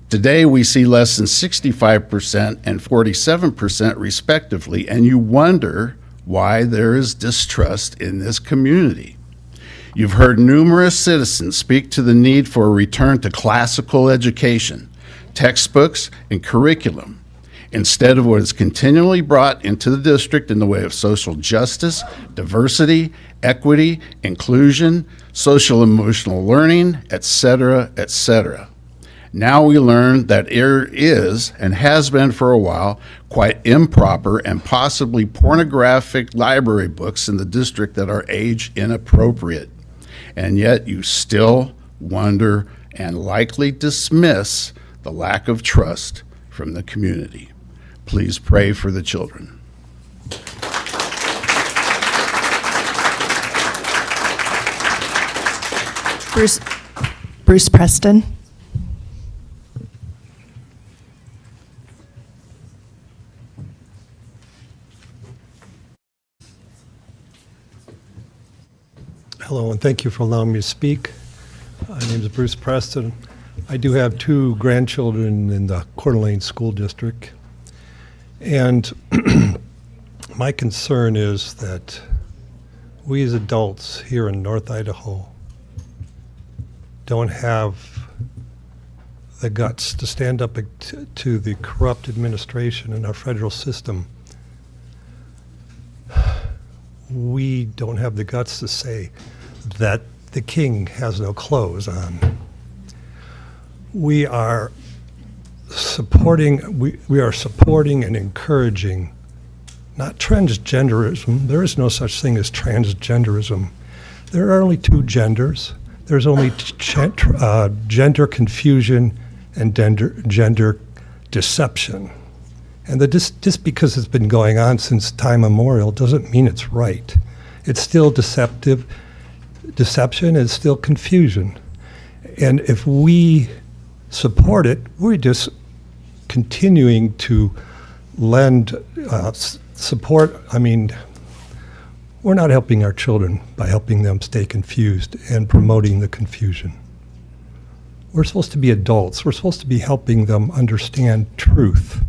Today, we see less than 65% and 47% respectively, and you wonder why there is distrust in this community. You've heard numerous citizens speak to the need for a return to classical education, textbooks, and curriculum, instead of what is continually brought into the district in the way of social justice, diversity, equity, inclusion, social emotional learning, etc., etc. Now we learn that there is, and has been for a while, quite improper and possibly pornographic library books in the district that are age inappropriate. And yet you still wonder and likely dismiss the lack of trust from the community. Please pray for the children. Bruce Preston. Hello, and thank you for allowing me to speak. My name is Bruce Preston. I do have 2 grandchildren in the Coeur d'Alene School District. And my concern is that we as adults here in North Idaho don't have the guts to stand up to the corrupt administration in our federal system. We don't have the guts to say that the king has no clothes on. We are supporting, we are supporting and encouraging not transgenderism. There is no such thing as transgenderism. There are only 2 genders. There's only gender confusion and gender deception. And just because it's been going on since time immemorial doesn't mean it's right. It's still deception is still confusion. And if we support it, we're just continuing to lend support. I mean, we're not helping our children by helping them stay confused and promoting the confusion. We're supposed to be adults. We're supposed to be helping them understand truth.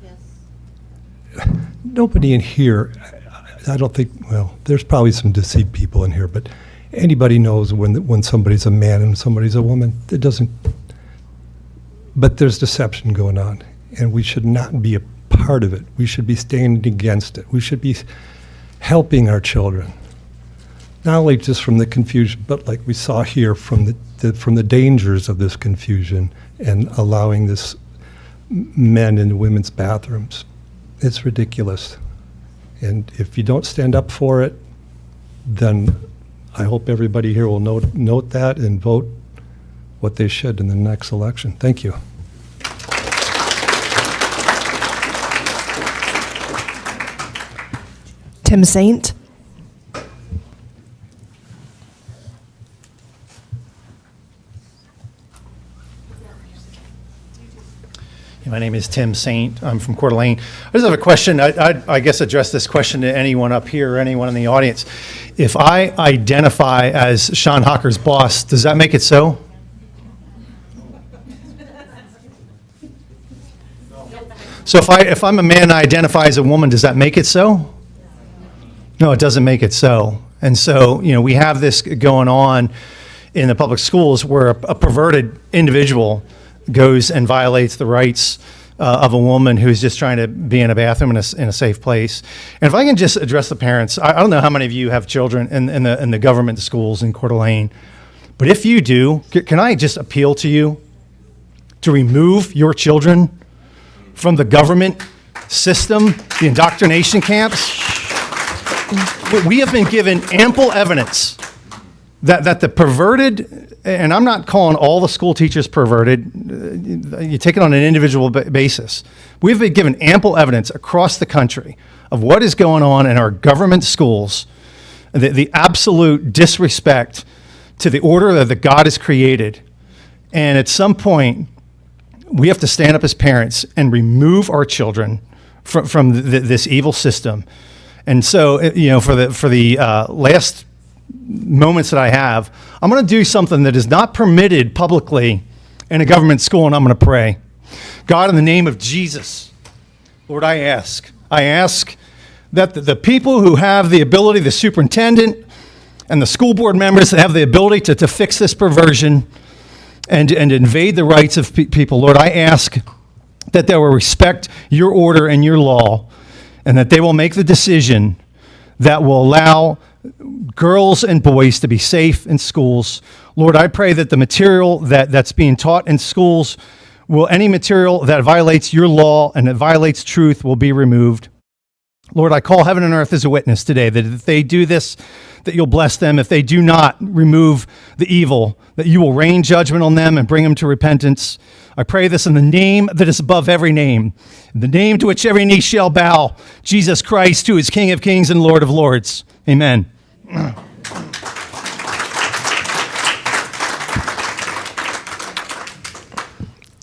Yes. Nobody in here, I don't think, well, there's probably some deceived people in here, but anybody knows when somebody's a man and somebody's a woman. It doesn't, but there's deception going on, and we should not be a part of it. We should be standing against it. We should be helping our children, not only just from the confusion, but like we saw here from the dangers of this confusion and allowing this men in women's bathrooms. It's ridiculous. And if you don't stand up for it, then I hope everybody here will note that and vote what they should in the next election. Thank you. Tim Saint. My name is Tim Saint. I'm from Coeur d'Alene. I just have a question. I guess address this question to anyone up here or anyone in the audience. If I identify as Sean Hocker's boss, does that make it so? So if I'm a man and I identify as a woman, does that make it so? No, it doesn't make it so. And so, we have this going on in the public schools where a perverted individual goes and violates the rights of a woman who's just trying to be in a bathroom in a safe place. And if I can just address the parents, I don't know how many of you have children in the government schools in Coeur d'Alene, but if you do, can I just appeal to you to remove your children from the government system, the indoctrination camps? We have been given ample evidence that the perverted, and I'm not calling all the school teachers perverted, you take it on an individual basis. We've been given ample evidence across the country of what is going on in our government schools, the absolute disrespect to the order that God has created. And at some point, we have to stand up as parents and remove our children from this evil system. And so, for the last moments that I have, I'm going to do something that is not permitted publicly in a government school, and I'm going to pray. God, in the name of Jesus, Lord, I ask that the people who have the ability, the superintendent and the school board members that have the ability to fix this perversion and invade the rights of people, Lord, I ask that they will respect your order and your law, and that they will make the decision that will allow girls and boys to be safe in schools. Lord, I pray that the material that's being taught in schools, any material that violates your law and that violates truth will be removed. Lord, I call heaven and earth as a witness today that if they do this, that you'll bless them. If they do not remove the evil, that you will rain judgment on them and bring them to repentance. I pray this in the name that is above every name, the name to which every knee shall bow, Jesus Christ, who is King of kings and Lord of lords. Amen.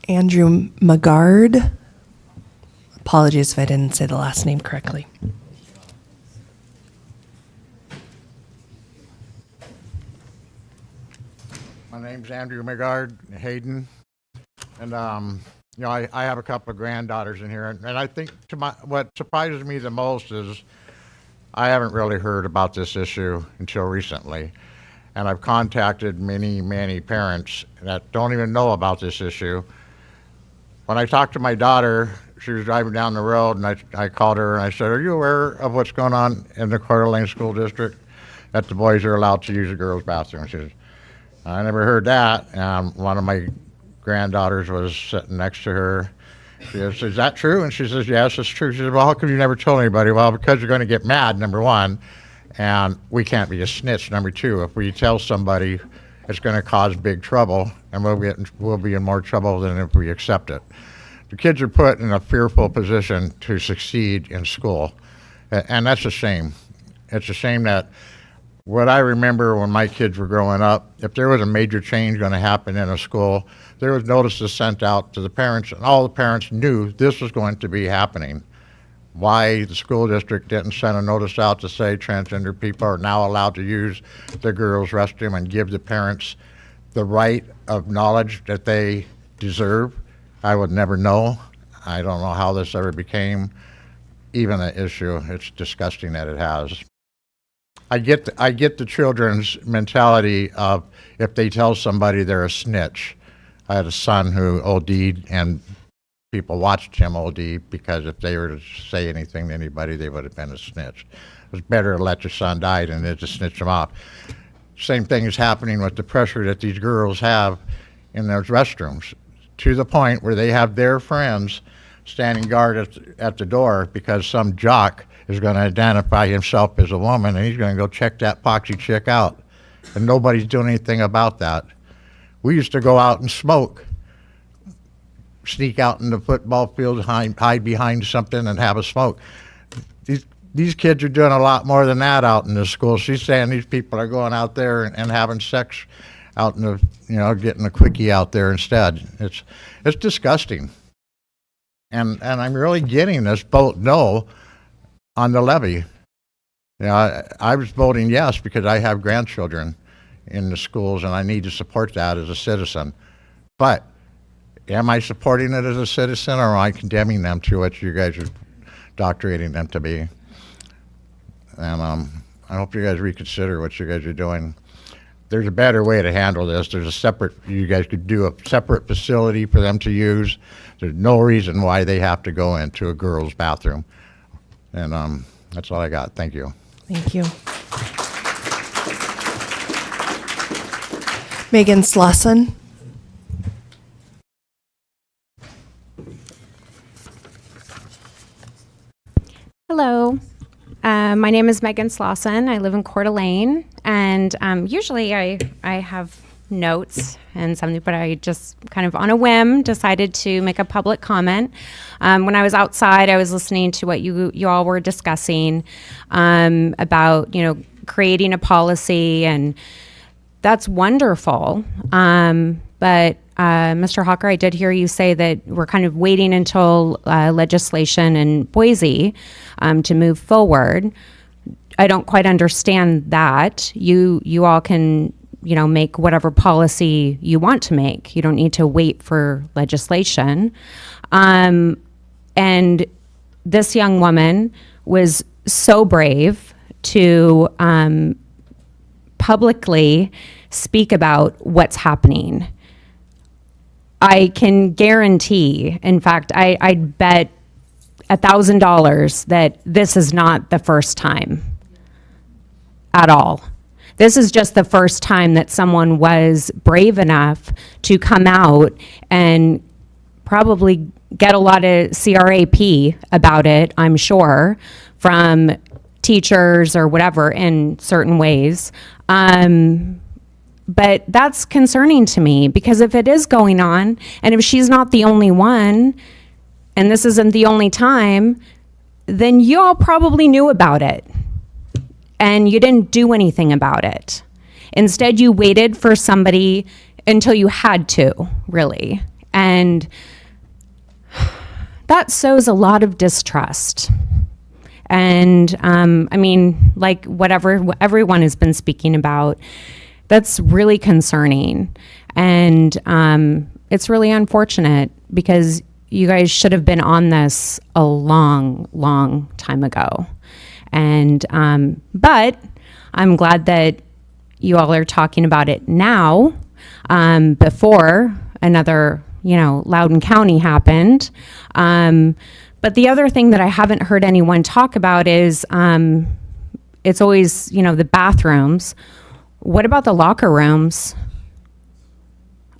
Andrew Magard. Apologies if I didn't say the last name correctly. My name's Andrew Magard, Hayden. And, you know, I have a couple of granddaughters in here, and I think what surprises me the most is I haven't really heard about this issue until recently. And I've contacted many, many parents that don't even know about this issue. When I talked to my daughter, she was driving down the road, and I called her and I said, "Are you aware of what's going on in the Coeur d'Alene School District? That the boys are allowed to use the girls' bathroom?" She says, "I never heard that." One of my granddaughters was sitting next to her. She says, "Is that true?" And she says, "Yes, it's true." She says, "Well, how come you never told anybody?" "Well, because you're going to get mad, number one, and we can't be a snitch, number two. If we tell somebody, it's going to cause big trouble, and we'll be in more trouble than if we accept it." The kids are put in a fearful position to succeed in school, and that's a shame. It's a shame that what I remember when my kids were growing up, if there was a major change going to happen in a school, there was notices sent out to the parents, and all the parents knew this was going to be happening. Why the school district didn't send a notice out to say transgender people are now allowed to use the girls' restroom and give the parents the right of knowledge that they deserve, I would never know. I don't know how this ever became even an issue. It's disgusting that it has. I get the children's mentality of if they tell somebody they're a snitch. I had a son who OD'd, and people watched him OD because if they were to say anything to anybody, they would have been a snitch. It was better to let your son die than to snitch him off. Same thing is happening with the pressure that these girls have in those restrooms, to the point where they have their friends standing guard at the door because some jock is going to identify himself as a woman, and he's going to go check that poxy chick out. And nobody's doing anything about that. We used to go out and smoke, sneak out in the football field, hide behind something and have a smoke. These kids are doing a lot more than that out in the school. She's saying these people are going out there and having sex out in the, getting a quickie out there instead. It's disgusting. And I'm really getting this vote no on the levy. I was voting yes because I have grandchildren in the schools and I need to support that as a citizen. But am I supporting it as a citizen, or am I condemning them to what you guys are doctorating them to be? And I hope you guys reconsider what you guys are doing. There's a better way to handle this. You guys could do a separate facility for them to use. There's no reason why they have to go into a girl's bathroom. And that's all I got. Thank you. Thank you. Megan Slauson. Hello. My name is Megan Slauson. I live in Coeur d'Alene, and usually I have notes and something, but I just kind of on a whim decided to make a public comment. When I was outside, I was listening to what you all were discussing about, creating a policy, and that's wonderful. But Mr. Hawker, I did hear you say that we're kind of waiting until legislation in Boise to move forward. I don't quite understand that. You all can, make whatever policy you want to make. You don't need to wait for legislation. And this young woman was so brave to publicly speak about what's happening. I can guarantee, in fact, I'd bet $1,000 that this is not the first time at all. This is just the first time that someone was brave enough to come out and probably get a lot of CRAP about it, I'm sure, from teachers or whatever in certain ways. But that's concerning to me, because if it is going on, and if she's not the only one, and this isn't the only time, then you all probably knew about it, and you didn't do anything about it. Instead, you waited for somebody until you had to, really. And that sows a lot of distrust. And like whatever everyone has been speaking about, that's really concerning. And it's really unfortunate because you guys should have been on this a long time ago. And, but I'm glad that you all are talking about it now, before another, Loudoun County happened. But the other thing that I haven't heard anyone talk about is, it's always, the bathrooms. What about the locker rooms?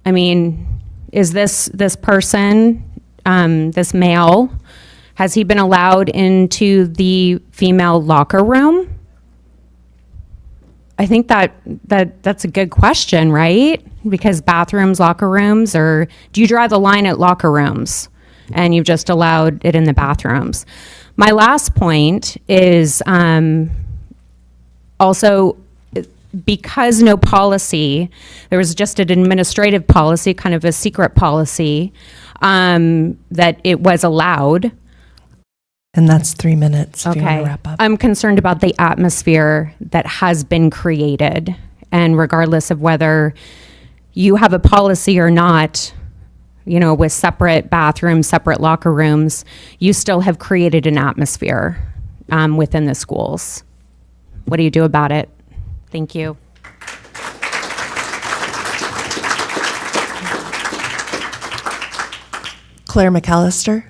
I mean, is this person, this male, has he been allowed into the female locker room? I think that's a good question, right? Because bathrooms, locker rooms, or do you draw the line at locker rooms and you've just allowed it in the bathrooms? My last point is also, because no policy, there was just an administrative policy, kind of a secret policy, that it was allowed. And that's 3 minutes if you want Okay. to wrap up. I'm concerned about the atmosphere that has been created. And regardless of whether you have a policy or not, with separate bathrooms, separate locker rooms, you still have created an atmosphere within the schools. What do you do about it? Thank you. Claire McAllister.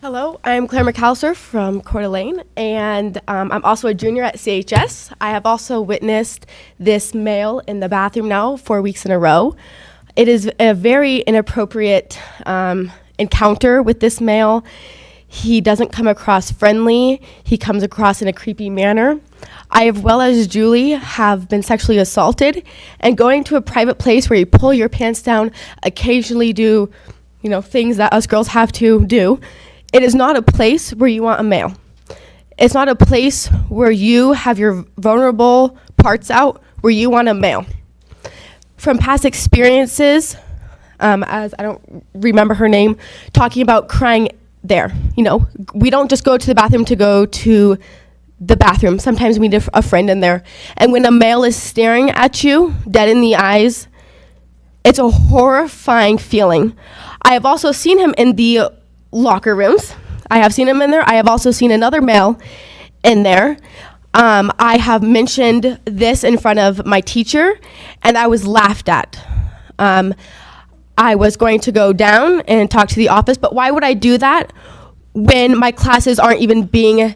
Hello, I'm Claire McAllister from Coeur d'Alene, and I'm also a junior at CHS. I have also witnessed this male in the bathroom now 4 weeks in a row. It is a very inappropriate encounter with this male. He doesn't come across friendly. He comes across in a creepy manner. I, as well as Julie, have been sexually assaulted, and going to a private place where you pull your pants down, occasionally do, things that us girls have to do. It is not a place where you want a male. It's not a place where you have your vulnerable parts out, where you want a male. From past experiences, as I don't remember her name, talking about crying there. We don't just go to the bathroom to go to the bathroom. Sometimes we need a friend in there. And when a male is staring at you, dead in the eyes, it's a horrifying feeling. I have also seen him in the locker rooms. I have seen him in there. I have also seen another male in there. I have mentioned this in front of my teacher, and I was laughed at. I was going to go down and talk to the office, but why would I do that when my classes aren't even being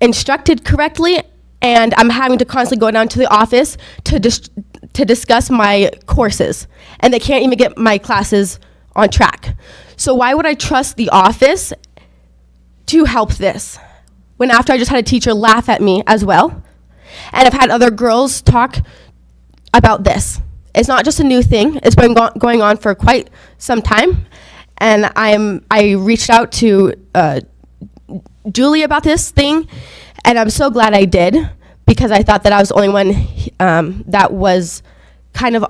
instructed correctly, and I'm having to constantly go down to the office to discuss my courses, and they can't even get my classes on track. So why would I trust the office to help this when after I just had a teacher laugh at me as well? And I've had other girls talk about this. It's not just a new thing. It's been going on for quite some time. And I reached out to Julie about this thing, and I'm so glad I did, because I thought that I was the only one that was kind of,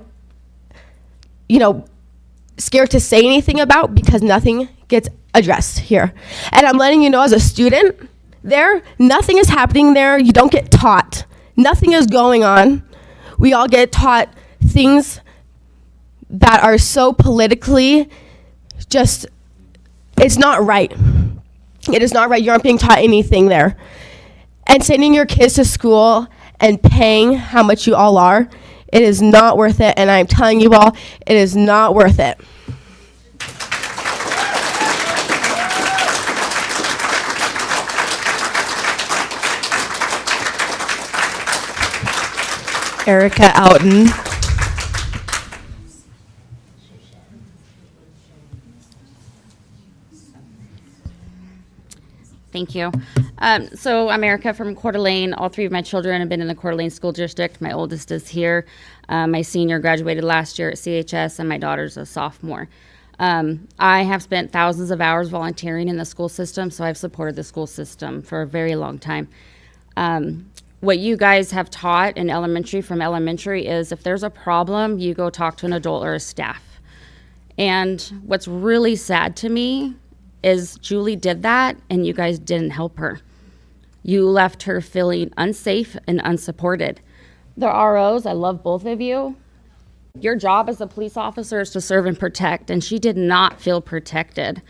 scared to say anything about, because nothing gets addressed here. And I'm letting you know, as a student there, nothing is happening there. You don't get taught. Nothing is going on. We all get taught things that are so politically it's not right. It is not right. You aren't being taught anything there. And sending your kids to school and paying how much you all are, it is not worth it. And I'm telling you all, it is not worth it. Erica Outen. Thank you. So I'm Erica from Coeur d'Alene. All three of my children have been in the Coeur d'Alene School District. My oldest is here. My senior graduated last year at CHS, and my daughter's a sophomore. I have spent thousands of hours volunteering in the school system, so I've supported the school system for a very long time. What you guys have taught in elementary from elementary is if there's a problem, you go talk to an adult or a staff. And what's really sad to me is Julie did that and you guys didn't help her. You left her feeling unsafe and unsupported. The ROs, I love both of you. Your job as a police officer is to serve and protect, and she did not feel protected.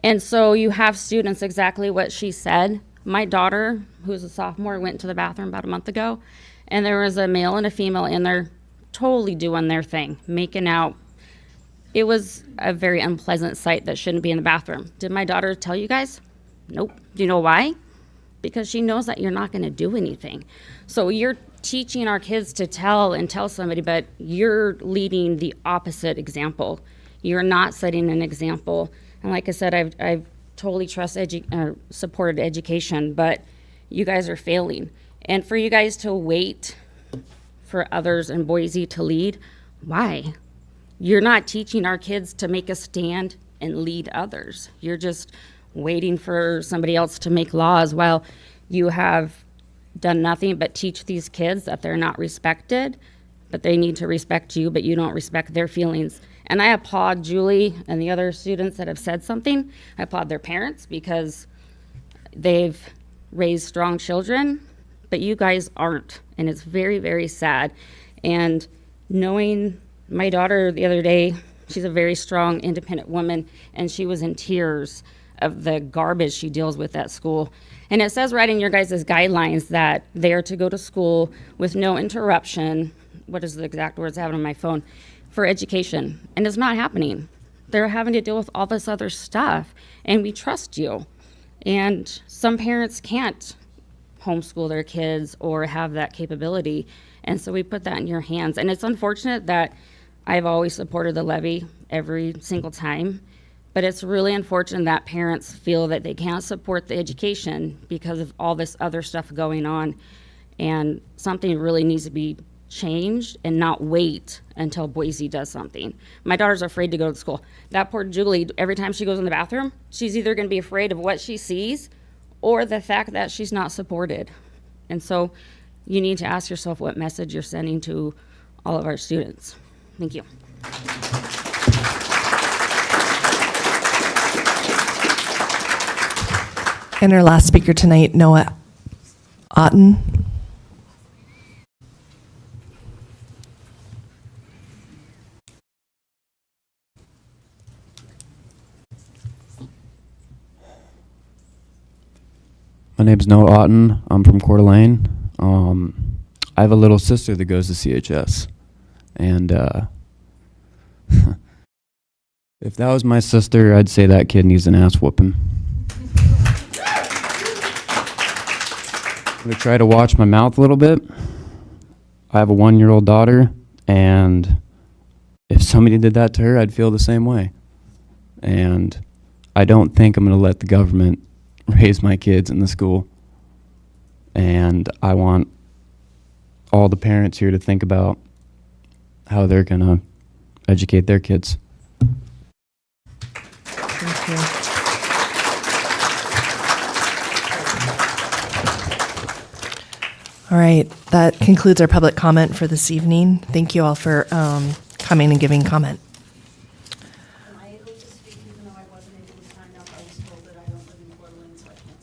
And so you have students, exactly what she said. My daughter, who's a sophomore, went to the bathroom about a month ago, and there was a male and a female in there totally doing their thing, making out. It was a very unpleasant sight that shouldn't be in the bathroom. Did my daughter tell you guys? Nope. Do you know why? Because she knows that you're not going to do anything. So you're teaching our kids to tell somebody, but you're leading the opposite example. You're not setting an example. And like I said, I've totally supported education, but you guys are failing. And for you guys to wait for others in Boise to lead, why? You're not teaching our kids to make a stand and lead others. You're just waiting for somebody else to make laws while you have done nothing but teach these kids that they're not respected, but they need to respect you, but you don't respect their feelings. And I applaud Julie and the other students that have said something. I applaud their parents because they've raised strong children, but you guys aren't. And it's very, very sad. And knowing my daughter the other day, she's a very strong, independent woman, and she was in tears of the garbage she deals with at school. And it says right in your guys' guidelines that they are to go to school with no interruption. What is the exact words I have on my phone? For education. And it's not happening. They're having to deal with all this other stuff. And we trust you. And some parents can't homeschool their kids or have that capability. And so we put that in your hands. And it's unfortunate that I've always supported the levy every single time. But it's really unfortunate that parents feel that they can't support the education because of all this other stuff going on. And something really needs to be changed and not wait until Boise does something. My daughter's afraid to go to school. That poor Julie, every time she goes in the bathroom, she's either going to be afraid of what she sees or the fact that she's not supported. And so you need to ask yourself what message you're sending to all of our students. Thank you. And our last speaker tonight, Noah Otten. My name's Noah Otten. I'm from Coeur d'Alene. I have a little sister that goes to CHS. And if that was my sister, I'd say that kid needs an ass whooping. I'm going to try to watch my mouth a little bit. I have a 1-year-old daughter, and if somebody did that to her, I'd feel the same way. And I don't think I'm going to let the government raise my kids in the school. And I want all the parents here to think about how they're going to educate their kids. Thank you. All right, that concludes our public comment for this evening. Thank you all for coming and giving comment. Am I able to speak even though I wasn't able to sign up? I was told that I don't live in Coeur d'Alene, so I can't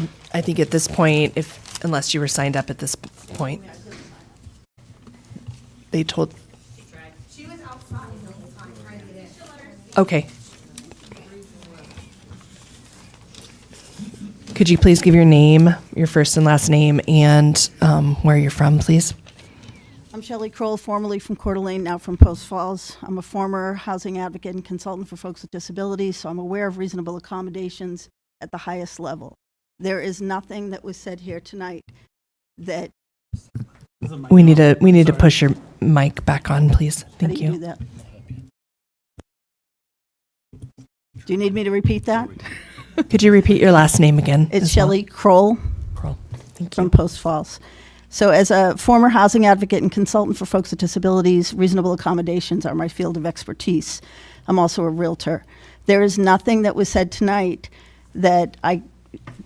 speak. I think at this point, unless you were signed up at this point, they told. She was outside the whole time trying to get in. Okay. Could you please give your name, your first and last name, and where you're from, please? I'm Shelley Kroll, formerly from Coeur d'Alene, now from Post Falls. I'm a former housing advocate and consultant for folks with disabilities, so I'm aware of reasonable accommodations at the highest level. There is nothing that was said here tonight that. We need to push your mic back on, please. Thank How do you do that? Do you need me to repeat that? Could you repeat your last name again? It's Shelley Kroll. Kroll. Thank you. From Post Falls. So as a former housing advocate and consultant for folks with disabilities, reasonable accommodations are my field of expertise. I'm also a realtor. There is nothing that was said tonight that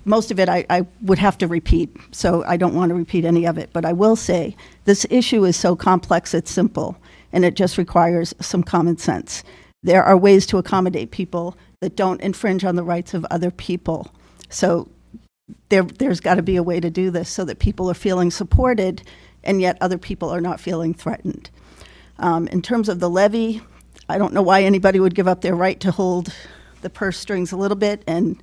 most of it I would have to repeat, so I don't want to repeat any of it. But I will say this issue is so complex, it's simple, and it just requires some common sense. There are ways to accommodate people that don't infringe on the rights of other people. So there's got to be a way to do this so that people are feeling supported and yet other people are not feeling threatened. In terms of the levy, I don't know why anybody would give up their right to hold the purse strings a little bit and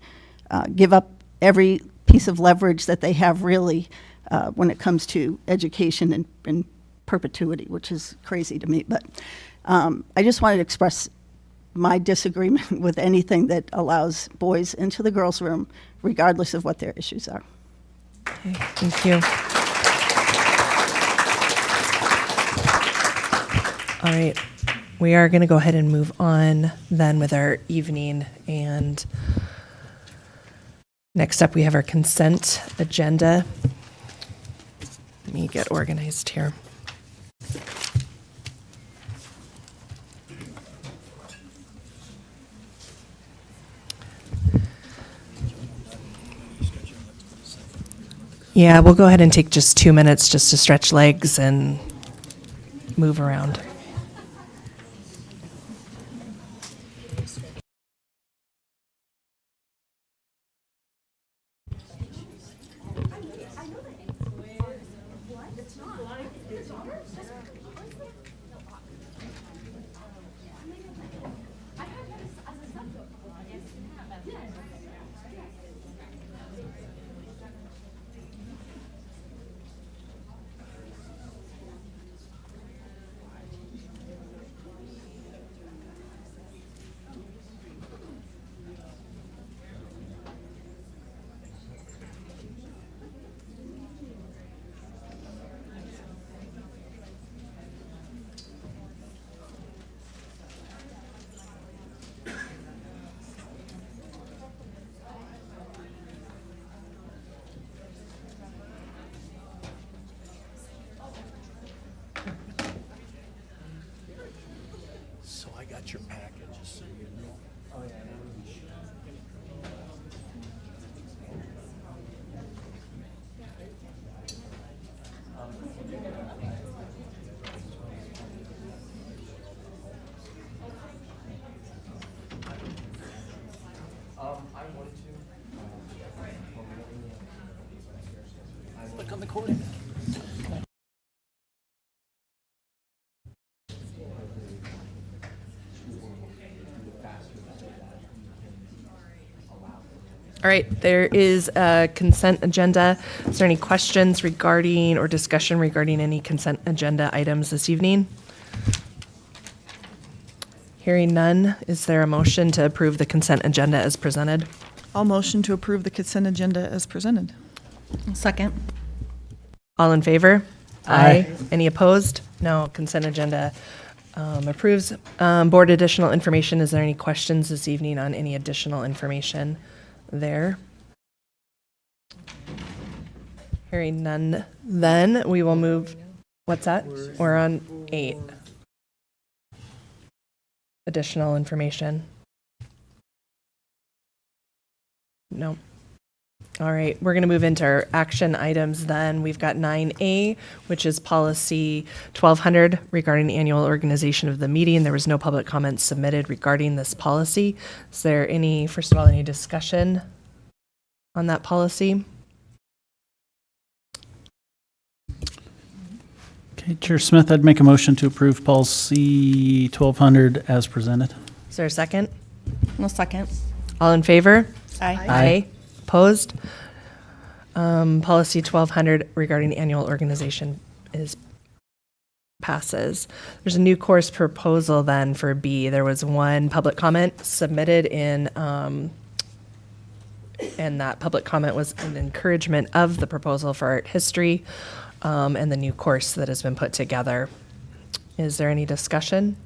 give up every piece of leverage that they have really when it comes to education and perpetuity, which is crazy to me. But I just wanted to express my disagreement with anything that allows boys into the girls' room, regardless of what their issues are. Okay, thank you. All right, we are going to go ahead and move on then with our evening. And next up, we have our consent agenda. Let me get organized here. Yeah, we'll go ahead and take just 2 minutes just to stretch legs and move around. So I got your package, just so you know. Oh, yeah. Look on the coordinate. All right, there is a consent agenda. Is there any questions regarding or discussion regarding any consent agenda items this evening? Hearing none, is there a motion to approve the consent agenda as presented? I'll motion to approve the consent agenda as presented. Second. All in favor? Aye. Any opposed? No, consent agenda approves. Board additional information, is there any questions this evening on any additional information there? Hearing none, then we will move, what's that? We're on 8. Additional information. No. All right, we're going to move into our action items then. We've got 9A, which is policy 1200 regarding the annual organization of the meeting. There was no public comments submitted regarding this policy. Is there any, first of all, any discussion on that policy? Okay, Chair Smith, I'd make a motion to approve policy 1200 as presented. Is there a second? No second. All in favor? Aye. Aye. Opposed? Policy 1200 regarding the annual organization passes. There's a new course proposal then for B. There was one public comment submitted in, and that public comment was an encouragement of the proposal for art history and the new course that has been put together. Is there any discussion?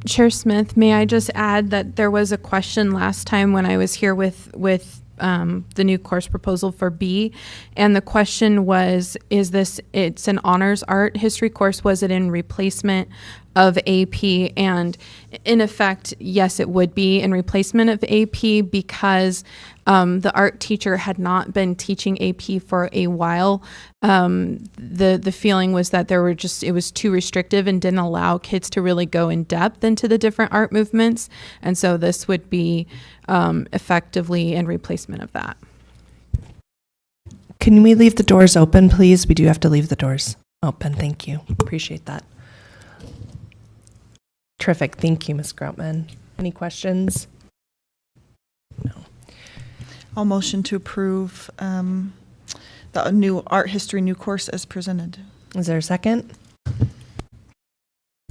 Chair Smith, may I just add that there was a question last time when I was here with the new course proposal for B, and the question was, it's an honors art history course, was it in replacement of AP, and in effect, yes, it would be in replacement of AP because the art teacher had not been teaching AP for a while. The feeling was that it was too restrictive and didn't allow kids to really go in depth into the different art movements, and so this would be effectively in replacement of that. Can we leave the doors open, please? We do have to leave the doors open. Thank you. Appreciate that. Terrific. Thank you, Ms. Groutman. Any questions? No. I'll motion to approve the new art history new course as presented. Is there a second?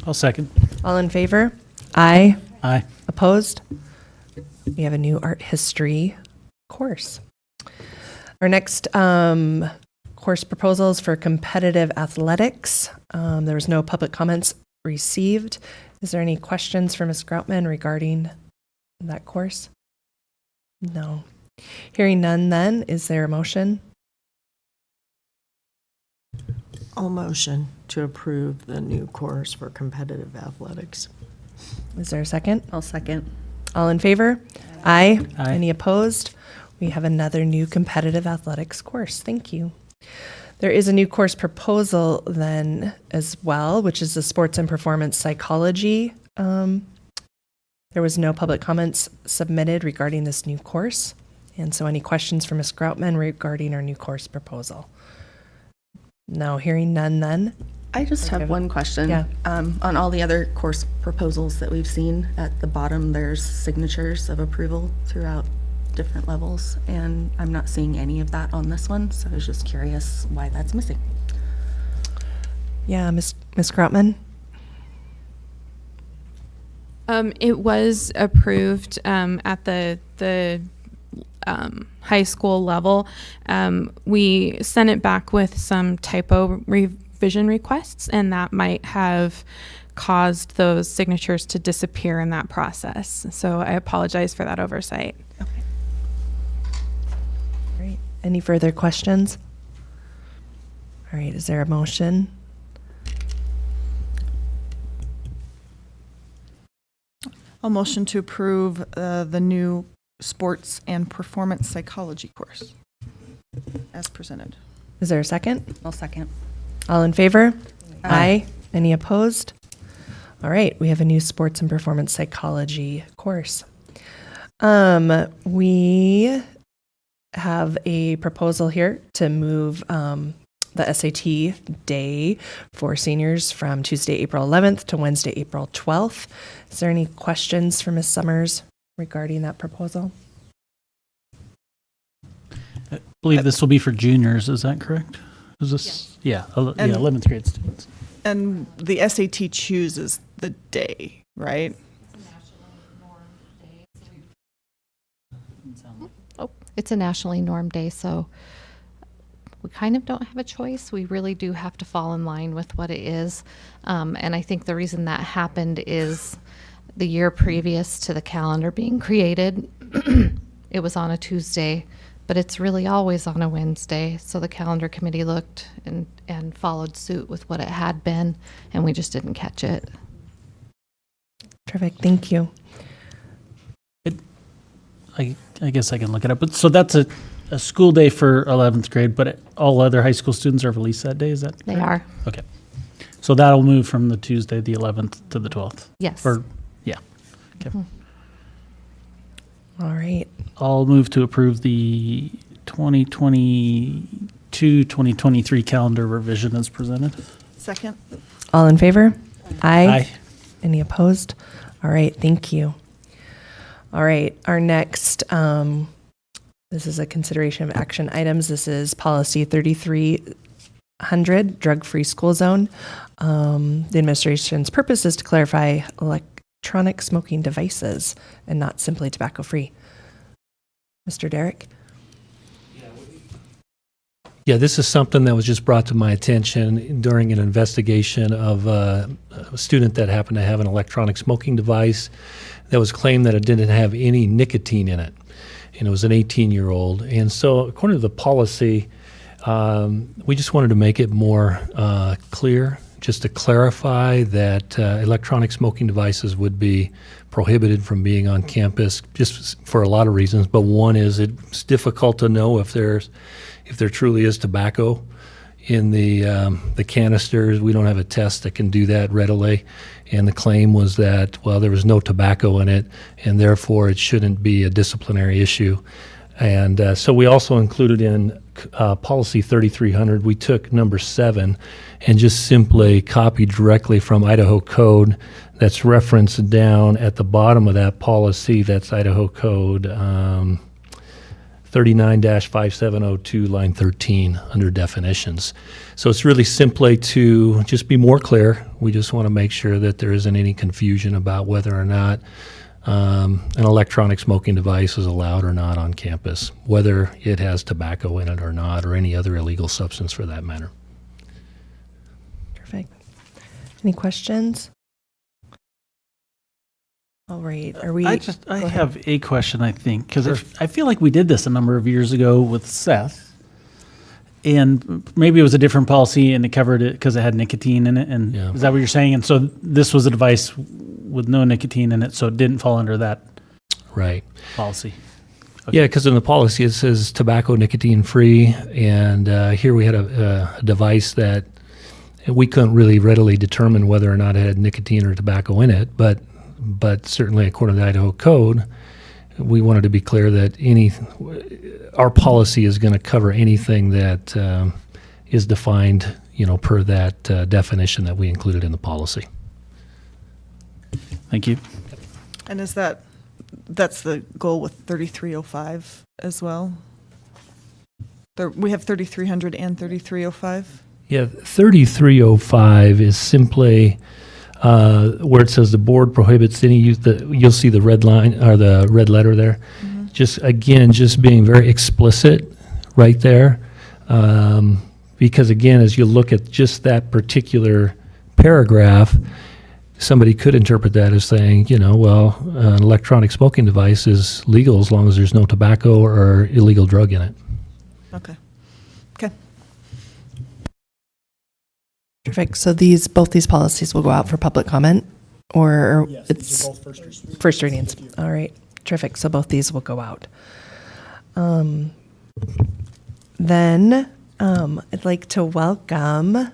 I'll second. All in favor? Aye. Aye. Opposed? We have a new art history course. Our next course proposals for competitive athletics. There was no public comments received. Is there any questions for Ms. Groutman regarding that course? No. Hearing none then, is there a motion? I'll motion to approve the new course for competitive athletics. Is there a second? I'll second. All in favor? Aye. Aye. Any opposed? We have another new competitive athletics course. Thank you. There is a new course proposal then as well, which is the sports and performance psychology. There was no public comments submitted regarding this new course. And so any questions for Ms. Groutman regarding our new course proposal? No, hearing none then. I just have one question. Yeah. On all the other course proposals that we've seen, at the bottom, there's signatures of approval throughout different levels, and I'm not seeing any of that on this one, so I was just curious why that's missing. Yeah, Ms. Groutman? It was approved at the high school level. We sent it back with some typo revision requests, and that might have caused those signatures to disappear in that process. So I apologize for that oversight. Great. Any further questions? All right, is there a motion? I'll motion to approve the new sports and performance psychology course as presented. Is there a second? I'll second. All in favor? Aye. Any opposed? All right, we have a new sports and performance psychology course. We have a proposal here to move the SAT day for seniors from Tuesday, April 11th to Wednesday, April 12th. Is there any questions for Ms. Summers regarding that proposal? I believe this will be for juniors, is that correct? Is this, yeah, 11th grade students. And the SAT chooses the day, right? Oh, it's a nationally normed day, so we kind of don't have a choice. We really do have to fall in line with what it is. And I think the reason that happened is the year previous to the calendar being created, it was on a Tuesday, but it's really always on a Wednesday. So the calendar committee looked and followed suit with what it had been, and we just didn't catch it. Terrific, thank you. I guess I can look it up. But so that's a school day for 11th grade, but all other high school students are released that day, is that correct? They are. Okay. So that'll move from the Tuesday, the 11th, to the 12th? Yes. Or, yeah. Okay. All right. I'll move to approve the 2022-2023 calendar revision as presented. Second. All in favor? Aye. Aye. Any opposed? All right, thank you. All right, our next, this is a consideration of action items. This is policy 3300, drug-free school zone. The administration's purpose is to clarify electronic smoking devices and not simply tobacco-free. Mr. Derrick? Yeah, this is something that was just brought to my attention during an investigation of a student that happened to have an electronic smoking device that was claimed that it didn't have any nicotine in it, and it was an 18-year-old. And so according to the policy, we just wanted to make it more clear just to clarify that electronic smoking devices would be prohibited from being on campus just for a lot of reasons, but one is it's difficult to know if there truly is tobacco in the canisters. We don't have a test that can do that readily, and the claim was that, well, there was no tobacco in it, and therefore it shouldn't be a disciplinary issue. And so we also included in policy 3300, we took number 7 and just simply copied directly from Idaho Code. That's referenced down at the bottom of that policy. That's Idaho Code 39-5702, line 13, under definitions. So it's really simply to just be more clear. We just want to make sure that there isn't any confusion about whether or not an electronic smoking device is allowed or not on campus, whether it has tobacco in it or not, or any other illegal substance for that matter. Perfect. Any questions? All right. Are we? I go ahead. have a question, I think, because I feel like we did this a number of years ago with Seth, and maybe it was a different policy and it covered it because it had nicotine in it. And is that what you're saying? And so this was a device with no nicotine in it, so it didn't fall under that policy. Okay. Yeah, because in the policy it says tobacco nicotine free, and here we had a device that we couldn't really readily determine whether or not it had nicotine or tobacco in it, but certainly according to the Idaho Code, we wanted to be clear that our policy is going to cover anything that is defined, per that definition that we included in the policy. Thank you. And that's the goal with 3305 as well? We have 3300 and 3305? Yeah, 3305 is simply where it says the board prohibits any use. You'll see the red line or the red letter there. Mm-hmm. Just being very explicit right there, because again, as you look at just that particular paragraph, somebody could interpret that as saying, an electronic smoking device is legal as long as there's no tobacco or illegal drug in it. Okay. Perfect. So both these policies will go out for public comment, or it's both first readings. All right. Terrific. So both these will go out. Then I'd like to welcome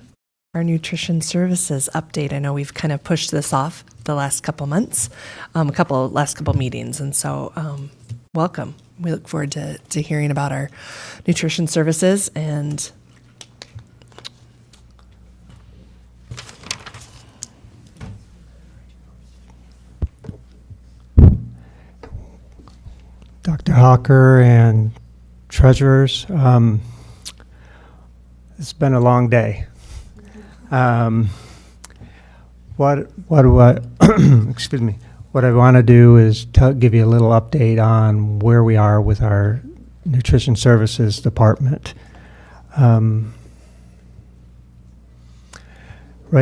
our nutrition services update. I know we've kind of pushed this off the last couple months, last couple meetings, and so welcome. We look forward to hearing about our nutrition services and. Dr. Hawker and treasurers, it's been a long day. Excuse me. What I want to do is give you a little update on where we are with our nutrition services department. Right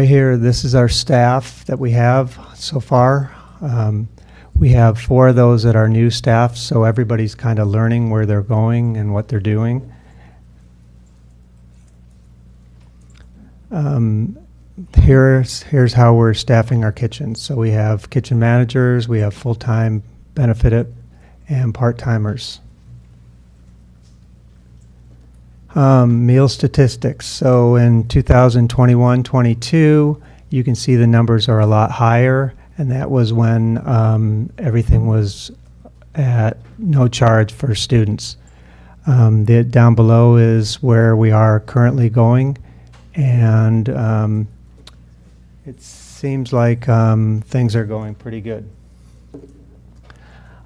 here, this is our staff that we have so far. We have 4 of those that are new staff, so everybody's kind of learning where they're going and what they're doing. Here's how we're staffing our kitchens. So we have kitchen managers, we have full-time benefited, and part-timers. Meal statistics. So in 2021-22, you can see the numbers are a lot higher. And that was when everything was at no charge for students. Down below is where we are currently going. And it seems like things are going pretty good.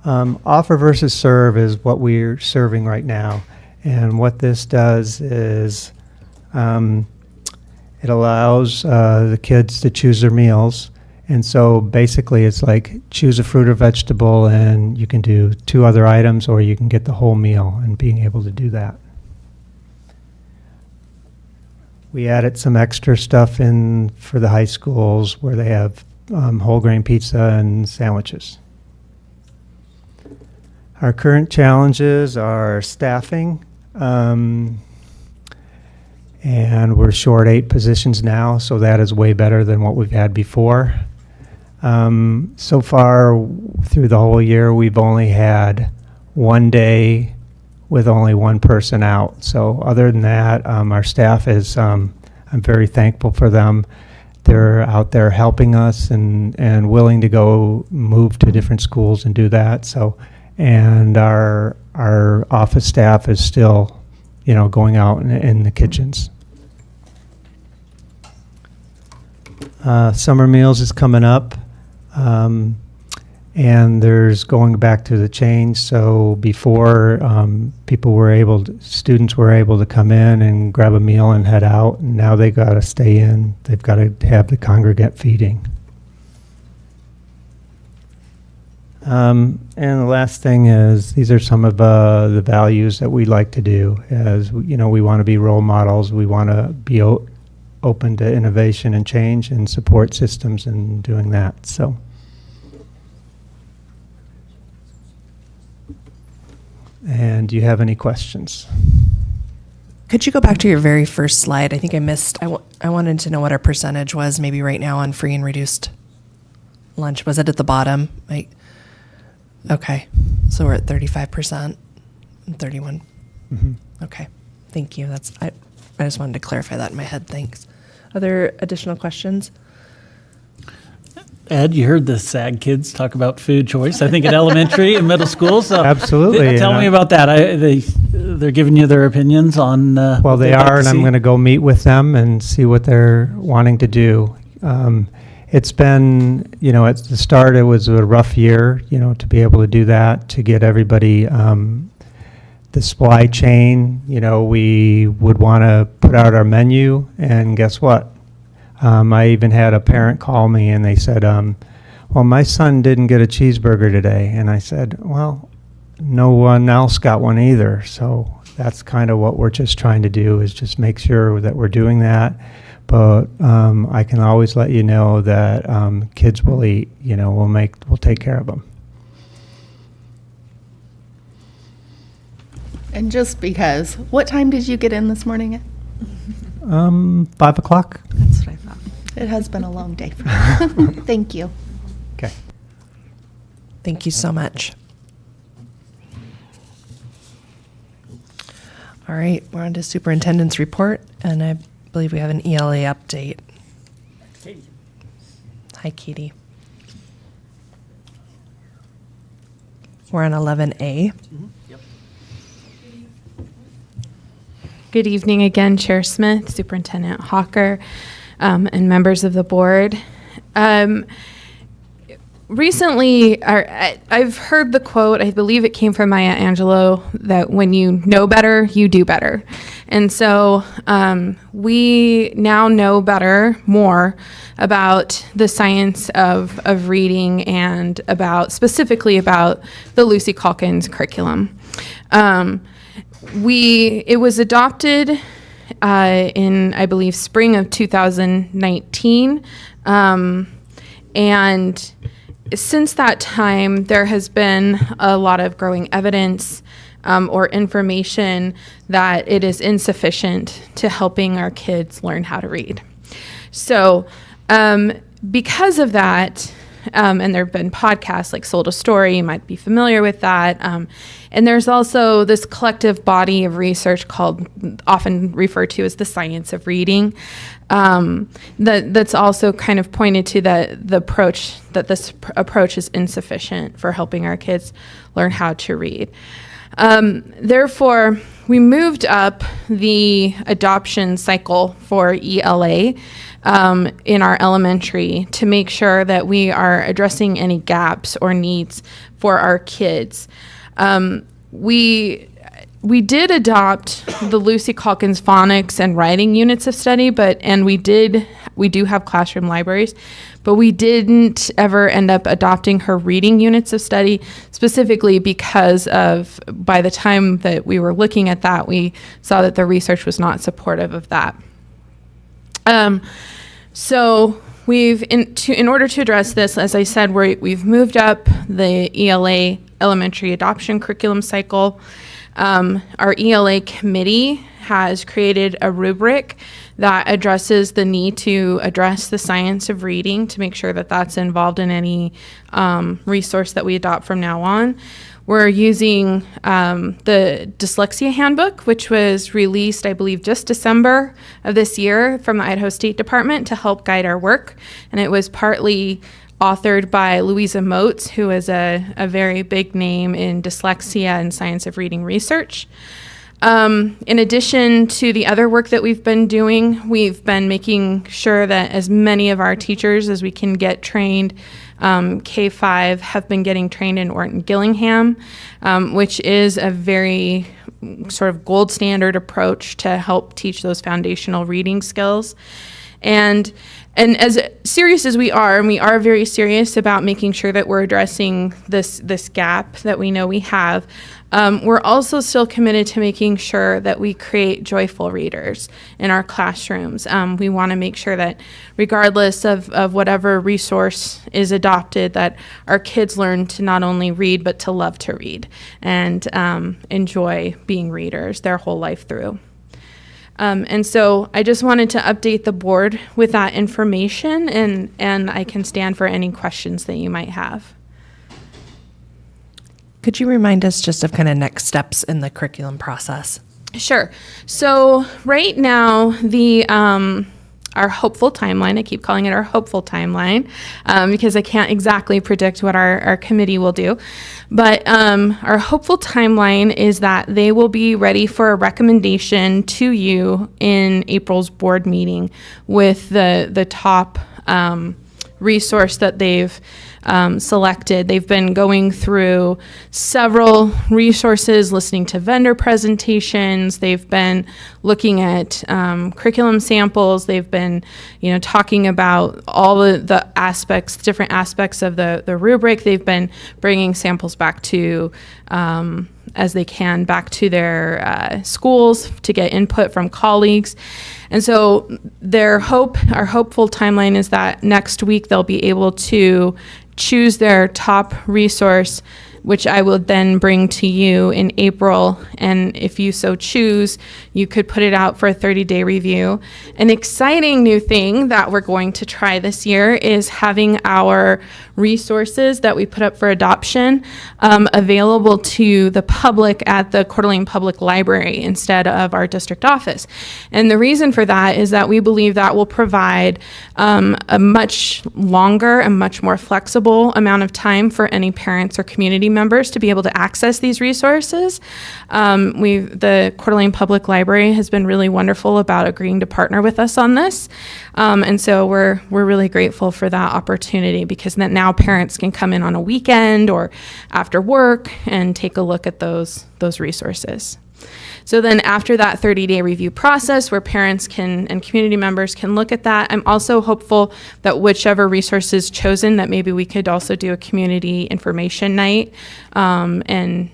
Offer versus serve is what we're serving right now. And what this does is it allows the kids to choose their meals. And so basically it's like choose a fruit or vegetable and you can do 2 other items or you can get the whole meal, and being able to do that. We added some extra stuff in for the high schools where they have whole grain pizza and sandwiches. Our current challenges are staffing. And we're short 8 positions now, so that is way better than what we've had before. So far, through the whole year, we've only had 1 day with only 1 person out. So other than that, our staff is, I'm very thankful for them. They're out there helping us and willing to go move to different schools and do that. So, and our office staff is still, going out in the kitchens. Summer meals is coming up. And there's going back to the change. So before, students were able to come in and grab a meal and head out. And now they got to stay in. They've got to have the congregate feeding. And the last thing is, these are some of the values that we like to do. As we want to be role models. We want to be open to innovation and change and support systems and doing that. So. And do you have any questions? Could you go back to your very first slide? I think I missed. I wanted to know what our percentage was maybe right now on free and reduced lunch. Was it at the bottom? Okay. So we're at 35% and 31. Mm-hmm. Okay. Thank you. I just wanted to clarify that in my head. Thanks. Other additional questions? Ed, you heard the SAG kids talk about food choice, I think, at elementary and middle school. So absolutely. Tell me about that. They're giving you their opinions on. Well, they are, and I'm going to go meet with them and see what they're wanting to do. It's been, at the start, it was a rough year, to be able to do that, to get everybody, the supply chain, we would want to put out our menu, and guess what? I even had a parent call me and they said, well, my son didn't get a cheeseburger today. And I said, well, no one else got one either. So that's kind of what we're just trying to do, is just make sure that we're doing that. But I can always let you know that kids will eat, we'll take care of them. And just because, what time did you get in this morning? 5 o'clock. That's what I thought. It has been a long day for me. Thank you. Okay. Thank you so much. All right, we're on to superintendent's report, and I believe we have an ELA update. Hi, Katie. We're on 11A. Good evening again, Chair Smith, Superintendent Hawker, and members of the board. Recently, I've heard the quote, I believe it came from Maya Angelou, that when you know better, you do better. And so we now know more about the science of reading and specifically about the Lucy Calkins curriculum. It was adopted in, I believe, spring of 2019. And since that time, there has been a lot of growing evidence or information that it is insufficient to helping our kids learn how to read. So because of that, and there have been podcasts like Sold a Story, you might be familiar with that. And there's also this collective body of research often referred to as the science of reading, that's also kind of pointed to this approach is insufficient for helping our kids learn how to read. Therefore, we moved up the adoption cycle for ELA in our elementary to make sure that we are addressing any gaps or needs for our kids. We did adopt the Lucy Calkins phonics and writing units of study, we do have classroom libraries, but we didn't ever end up adopting her reading units of study, specifically because by the time that we were looking at that, we saw that the research was not supportive of that. So in order to address this, as I said, we've moved up the ELA elementary adoption curriculum cycle. Our ELA committee has created a rubric that addresses the need to address the science of reading to make sure that that's involved in any resource that we adopt from now on. We're using the Dyslexia Handbook, which was released, I believe, just December of this year from the Idaho State Department to help guide our work. And it was partly authored by Louisa Moats, who is a very big name in dyslexia and science of reading research. In addition to the other work that we've been doing, we've been making sure that as many of our teachers as we can get trained, K-5, have been getting trained in Orton Gillingham, which is a very sort of gold standard approach to help teach those foundational reading skills. And as serious as we are, and we are very serious about making sure that we're addressing this gap that we know we have, we're also still committed to making sure that we create joyful readers in our classrooms. We want to make sure that regardless of whatever resource is adopted, that our kids learn to not only read, but to love to read and enjoy being readers their whole life through. And so I just wanted to update the board with that information, and I can stand for any questions that you might have. Could you remind us just of kind of next steps in the curriculum process? Sure. So right now, our hopeful timeline, I keep calling it our hopeful timeline because I can't exactly predict what our committee will do. But our hopeful timeline is that they will be ready for a recommendation to you in April's board meeting with the top resource that they've selected. They've been going through several resources, listening to vendor presentations. They've been looking at curriculum samples. They've been, talking about all the aspects, different aspects of the rubric. They've been bringing samples back to, as they can, back to their schools to get input from colleagues. And so our hopeful timeline is that next week they'll be able to choose their top resource, which I will then bring to you in April. And if you so choose, you could put it out for a 30-day review. An exciting new thing that we're going to try this year is having our resources that we put up for adoption available to the public at the Coeur d'Alene Public Library instead of our district office. And the reason for that is that we believe that will provide a much longer and much more flexible amount of time for any parents or community members to be able to access these resources. The Coeur d'Alene Public Library has been really wonderful about agreeing to partner with us on this. And so we're really grateful for that opportunity, because that now parents can come in on a weekend or after work and take a look at those resources. So then after that 30-day review process where parents and community members can look at that, I'm also hopeful that whichever resource is chosen, that maybe we could also do a community information night, and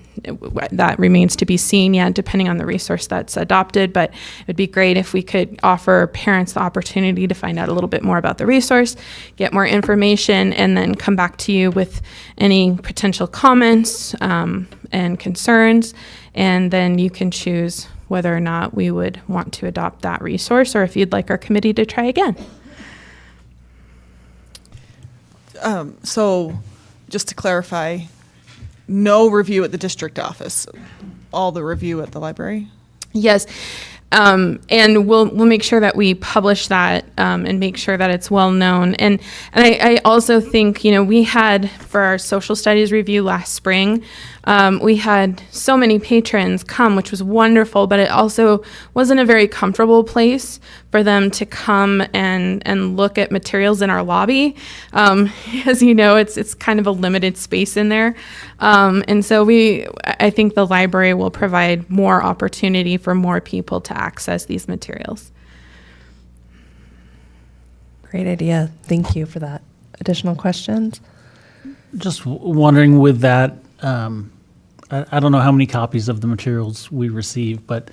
that remains to be seen yet, depending on the resource that's adopted. But it would be great if we could offer parents the opportunity to find out a little bit more about the resource, get more information, and then come back to you with any potential comments and concerns. And then you can choose whether or not we would want to adopt that resource, or if you'd like our committee to try again. So just to clarify, no review at the district office, all the review at the library? Yes. And we'll make sure that we publish that and make sure that it's well known. And I also think, we had for our social studies review last spring, we had so many patrons come, which was wonderful, but it also wasn't a very comfortable place for them to come and look at materials in our lobby. As you know, it's kind of a limited space in there. And so I think the library will provide more opportunity for more people to access these materials. Great idea. Thank you for that. Additional questions? Just wondering with that, I don't know how many copies of the materials we receive, but,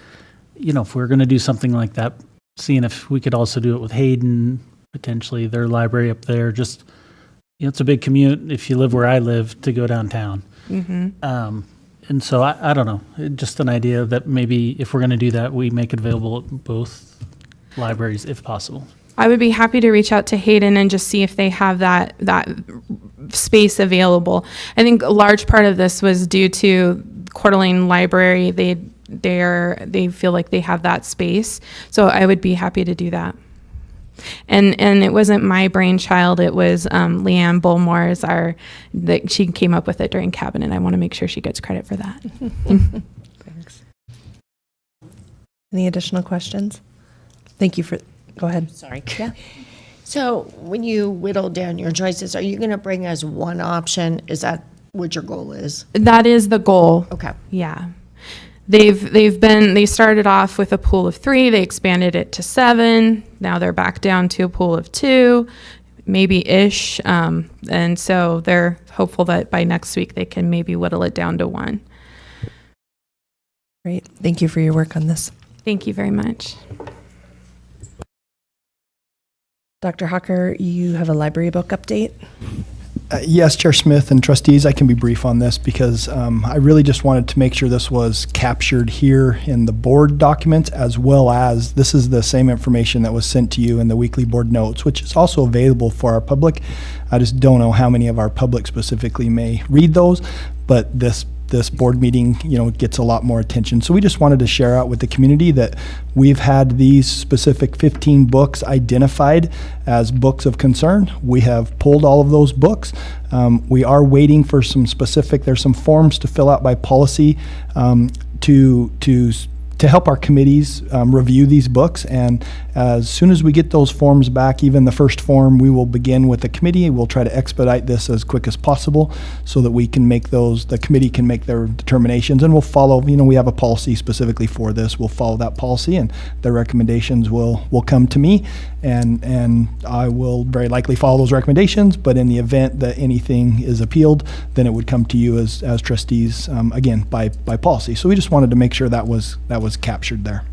if we're going to do something like that, seeing if we could also do it with Hayden, potentially their library up there, just, it's a big commute if you live where I live to go downtown. Mm-hmm. And so I don't know, just an idea that maybe if we're going to do that, we make it available at both libraries if possible. I would be happy to reach out to Hayden and just see if they have that space available. I think a large part of this was due to Coeur d'Alene Library. They feel like they have that space, so I would be happy to do that. And it wasn't my brainchild. It was Leanne Bullmore's. She came up with it during cabinet. I want to make sure she gets credit for that. Thanks. Any additional questions? Thank you for. Go ahead. Sorry. Yeah. So when you whittle down your choices, are you going to bring us one option? Is that what your goal is? That is the goal. Okay. Yeah. They started off with a pool of 3, they expanded it to 7, now they're back down to a pool of 2, maybe ish, and so they're hopeful that by next week they can maybe whittle it down to 1. Great. Thank you for your work on this. Thank you very much. Dr. Hawker, you have a library book update? Yes, Chair Smith and trustees, I can be brief on this because I really just wanted to make sure this was captured here in the board documents, as well as this is the same information that was sent to you in the weekly board notes, which is also available for our public. I just don't know how many of our public specifically may read those, but this board meeting, gets a lot more attention. So we just wanted to share out with the community that we've had these specific 15 books identified as books of concern. We have pulled all of those books. We are waiting for there's some forms to fill out by policy to help our committees review these books. And as soon as we get those forms back, even the first form, we will begin with the committee. We'll try to expedite this as quick as possible so that we can the committee can make their determinations. And we'll follow, we have a policy specifically for this. We'll follow that policy, and the recommendations will come to me, and I will very likely follow those recommendations. But in the event that anything is appealed, then it would come to you as trustees, again, by policy. So we just wanted to make sure that was captured there.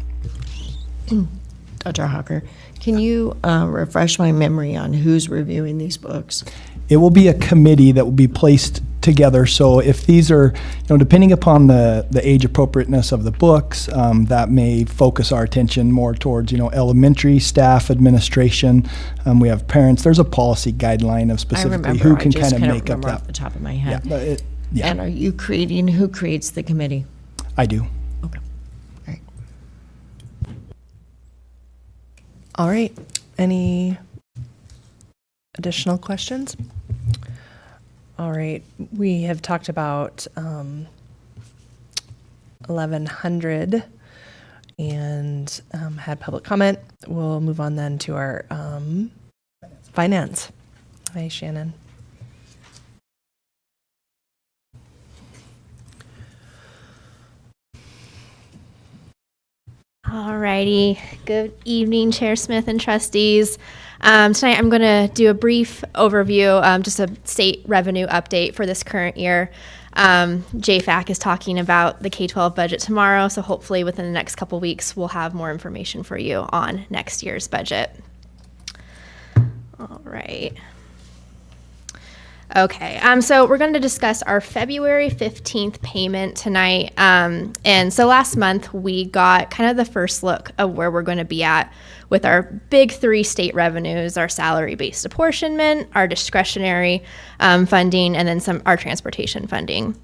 Dr. Hawker, can you refresh my memory on who's reviewing these books? It will be a committee that will be placed together. So if these are, depending upon the age appropriateness of the books, that may focus our attention more towards, elementary staff, administration. We have parents. There's a policy guideline of specifically who can kind of make up that. Off the top of my head. Yeah, but yeah. And are you who creates the committee? I do. Okay. All right. All right. Any additional questions? All right. We have talked about 1100 and had public comment. We'll move on then to our finance. Hi, Shannon. Alrighty. Good evening, Chair Smith and trustees. Tonight I'm going to do a brief overview, just a state revenue update for this current year. JFAC is talking about the K-12 budget tomorrow, so hopefully within the next couple weeks we'll have more information for you on next year's budget. All right. Okay, so we're going to discuss our February 15th payment tonight. And so last month we got kind of the first look of where we're going to be at with our big 3 state revenues, our salary-based apportionment, our discretionary funding, and then our transportation funding.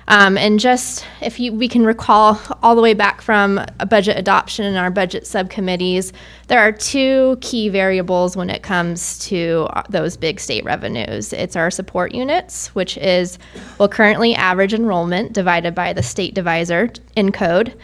And just we can recall all the way back from a budget adoption in our budget subcommittees, there are 2 key variables when it comes to those big state revenues. It's our support units, which is, currently average enrollment divided by the state divisor in code.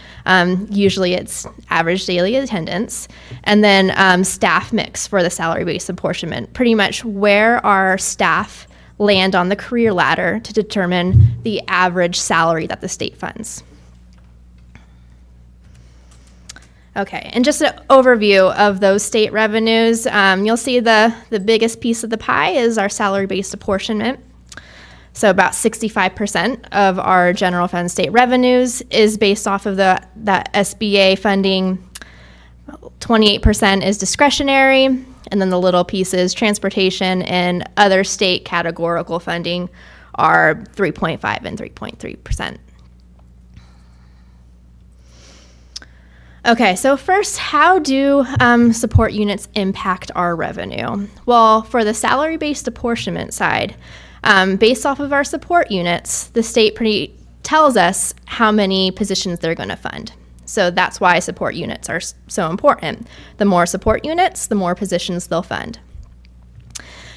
Usually it's average daily attendance. And then staff mix for the salary-based apportionment, pretty much where our staff land on the career ladder to determine the average salary that the state funds. Okay, and just an overview of those state revenues. You'll see the biggest piece of the pie is our salary-based apportionment. So about 65% of our general fund state revenues is based off of that SBA funding. 28% is discretionary, and then the little pieces, transportation and other state categorical funding, are 3.5 and 3.3%. Okay, so first, how do support units impact our revenue? Well, for the salary-based apportionment side, based off of our support units, the state tells us how many positions they're going to fund. So that's why support units are so important. The more support units, the more positions they'll fund.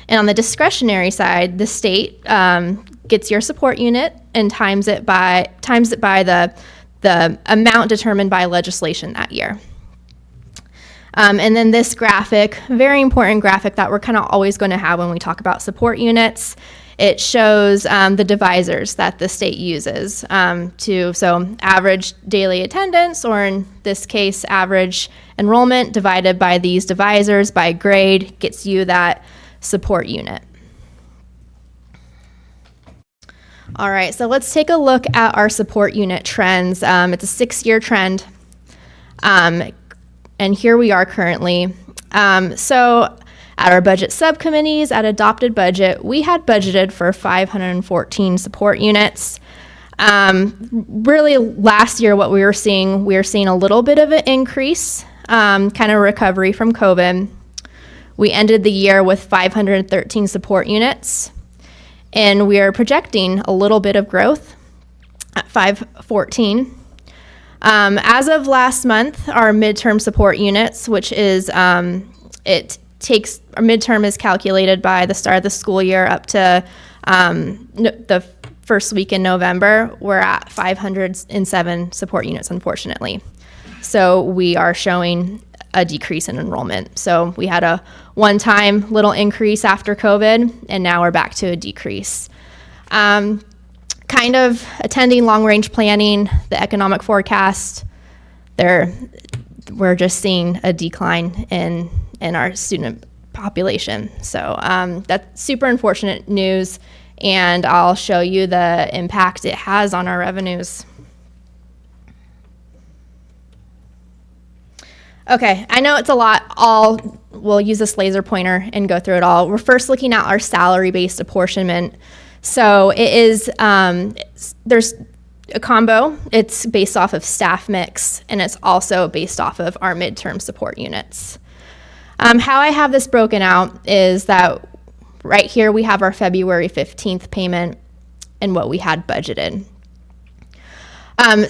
And on the discretionary side, the state gets your support unit and times it by the amount determined by legislation that year. And then this graphic, very important graphic that we're kind of always going to have when we talk about support units, it shows the divisors that the state uses so average daily attendance, or in this case, average enrollment divided by these divisors by grade gets you that support unit. All right, so let's take a look at our support unit trends. It's a 6-year trend, and here we are currently. So at our budget subcommittees, at adopted budget, we had budgeted for 514 support units. Really, last year, what we were seeing a little bit of an increase, kind of recovery from COVID. We ended the year with 513 support units. And we are projecting a little bit of growth at 514. As of last month, our midterm support units, which is, our midterm is calculated by the start of the school year up to the first week in November, we're at 507 support units, unfortunately. So we are showing a decrease in enrollment. So we had a one-time little increase after COVID, and now we're back to a decrease. Kind of attending long-range planning, the economic forecast, we're just seeing a decline in our student population. So that's super unfortunate news, and I'll show you the impact it has on our revenues. Okay, I know it's a lot. We'll use this laser pointer and go through it all. We're first looking at our salary-based apportionment. So it is, there's a combo. It's based off of staff mix, and it's also based off of our midterm support units. How I have this broken out is that right here we have our February 15th payment and what we had budgeted.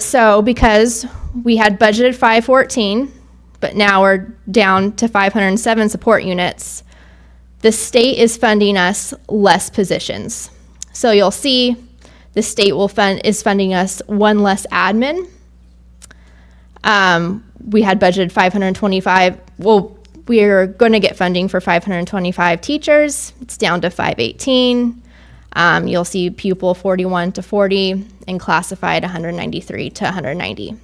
So because we had budgeted 514, but now we're down to 507 support units, the state is funding us less positions. So you'll see the state is funding us one less admin. We had budgeted 525. Well, we're going to get funding for 525 teachers. It's down to 518. You'll see pupil 41 to 40 and classified 193 to 190.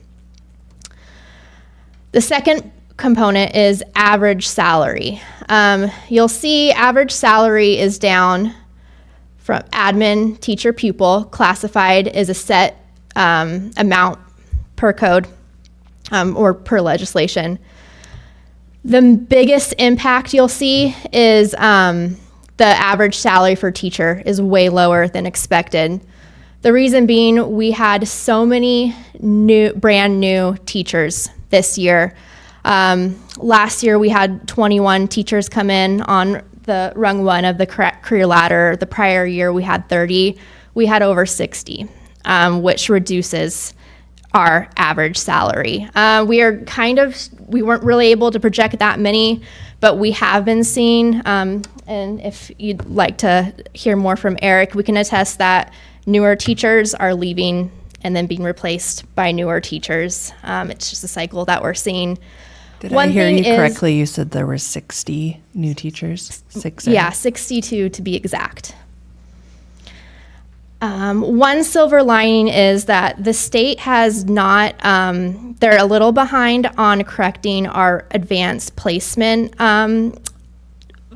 The second component is average salary. You'll see average salary is down from admin, teacher, pupil. Classified is a set amount per code or per legislation. The biggest impact you'll see is the average salary for teacher is way lower than expected. The reason being, we had so many brand new teachers this year. Last year we had 21 teachers come in on the rung one of the career ladder. The prior year we had 30. We had over 60, which reduces our average salary. We weren't really able to project that many, but we have been seeing, and if you'd like to hear more from Eric, we can attest that newer teachers are leaving and then being replaced by newer teachers. It's just a cycle that we're seeing. Did I hear you correctly? You said there were 60 new teachers? 60? Yeah, 62 to be exact. One silver lining is that the state has not, they're a little behind on correcting our advanced placement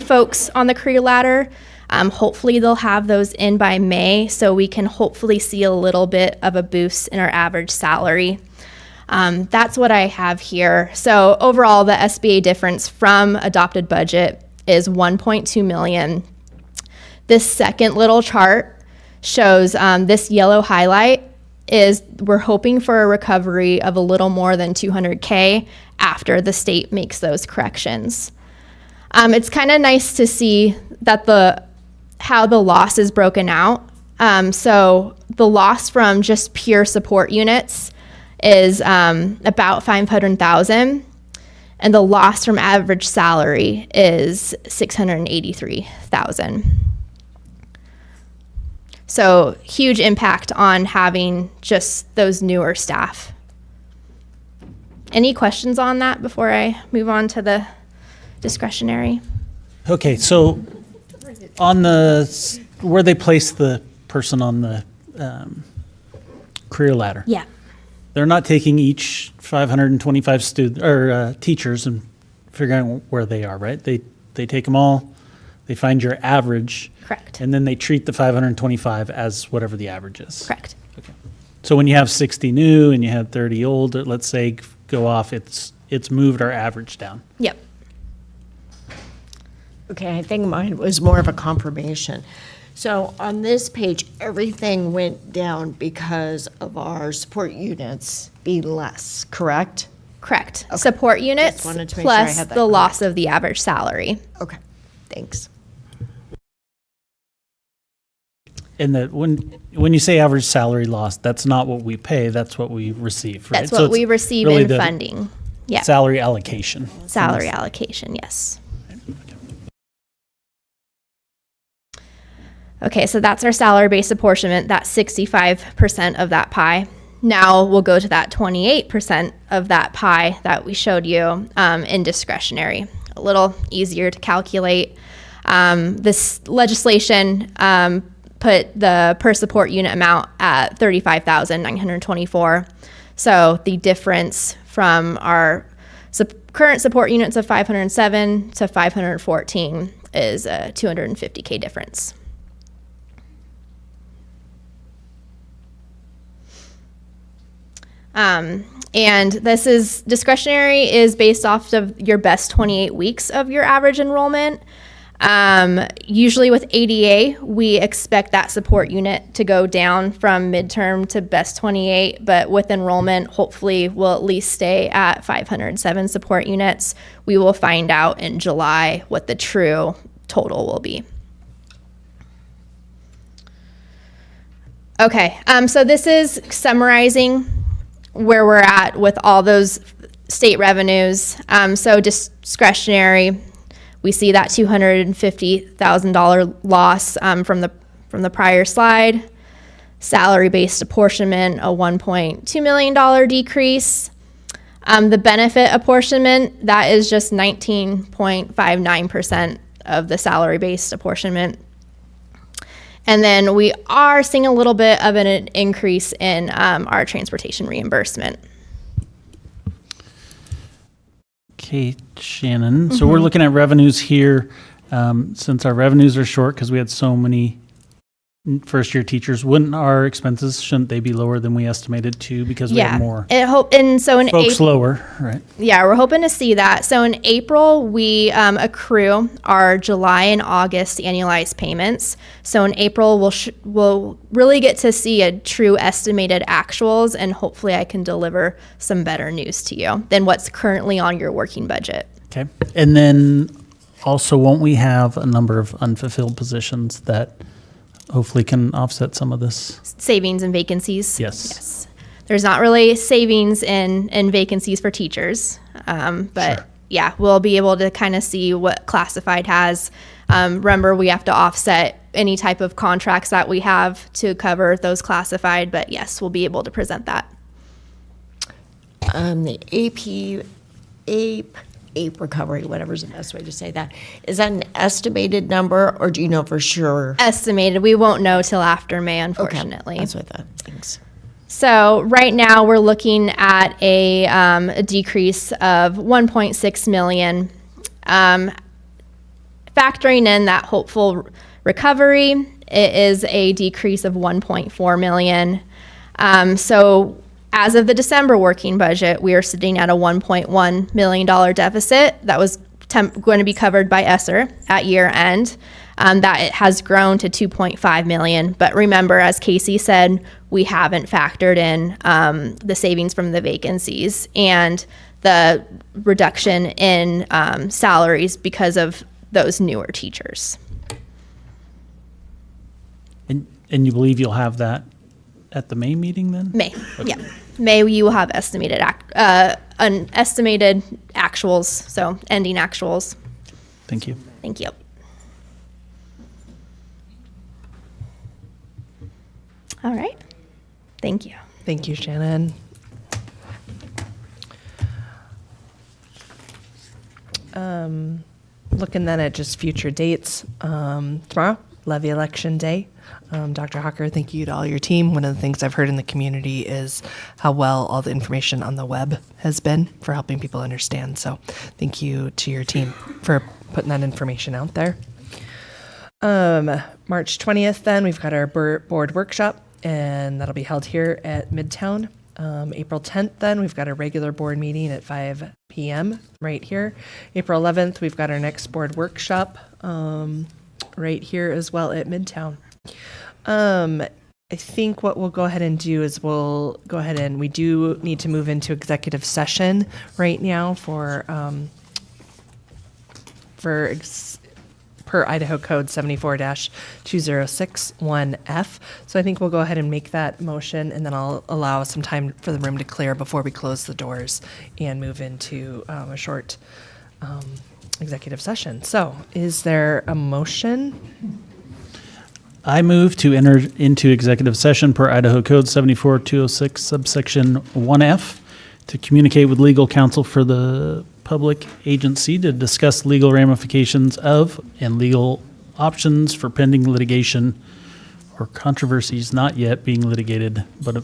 folks on the career ladder. Hopefully they'll have those in by May, so we can hopefully see a little bit of a boost in our average salary. That's what I have here. So overall, the SBA difference from adopted budget is $1.2 million. This second little chart shows this yellow highlight is we're hoping for a recovery of a little more than $200K after the state makes those corrections. It's kind of nice to see that how the loss is broken out. So the loss from just pure support units is about $500,000, and the loss from average salary is $683,000. So huge impact on having just those newer staff. Any questions on that before I move on to the discretionary? Okay, so on where they place the person on the career ladder. Yeah. They're not taking each 525 teachers and figuring out where they are, right? They take them all, they find your average. Correct. And then they treat the 525 as whatever the average is. Correct. Okay. So when you have 60 new and you have 30 old, let's say, go off, it's moved our average down. Yep. Okay, I think mine was more of a confirmation. So on this page, everything went down because of our support units being less, correct? Correct. Okay. Support units Just wanted to make sure I plus had that the correct. loss of the average salary. Okay, thanks. And that when you say average salary loss, that's not what we pay, that's what we receive, right? That's So what it's we receive really in the funding. Yeah. Salary allocation. Salary allocation, yes. Okay, so that's our salary-based apportionment. That's 65% of that pie. Now we'll go to that 28% of that pie that we showed you in discretionary. A little easier to calculate. This legislation put the per support unit amount at $35,924. So the difference from our current support units of 507 to 514 is a $250K difference. And this is discretionary is based off of your best 28 weeks of your average enrollment. Usually with ADA, we expect that support unit to go down from midterm to best 28, but with enrollment, hopefully we'll at least stay at 507 support units. We will find out in July what the true total will be. Okay, so this is summarizing where we're at with all those state revenues. So discretionary, we see that $250,000 loss from the prior slide. Salary-based apportionment, a $1.2 million decrease. The benefit apportionment, that is just 19.59% of the salary-based apportionment. And then we are seeing a little bit of an increase in our transportation reimbursement. Okay, Shannon. So we're looking at revenues here. Since our revenues are short because we had so many first-year teachers, shouldn't they be lower than we estimated too because we have more folks lower, right? Yeah, we're hoping to see that. So in April, we accrue our July and August annualized payments. So in April, we'll really get to see a true estimated actuals, and hopefully I can deliver some better news to you than what's currently on your working budget. Okay. And then also, won't we have a number of unfulfilled positions that hopefully can offset some of this? Savings and vacancies? Yes. There's not really savings in vacancies for teachers, but Sure. Yeah, we'll be able to kind of see what classified has. Remember, we have to offset any type of contracts that we have to cover those classified, but yes, we'll be able to present that. The APE recovery, whatever's the best way to say that, is that an estimated number, or do you know for sure? Estimated. We won't know till after May, unfortunately. Okay, that's what I thought. Thanks. So right now we're looking at a decrease of 1.6 million. Factoring in that hopeful recovery, it is a decrease of 1.4 million. So as of the December working budget, we are sitting at a $1.1 million deficit that was going to be covered by ESSER at year end. that it has grown to 2.5 million. But remember, as Casey said, we haven't factored in the savings from the vacancies and the reduction in salaries because of those newer teachers. And you believe you'll have that at the May meeting then? May, yeah. May, you will have estimated actuals, so ending actuals. Thank you. Thank you. All right. Thank you. Thank you, Shannon. Looking then at just future dates, tomorrow, levy election day. Dr. Hawker, thank you to all your team. One of the things I've heard in the community is how well all the information on the web has been for helping people understand. So thank you to your team for putting that information out there. March 20th, then we've got our board workshop, and that'll be held here at Midtown. April 10th, then we've got a regular board meeting at 5 p.m. right here. April 11th, we've got our next board workshop right here as well at Midtown. I think what we'll go ahead and do is we do need to move into executive session right now per Idaho Code 74-2061F. So I think we'll go ahead and make that motion, and then I'll allow some time for the room to clear before we close the doors and move into a short executive session. So is there a motion? I move to enter into executive session per Idaho Code 74-206 subsection 1F to communicate with legal counsel for the public agency to discuss legal ramifications of and legal options for pending litigation or controversies not yet being litigated, but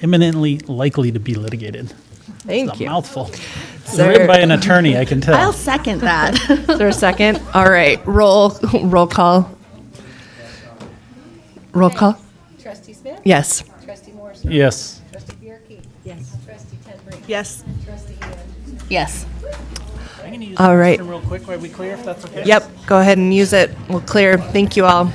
imminently likely to be litigated. Thank It's a you. mouthful. It's Sir. written by an attorney, I can tell. I'll second that. Is there a second? All right, roll call. Roll call? Trustee Smith? Yes. Trustee Morrison? Yes. Trustee Bierke? Yes. Trustee Tenbrink? Yes. Trustee Ewan? Yes. I'm gonna use All the right. restroom real quick while we clear, if that's okay. Yep, go ahead and use it. We'll clear. Thank you all.